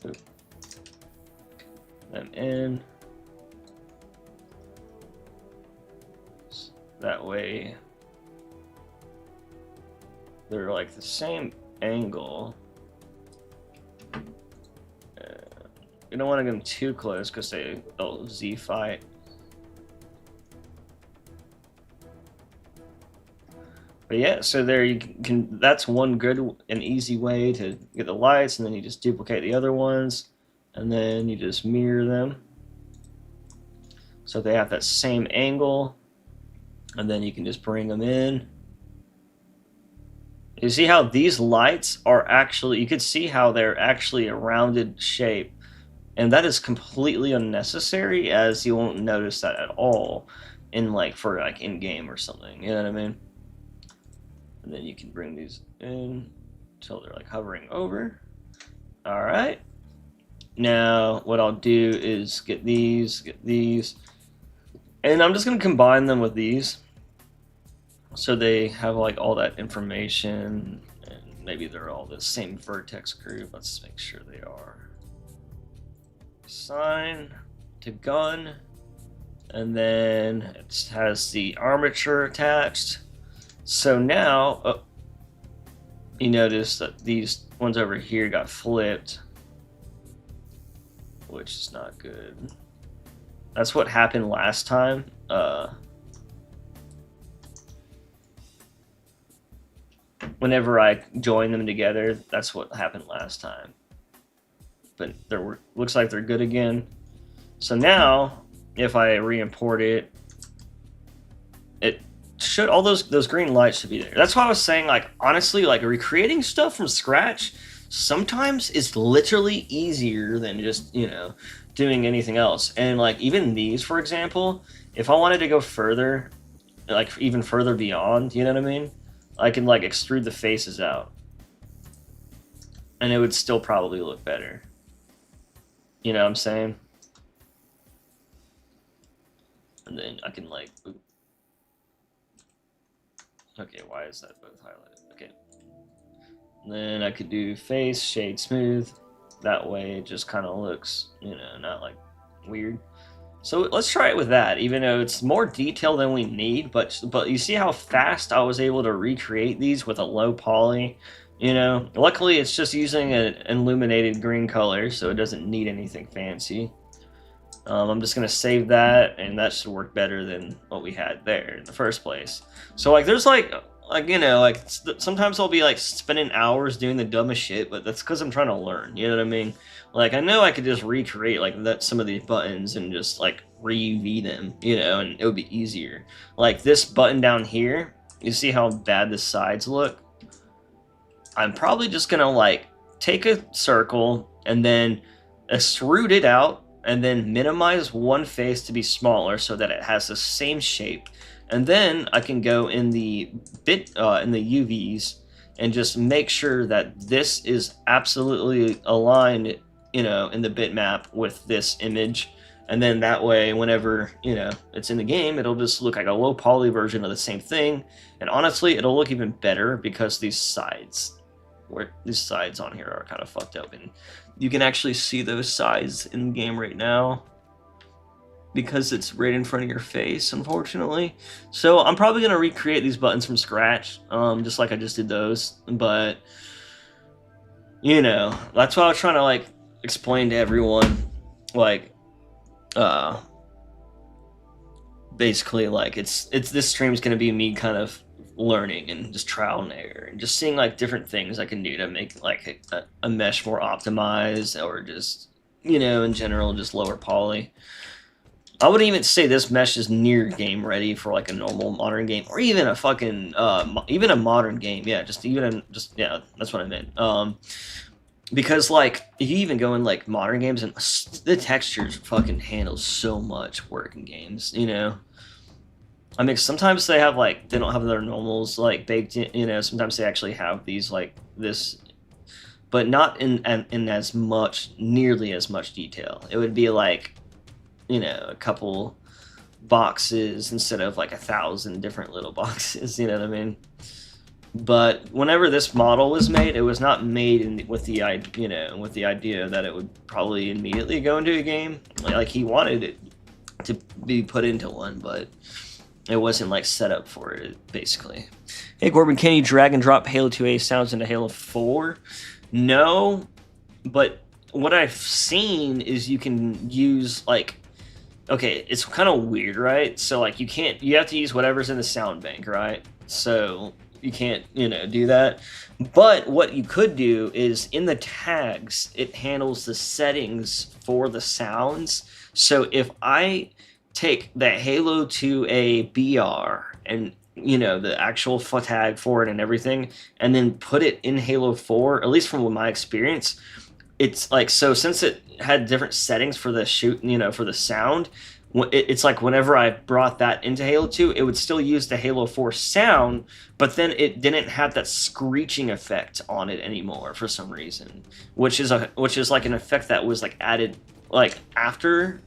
them in. That way they're like the same angle. You don't want to get them too close because they'll Z-fight. But yeah, so there you can. That's one good and easy way to get the lights, and then you just duplicate the other ones, and then you just mirror them so they have that same angle, and then you can just bring them in. You see how these lights are actually, you could see how they're actually a rounded shape. And that is completely unnecessary, as you won't notice that at all in in-game or something. You know what I mean? And then you can bring these in until they're like hovering over. All right. Now what I'll do is get these, and I'm just gonna combine them with these, so they have like all that information, and maybe they're all the same vertex group. Let's make sure they are. Assign to gun, and then it has the armature attached. So now you notice that these ones over here got flipped, which is not good. That's what happened last time. Whenever I joined them together, that's what happened last time. But looks like they're good again. So now, if I re-import it, it should, all those green lights should be there. That's why I was saying, like, honestly, like recreating stuff from scratch sometimes is literally easier than just, you know, doing anything else. And like even these, for example, if I wanted to go further, like even further beyond, you know what I mean? I can like extrude the faces out, and it would still probably look better. You know what I'm saying? And then I can like, ooh. Okay, why is that both highlighted? Okay. And then I could do face, shade, smooth. That way it just kind of looks, you know, not like weird. So let's try it with that, even though it's more detail than we need, but you see how fast I was able to recreate these with a low poly, you know? Luckily, it's just using an illuminated green color, so it doesn't need anything fancy. I'm just gonna save that, and that should work better than what we had there in the first place. So like, there's like you know, like sometimes I'll be like spending hours doing the dumbest shit, but that's because I'm trying to learn. You know what I mean? Like I know I could just recreate like some of these buttons and just like re-UV them, you know, and it would be easier. Like this button down here, you see how bad the sides look? I'm probably just gonna like take a circle and then extrude it out, and then minimize one face to be smaller so that it has the same shape. And then I can go in the in the UVs and just make sure that this is absolutely aligned, you know, in the bitmap with this image. And then that way, whenever, you know, it's in the game, it'll just look like a low poly version of the same thing. And honestly, it'll look even better because these sides where these sides on here are kind of fucked up, and you can actually see those sides in the game right now because it's right in front of your face, unfortunately. So I'm probably gonna recreate these buttons from scratch, just like I just did those. But you know, that's what I was trying to like explain to everyone, like, basically, like it's this stream is gonna be me kind of learning and just trial and error and just seeing like different things I can do to make like a mesh more optimized, or just, you know, in general just lower poly. I wouldn't even say this mesh is near game ready for like a normal modern game, or even a fucking even a modern game. Yeah, yeah, that's what I meant. Because like if you even go in like modern games, and the textures fucking handle so much work in games, you know. I mean, sometimes they have like they don't have their normals like baked in, you know. Sometimes they actually have these like this, but not in as much, nearly as much detail. It would be like, you know, a couple boxes instead of like 1,000 different little boxes. You know what I mean? But whenever this model was made, it was not made with the idea that it would probably immediately go into a game. Like he wanted it to be put into one, but it wasn't like set up for it, basically. Hey Corbin, can you drag and drop Halo 2A sounds into Halo 4? No, but what I've seen is you can use like, okay, it's kind of weird, right? So like you have to use whatever's in the sound bank, right? So you can't, you know, do that. But what you could do is in the tags, it handles the settings for the sounds. So if I take the Halo 2A BR and, you know, the actual tag for it and everything, and then put it in Halo 4, at least from my experience, it's like, so since it had different settings for the shoot, you know, for the sound, it's like whenever I brought that into Halo 2, it would still use the Halo 4 sound, but then it didn't have that screeching effect on it anymore for some reason, which is like an effect that was like added like after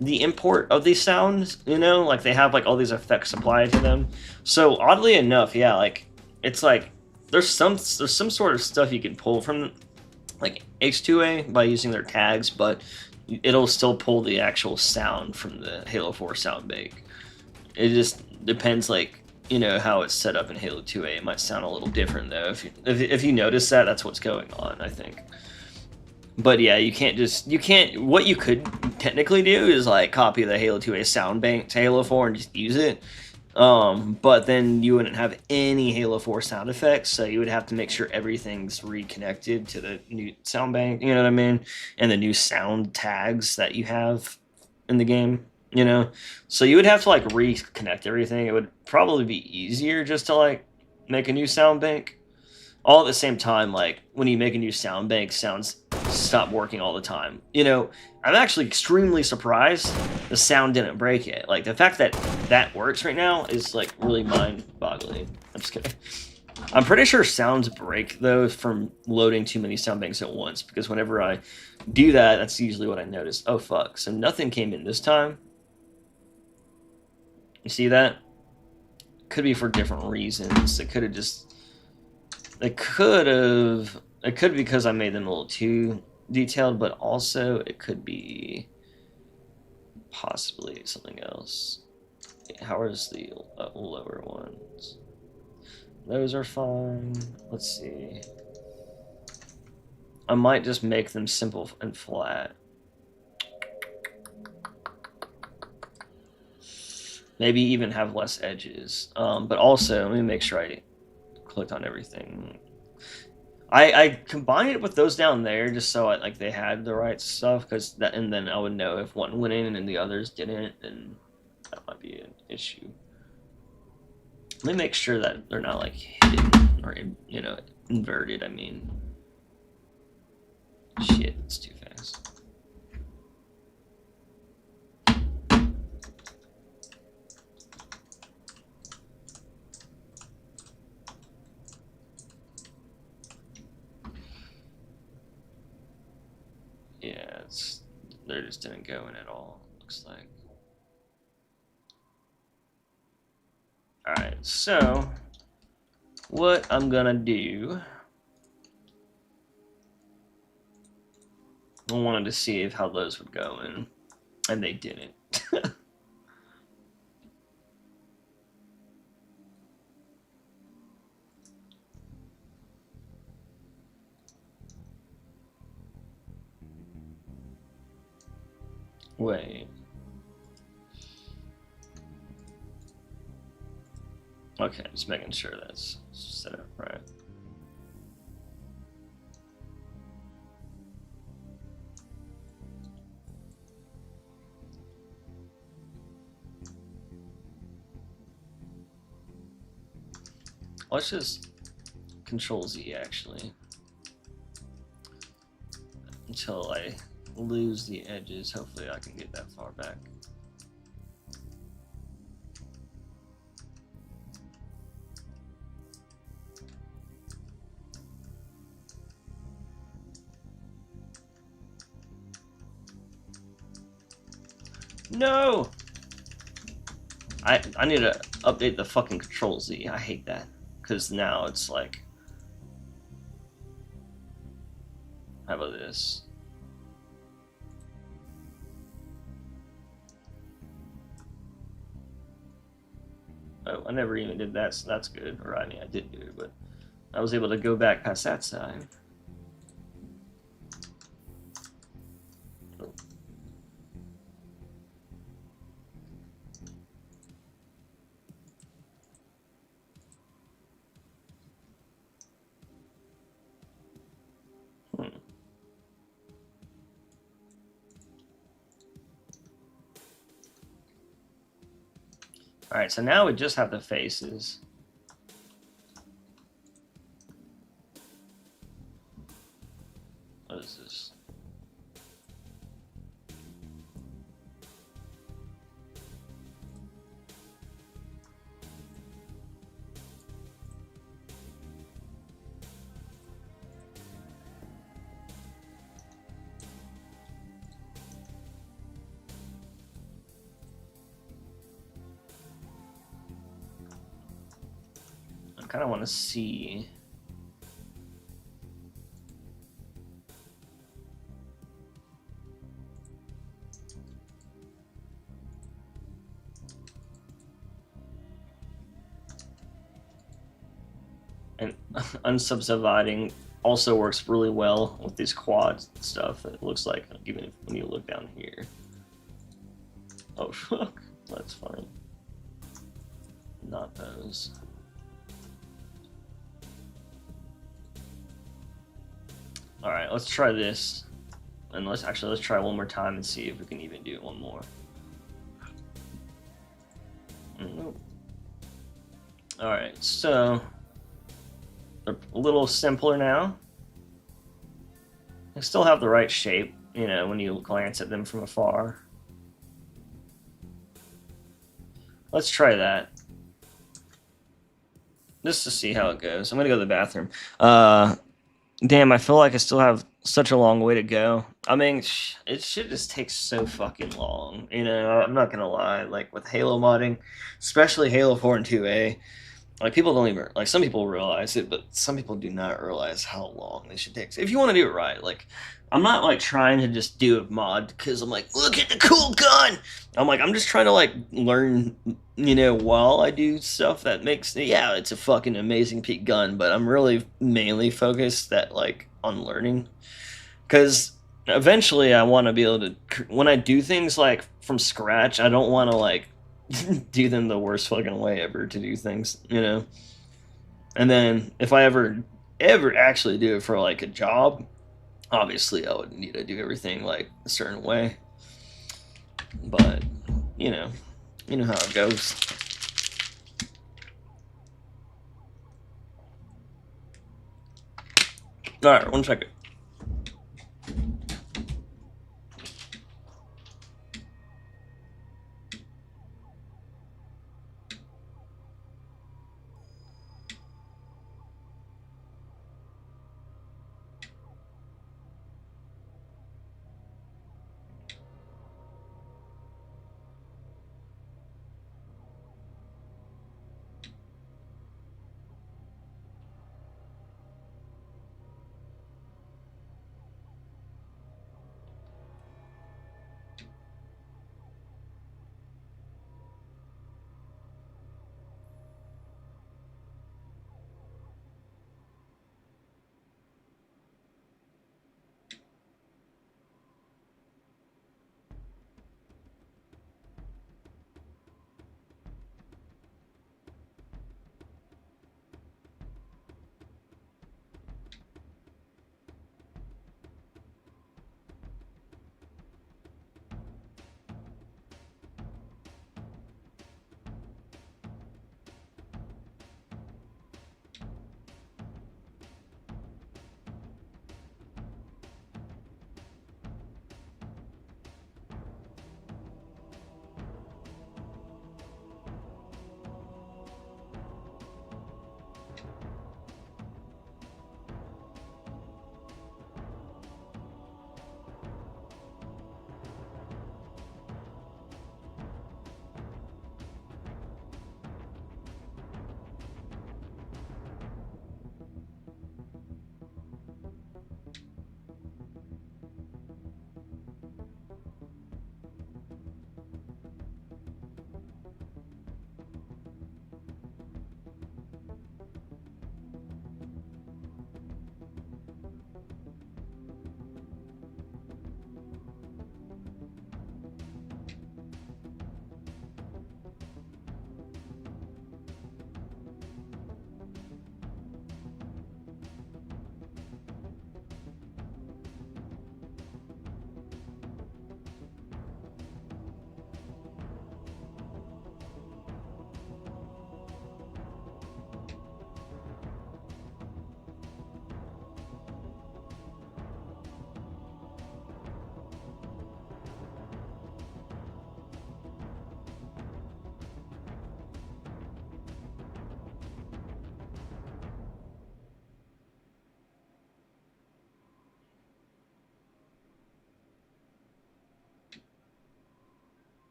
the import of these sounds, you know, like they have like all these effects applied to them. So oddly enough, yeah, like it's like there's some sort of stuff you can pull from like H2A by using their tags, but it'll still pull the actual sound from the Halo 4 sound bank. It just depends, like, you know, how it's set up in Halo 2A. It might sound a little different though. If you notice that, that's what's going on, I think. But yeah, you can't. What you could technically do is like copy the Halo 2A sound bank to Halo 4 and just use it. But then you wouldn't have any Halo 4 sound effects, so you would have to make sure everything's reconnected to the new sound bank, you know what I mean? And the new sound tags that you have in the game, you know? So you would have to like reconnect everything. It would probably be easier just to like make a new sound bank. All at the same time, like when you make a new sound bank, sounds stop working all the time. You know, I'm actually extremely surprised the sound didn't break it. Like the fact that that works right now is like really mind-boggling. I'm just kidding. I'm pretty sure sounds break though from loading too many sound banks at once, because whenever I do that, that's usually what I notice. Oh fuck! So nothing came in this time. You see that? Could be for different reasons. It could have just. It could be because I made them a little too detailed, but also it could be possibly something else. How is the lower ones? Those are fine. Let's see. I might just make them simple and flat. Maybe even have less edges. But also, let me make sure I clicked on everything. I combined it with those down there just so like they had the right stuff, because that, and then I would know if one went in and the others didn't, and that might be an issue. Let me make sure that they're not like hidden or, you know, inverted. I mean, shit, it's too fast. Yeah, they just didn't go in at all, looks like. Alright, so what I'm gonna do I wanted to see how those would go, and they didn't. Wait. Okay, just making sure that's set up right. Let's just Control Z actually until I lose the edges. Hopefully I can get that far back. No! I need to update the fucking Control Z. I hate that. Because now it's like... How about this? Oh, I never even did that, so that's good. Or I mean, I did do it, but I was able to go back past that side. Alright, so now we just have the faces. What is this? I kind of want to see. And unsubdividing also works really well with these quad stuff. It looks like, even if, when you look down here. Oh fuck, that's fine. Not those. All right, let's try this, and let's try one more time and see if we can even do one more. Nope. All right, so they're a little simpler now. They still have the right shape, you know, when you glance at them from afar. Let's try that. Just to see how it goes. I'm gonna go to the bathroom. Damn, I feel like I still have such a long way to go. I mean, it should just take so fucking long. You know, I'm not gonna lie. Like with Halo modding, especially Halo 4 and 2A, like people don't even like. Some people realize it, but some people do not realize how long this should take. So if you want to do it right, like I'm not like trying to just do a mod because I'm like, look at the cool gun. I'm like, I'm just trying to like learn, you know, while I do stuff that makes, yeah, it's a fucking amazing peak gun, but I'm really mainly focused that like on learning because eventually I want to be able to, when I do things like from scratch, I don't want to like do them the worst fucking way ever to do things, you know. And then if I ever actually do it for like a job, obviously I would need to do everything like a certain way. But you know how it goes. All right, 1 second.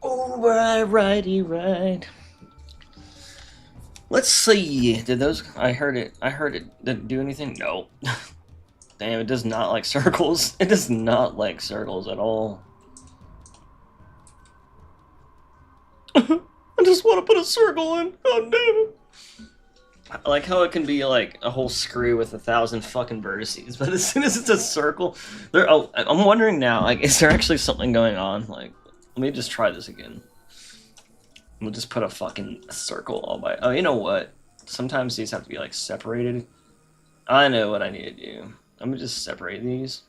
Alright, righty, right. Let's see. Did those? I heard it. Did it do anything? No. Damn, it does not like circles. It does not like circles at all. I just want to put a circle in. God damn it. I like how it can be like a whole screw with 1,000 fucking vertices, but as soon as it's a circle, there. Oh, I'm wondering now. Like, is there actually something going on? Like, let me just try this again. We'll just put a fucking circle all by. Oh, you know what? Sometimes these have to be like separated. I know what I need to do. I'm gonna just separate these,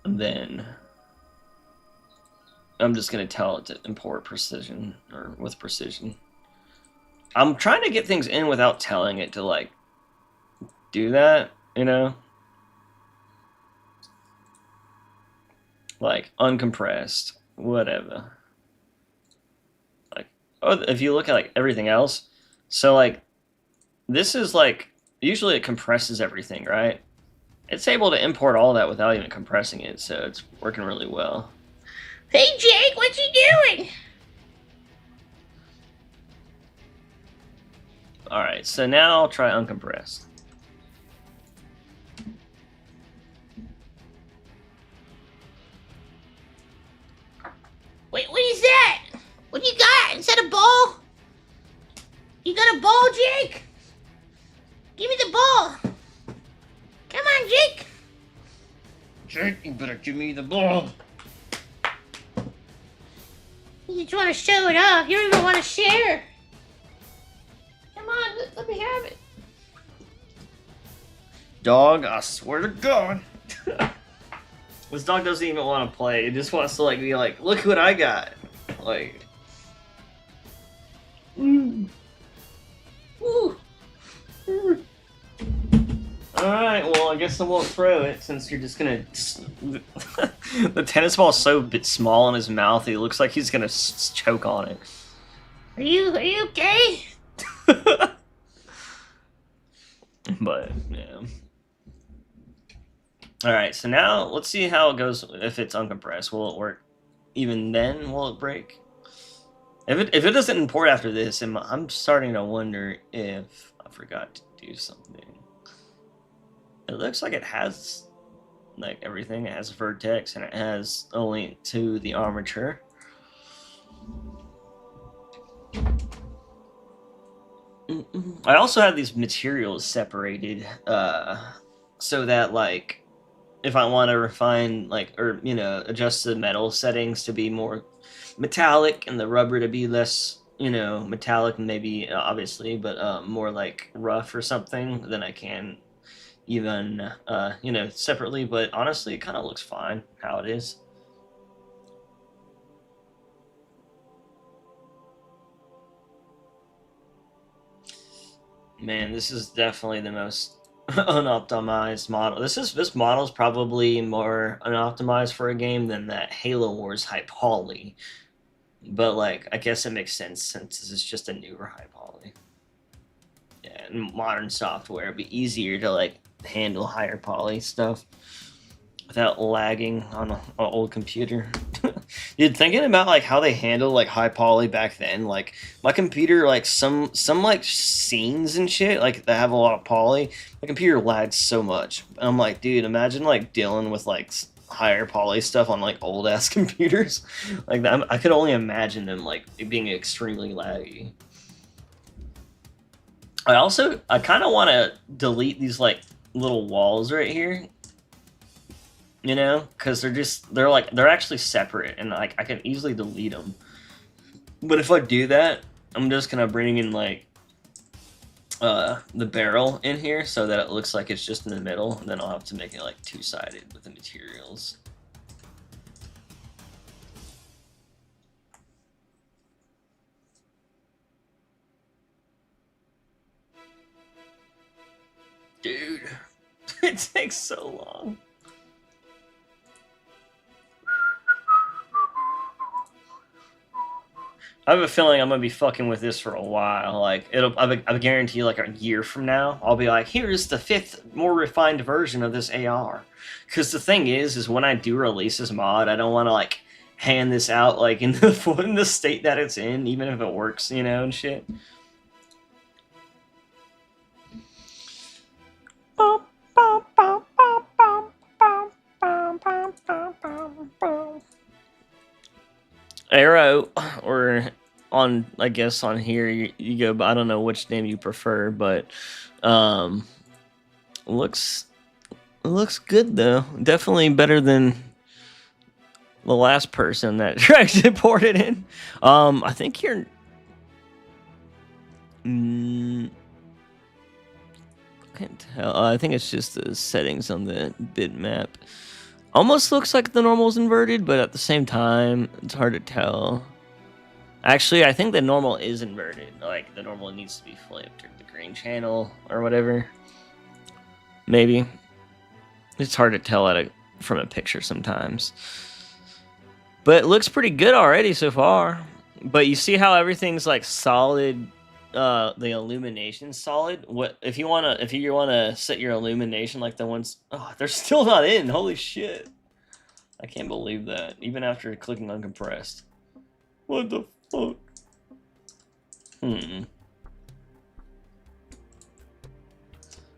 and then I'm just gonna tell it to import precision or with precision. I'm trying to get things in without telling it to like do that, you know? Like uncompressed, whatever. Like, oh, if you look at like everything else, so like this is like usually it compresses everything, right? It's able to import all that without even compressing it, so it's working really well. Hey Jake, what you doing? Alright, so now I'll try uncompressed. Wait, what is that? What you got? Is that a ball? You got a ball, Jake? Give me the ball. Come on, Jake. Jake, you better give me the ball. You just want to show it off. You don't even want to share. Come on, let me have it. Dog, I swear to God. This dog doesn't even want to play. It just wants to like be like, look what I got. Like, Ooh. Alright, well, I guess I won't throw it since you're just gonna. The tennis ball is so small in his mouth, he looks like he's gonna choke on it. Are you okay? But, yeah. Alright, so now let's see how it goes if it's uncompressed. Will it work? Even then, will it break? If it doesn't import after this, I'm starting to wonder if I forgot to do something. It looks like it has like everything. It has vertex and it has a link to the armature. I also have these materials separated so that like if I want to refine like or adjust the metal settings to be more metallic and the rubber to be less metallic, maybe obviously, but more like rough or something, then I can even separately. But honestly, it kind of looks fine how it is. Man, this is definitely the most unoptimized model. This model is probably more unoptimized for a game than that Halo Wars High Poly. But like, I guess it makes sense since this is just a newer High Poly. Yeah, and modern software it'd be easier to like handle higher poly stuff without lagging on an old computer. Dude, thinking about like how they handled like high poly back then, like my computer, like some like scenes and shit like that have a lot of poly, my computer lags so much. I'm like, dude, imagine like dealing with like higher poly stuff on like old ass computers like that. I could only imagine them like being extremely laggy. I kind of want to delete these like little walls right here, because they're actually separate and like I can easily delete them. But if I do that, I'm just gonna bring in like the barrel in here so that it looks like it's just in the middle, and then I'll have to make it like two-sided with the materials. Dude, it takes so long. I have a feeling I'm gonna be fucking with this for a while. Like I guarantee you, like a year from now, I'll be like, here's the 5th, more refined version of this AR. Because the thing is when I do release this mod, I don't want to like hand this out like in the state that it's in, even if it works, you know, and shit. Arrow, or on, I guess on here you go, but I don't know which name you prefer, but looks good though. Definitely better than the last person that tried to port it in. I think you're. Can't tell. I think it's just the settings on the bitmap. Almost looks like the normal's inverted, but at the same time, it's hard to tell. Actually, I think the normal is inverted. Like, the normal needs to be flipped, or the green channel, or whatever. Maybe. It's hard to tell from a picture sometimes. But it looks pretty good already so far. But you see how everything's like solid, the illumination's solid? What if you wanna set your illumination like the ones, oh, they're still not in, holy shit. I can't believe that, even after clicking on compressed. What the fuck?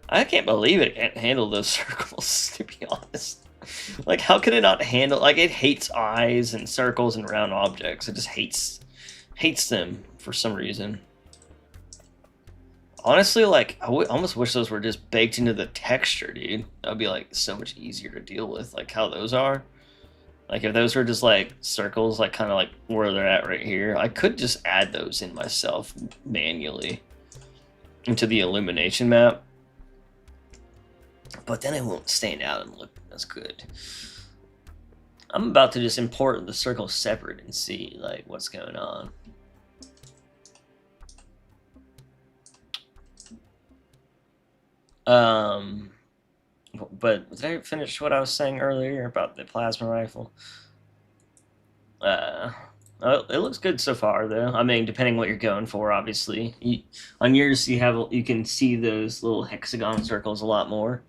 I can't believe it can't handle those circles, to be honest. Like, how can it not handle, like, it hates eyes and circles and round objects. It just hates them for some reason. Honestly, like, I almost wish those were just baked into the texture, dude. That would be, like, so much easier to deal with, like, how those are. Like, if those were just, like, circles, like, kind of like where they're at right here, I could just add those in myself manually into the illumination map. But then it won't stand out and look as good. I'm about to just import the circles separate and see, like, what's going on. But did I finish what I was saying earlier about the plasma rifle? It looks good so far, though. I mean, depending what you're going for, obviously. On yours, you can see those little hexagon circles a lot more.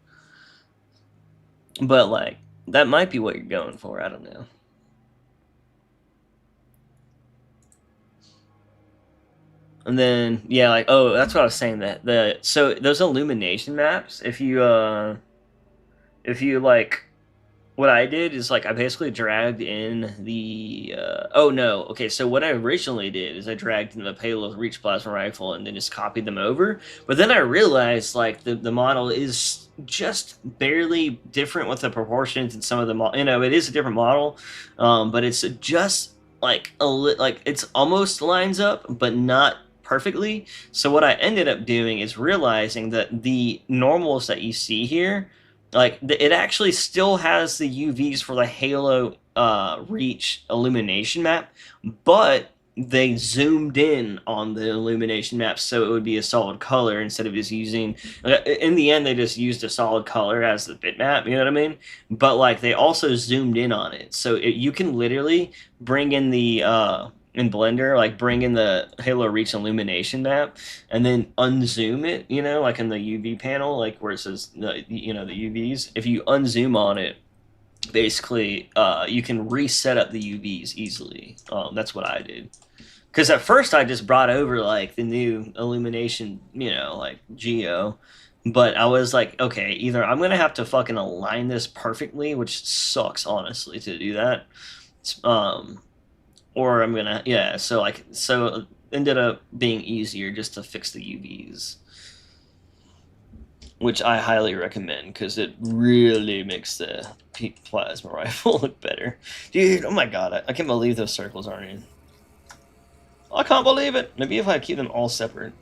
But, like, that might be what you're going for. I don't know. And then, yeah, like, oh, that's what I was saying. So those illumination maps, if you like, what I did is, like, I basically dragged in the, oh no, okay, so what I originally did is I dragged in the payload reach plasma rifle and then just copied them over, but then I realized, like, the model is just barely different with the proportions and some of the, you know, it is a different model, but it's just, like, like, it's almost lines up, but not perfectly. So what I ended up doing is realizing that the normals that you see here, like, it actually still has the UVs for the Halo Reach illumination map, but they zoomed in on the illumination map so it would be a solid color instead of just using, in the end they just used a solid color as the bitmap, you know what I mean? But, like, they also zoomed in on it, so you can literally bring in the in Blender, like, bring in the Halo Reach illumination map and then unzoom it, you know, like in the UV panel, like where it says, you know, the UVs. If you unzoom on it, basically, you can reset up the UVs easily. That's what I did. Because at first I just brought over, like, the new illumination, you know, like, Geo. But I was like, okay, either I'm going to have to fucking align this perfectly, which sucks, honestly, to do that. Or I'm gonna, yeah, so, like, so it ended up being easier just to fix the UVs, which I highly recommend because it really makes the plasma rifle look better. Dude, oh my god, I can't believe those circles aren't in. I can't believe it. Maybe if I keep them all separate.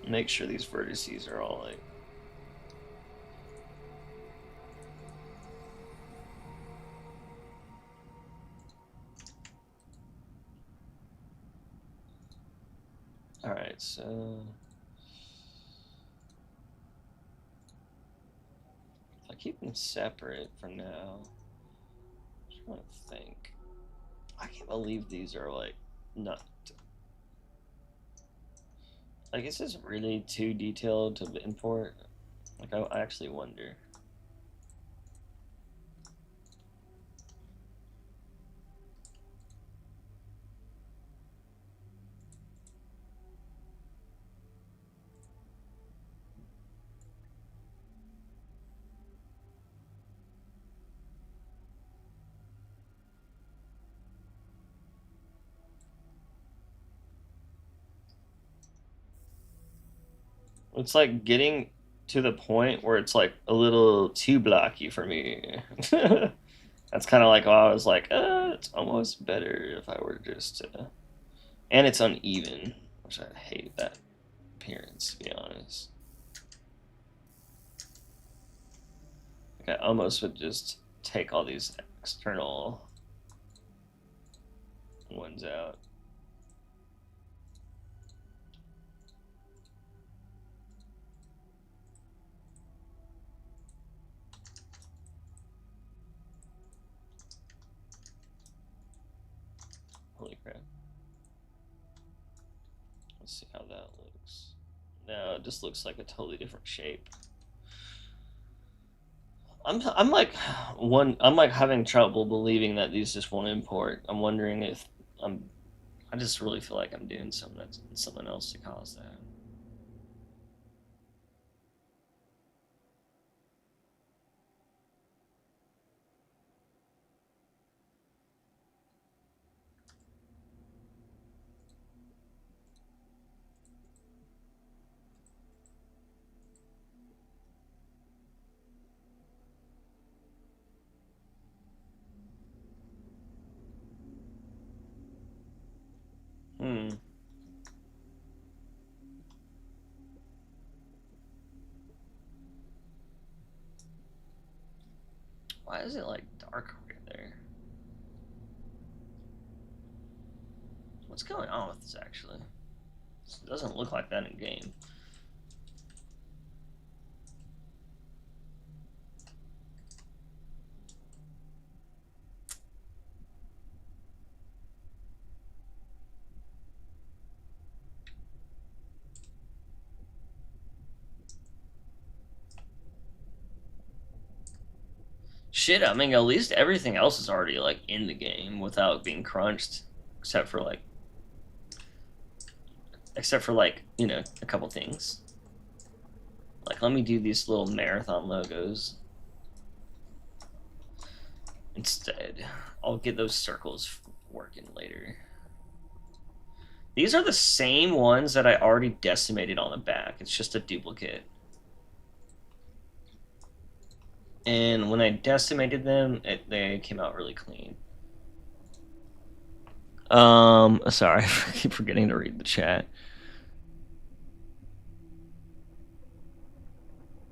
Make sure these vertices are all, like, alright, so if I keep them separate for now, I'm trying to think. I can't believe these are, like, not. Like, is this really too detailed to import? Like, I actually wonder. It's like getting to the point where it's like a little too blocky for me. That's kind of like, oh, I was like, it's almost better if I were just, and it's uneven, which I hate that appearance, to be honest. Like I almost would just take all these external ones out. Holy crap. Let's see how that looks. No, it just looks like a totally different shape. I'm like having trouble believing that these just won't import. I'm wondering if I just really feel like I'm doing something else to cause that. Hmm. Why is it like dark right there? What's going on with this actually? It doesn't look like that in game. Shit, I mean, at least everything else is already like in the game without being crunched, except for like, you know, a couple things. Like, let me do these little marathon logos instead. I'll get those circles working later. These are the same ones that I already decimated on the back. It's just a duplicate. And when I decimated them, they came out really clean. Sorry, I keep forgetting to read the chat.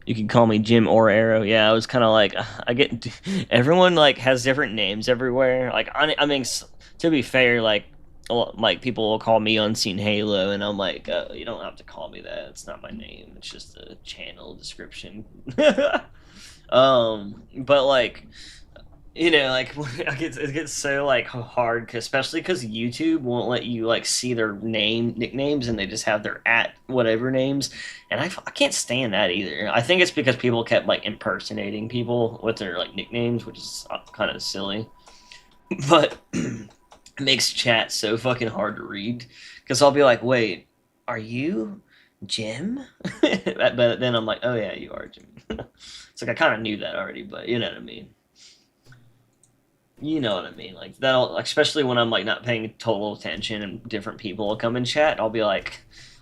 You can call me Jim or Arrow. Yeah, I was kind of like, I get everyone like has different names everywhere. Like, I mean, to be fair, like people will call me Unseen Halo, and I'm like, you don't have to call me that. It's not my name. It's just a channel description. But like, you know, like it gets so like hard, especially because YouTube won't let you like see their nicknames, and they just have their at whatever names, and I can't stand that either. I think it's because people kept like impersonating people with their like nicknames, which is kind of silly, but it makes chat so fucking hard to read because I'll be like, wait, are you Jim? But then I'm like, oh yeah, you are Jim. It's like I kind of knew that already, but you know what I mean. You know what I mean, like that'll like, especially when I'm like not paying total attention and different people will come in chat. I'll be like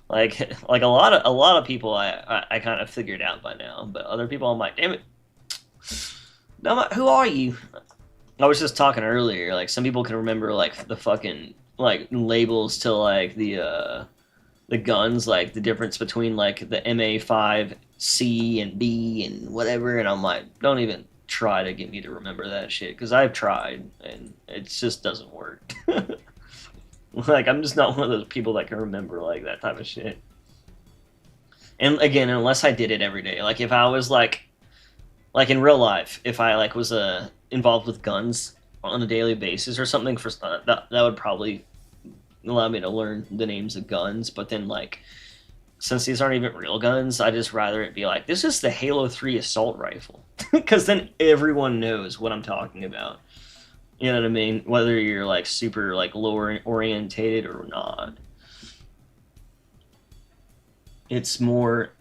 a lot of people I kind of figured out by now, but other people I'm like, damn it, no, who are you? I was just talking earlier, like some people can remember like the fucking like labels to like the guns, like the difference between like the MA5C and B and whatever, and I'm like, don't even try to get me to remember that shit because I've tried and it just doesn't work. Like I'm just not one of those people that can remember like that type of shit. And again, unless I did it every day, like if I was like in real life, if I like was involved with guns on a daily basis or something, for that would probably allow me to learn the names of guns. But then like since these aren't even real guns, I just rather it be like, this is the Halo 3 assault rifle. Because then everyone knows what I'm talking about. You know what I mean? Whether you're like super like lower orientated or not. It's more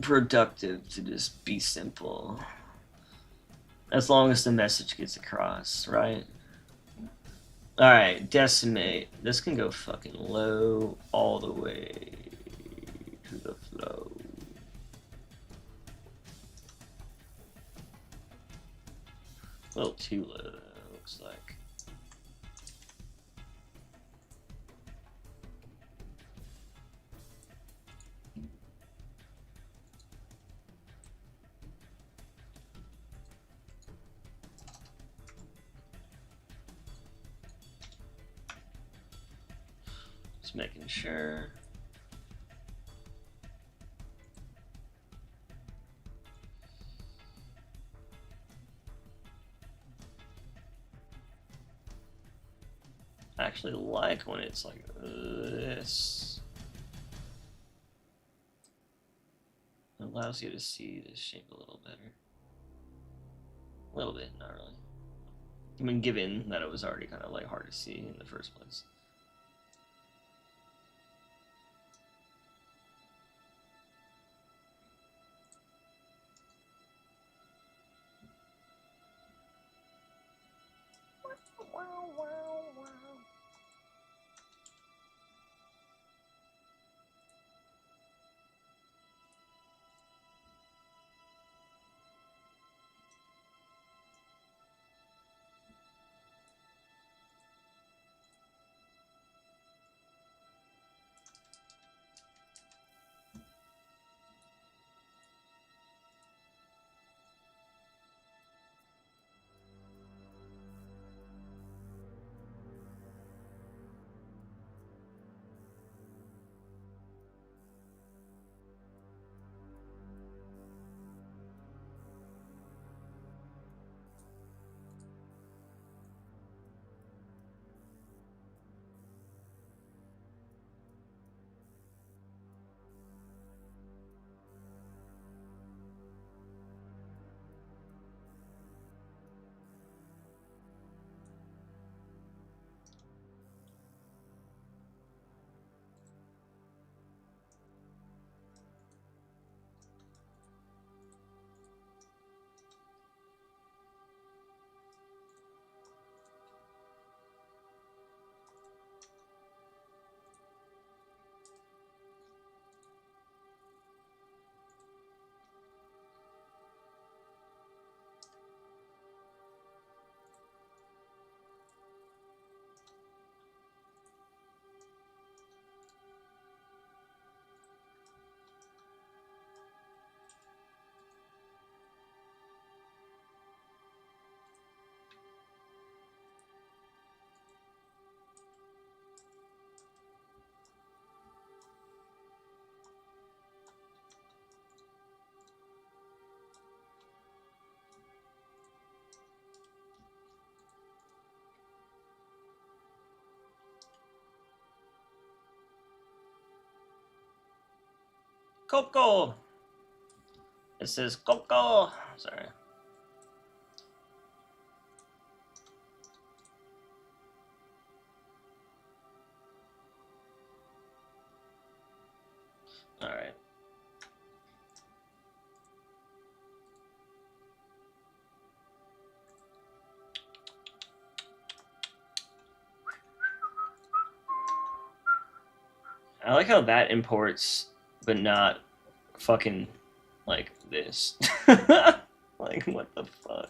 productive to just be simple. As long as the message gets across, right? Alright, decimate. This can go fucking low all the way to the flow. little too low, it looks like. Just making sure. I actually like when it's like this. It allows you to see this shape a little better. A little bit, not really. I mean, given that it was already kind of like hard to see in the first place. Coco! It says Coco! Sorry. Alright. I like how that imports, but not fucking like this. Like, what the fuck?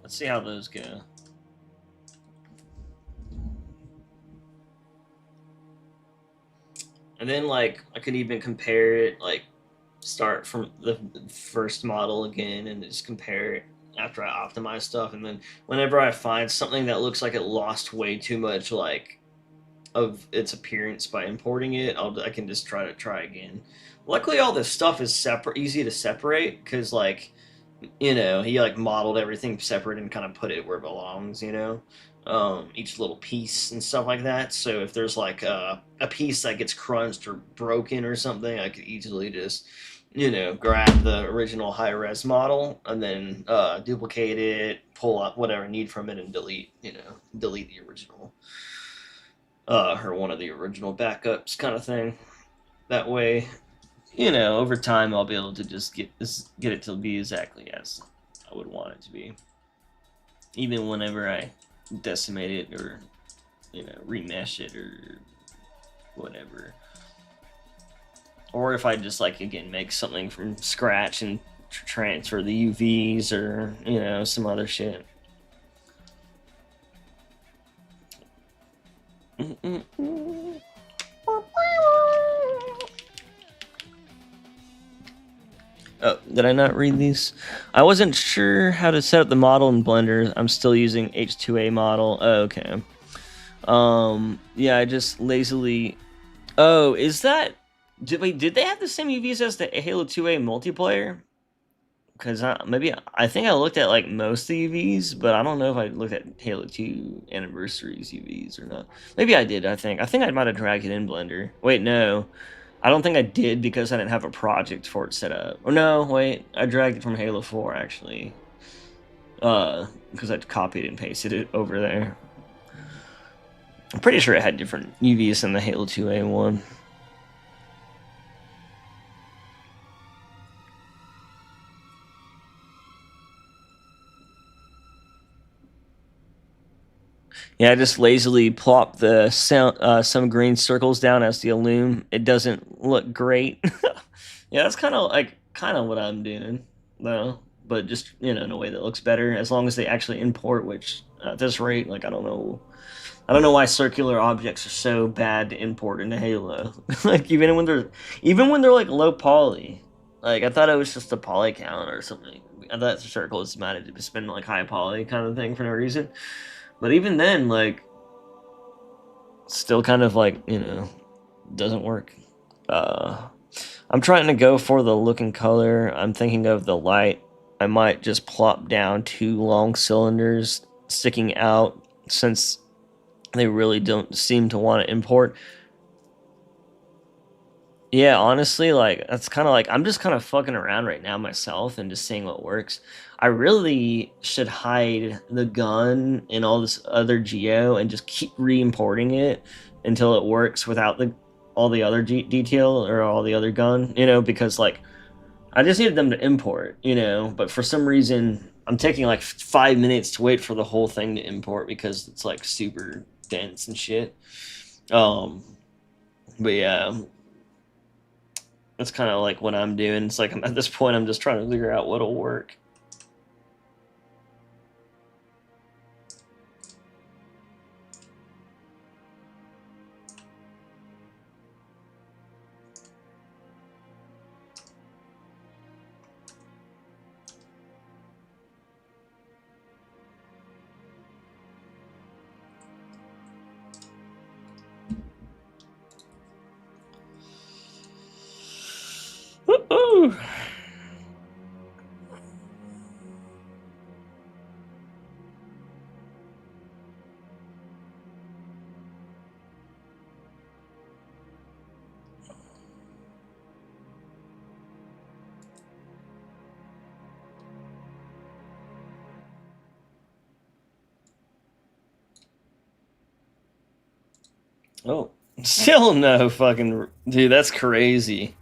Let's see how those go. And then, like, I could even compare it, like, start from the first model again and just compare it after I optimize stuff. And then whenever I find something that looks like it lost way too much, like, of its appearance by importing it, I can just try again. Luckily, all this stuff is easy to separate, because, like, you know, he like modeled everything separate and kind of put it where it belongs, you know, each little piece and stuff like that. So if there's like a piece that gets crunched or broken or something, I could easily just grab the original high res model and then duplicate it, pull out whatever I need from it, and delete the original, or one of the original backups, kind of thing. That way, over time I'll be able to just get it to be exactly as I would want it to be, even whenever I decimate it or remesh it or whatever. Or if I just again make something from scratch and transfer the UVs or some other shit. Oh, did I not read these? I wasn't sure how to set up the model in Blender. I'm still using H2A model. Oh, okay. Yeah, I just lazily. Oh, is that? Did they have the same UVs as the Halo 2A multiplayer? Because I think I looked at most of the UVs, but I don't know if I looked at Halo 2 Anniversary's UVs or not. Maybe I did. I think I might have dragged it in Blender. Wait, no. I don't think I did because I didn't have a project for it set up. Or no, wait, I dragged it from Halo 4 actually. Because I copied and pasted it over there. I'm pretty sure it had different UVs than the Halo 2A one. Yeah, I just lazily plop the some green circles down as the illume. It doesn't look great. Yeah, that's kind of what I'm doing though, but just in a way that looks better as long as they actually import. Which at this rate, I don't know why circular objects are so bad to import into Halo. Even when they're low poly. I thought it was just a poly count or something. I thought the circle is meant to spend high poly kind of thing for no reason. But even then, still kind of doesn't work. I'm trying to go for the look and color. I'm thinking of the light. I might just plop down 2 long cylinders sticking out since they really don't seem to want to import. Yeah, honestly, that's kind of I'm just kind of fucking around right now myself and just seeing what works. I really should hide the gun and all this other geo and just keep re-importing it until it works without all the other detail or all the other gun, because I just needed them to import, but for some reason I'm taking 5 minutes to wait for the whole thing to import because it's super dense and shit. But yeah, that's kind of what I'm doing. It's at this point I'm just trying to figure out what'll work. Woo-hoo! Oh, still no fucking dude. That's crazy.